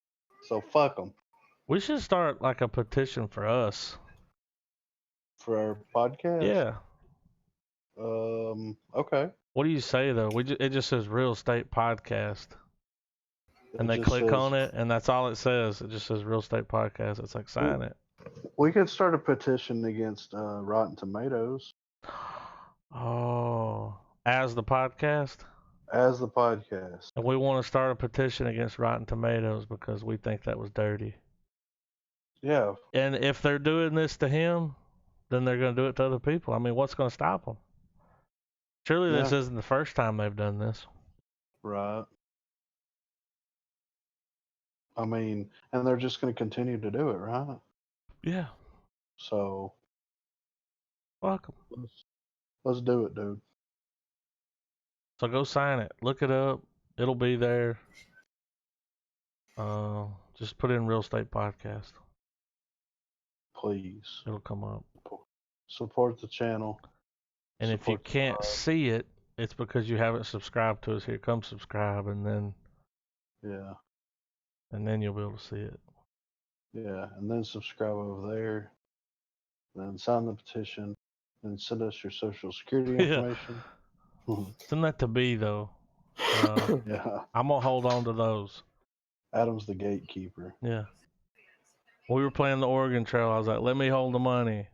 S5: So fuck them
S1: We should start like a petition for us.
S5: for our podcast.
S1: Yeah.
S5: Okay.
S1: What do you say though? It just says Real Estate Podcast, and
S5: It
S1: they
S5: just
S1: click
S5: says-
S1: on it, and that's all it says. It just says Real Estate Podcast. It's like sign it.
S5: We could start a petition against Rotten Tomatoes
S1: Oh, as the podcast,
S5: as the podcast.
S1: and we want to start a petition against Rotten Tomatoes because we think that was dirty.
S5: Yeah.
S1: And if they're doing this to him, then they're going to do it to other people. I mean, what's going to stop them? Surely this
S5: Yeah.
S1: isn't the first time they've done this.
S5: Right. I mean, and they're just going to continue to do it, right?
S1: Yeah,
S5: So
S1: fuck 'em.
S5: let's do it, dude.
S1: So go sign it. Look it up. It'll be there. Just put in Real Estate Podcast.
S5: Please
S1: It'll come up.
S5: support the channel.
S1: And if you
S5: Support the
S1: can't
S5: pod.
S1: see it, it's because you haven't subscribed to us. Here, come subscribe, and then
S5: Yeah.
S1: you'll be able to see it.
S5: Yeah, and then subscribe over there. Then sign the petition. Then send us your social security
S1: Yeah.
S5: information.
S1: Send that to B though.
S5: Yeah.
S1: I'm gonna hold on to those.
S5: Adam's the gatekeeper.
S1: Yeah. We were playing the Oregon Trail. I was like, let me hold the money,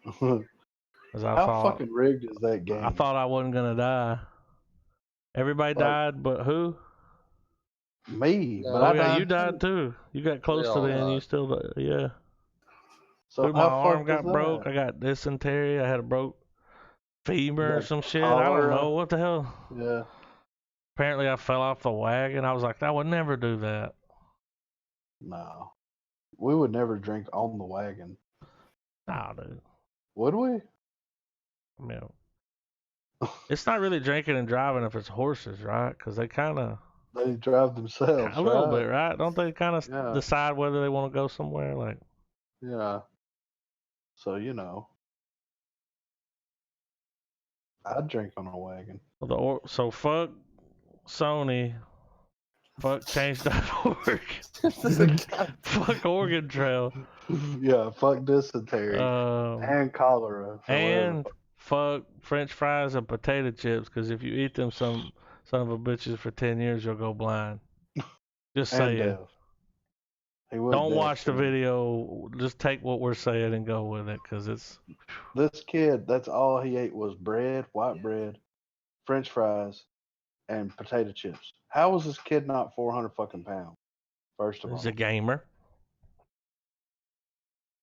S5: How
S1: 'cause I thought
S5: fucking rigged is that game?
S1: I thought I wasn't gonna die. Everybody
S5: Like-
S1: died, but who?
S5: Me,
S3: Yeah.
S5: but
S1: Oh
S5: I
S1: yeah,
S5: died
S1: you died too. You got close to
S3: all
S1: the end. You
S3: died.
S1: still died. Yeah.
S5: So
S1: Dude, my
S5: how
S1: arm
S5: fucked
S1: got
S5: is
S1: broke.
S5: that?
S1: I got dysentery. I had a broke femur or
S5: got
S1: some shit. I don't
S5: cholera.
S1: know what the hell.
S5: Yeah.
S1: Apparently, I fell off the wagon. I was like, I would never do that.
S5: No. We would never drink on the wagon.
S1: Nah, dude.
S5: Would we?
S1: I mean, it's not really drinking and driving if it's horses, right? Because they kind of
S5: They drive themselves.
S1: a little
S5: right?
S1: bit, right? Don't they kind of
S5: Yeah.
S1: decide whether they want to go somewhere? Like,
S5: Yeah. So, I'd drink on a wagon.
S1: so fuck Sony, fuck Change.org, fuck Oregon Trail,
S5: Yeah, fuck dysentery. And cholera. for
S1: and
S5: whatever.
S1: fuck French fries and potato chips. Because if you eat them, son of a bitches, for 10 years, you'll go blind. Just
S5: And
S1: saying.
S5: death. He went
S1: Don't
S5: deaf,
S1: watch the
S5: didn't he?
S1: video. Just take what we're saying and go with it, because it's
S5: This kid, that's all he ate was bread, white bread, French fries, and potato chips. How was this kid not 400 fucking pounds? First of all,
S1: he's a gamer.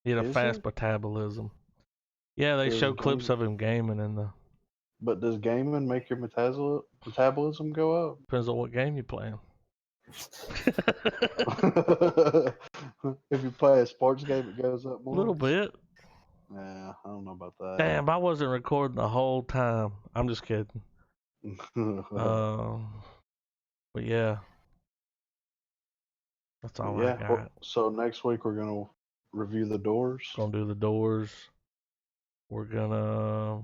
S1: He had a
S5: Is
S1: fast
S5: he?
S1: metabolism. Yeah, they
S5: He was
S1: show
S5: a
S1: clips
S5: gamer.
S1: of him gaming in the.
S5: but does gaming make your metabolism go
S1: Depends on what game you're playing.
S5: up? If you play a sports game, it goes up
S1: A
S5: more.
S1: little bit.
S5: Yeah, I don't know about that.
S1: Damn, I wasn't recording the whole time. I'm just kidding. But yeah, that's all I
S5: yeah.
S1: got.
S5: well, so next week we're gonna review The Doors.
S1: Gonna do the doors. We're gonna.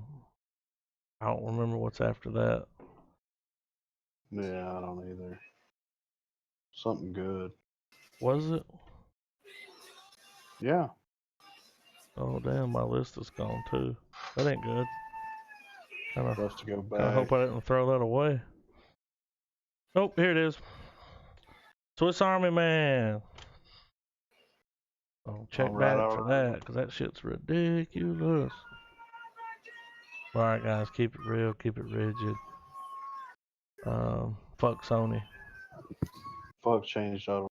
S1: I don't remember what's after that.
S5: Yeah, I don't either. Something good.
S1: Was it?
S5: Yeah.
S1: Oh damn, my list is gone too. That ain't good.
S5: For us to go
S1: I
S5: back.
S1: hope I didn't throw that away. Oh, here it is. Swiss Army Man. Oh, check
S5: Alright,
S1: back for
S5: alright.
S1: that, because that shit's ridiculous. Alright, guys, keep it real, keep it rigid. Fuck Sony.
S5: Fuck change.org.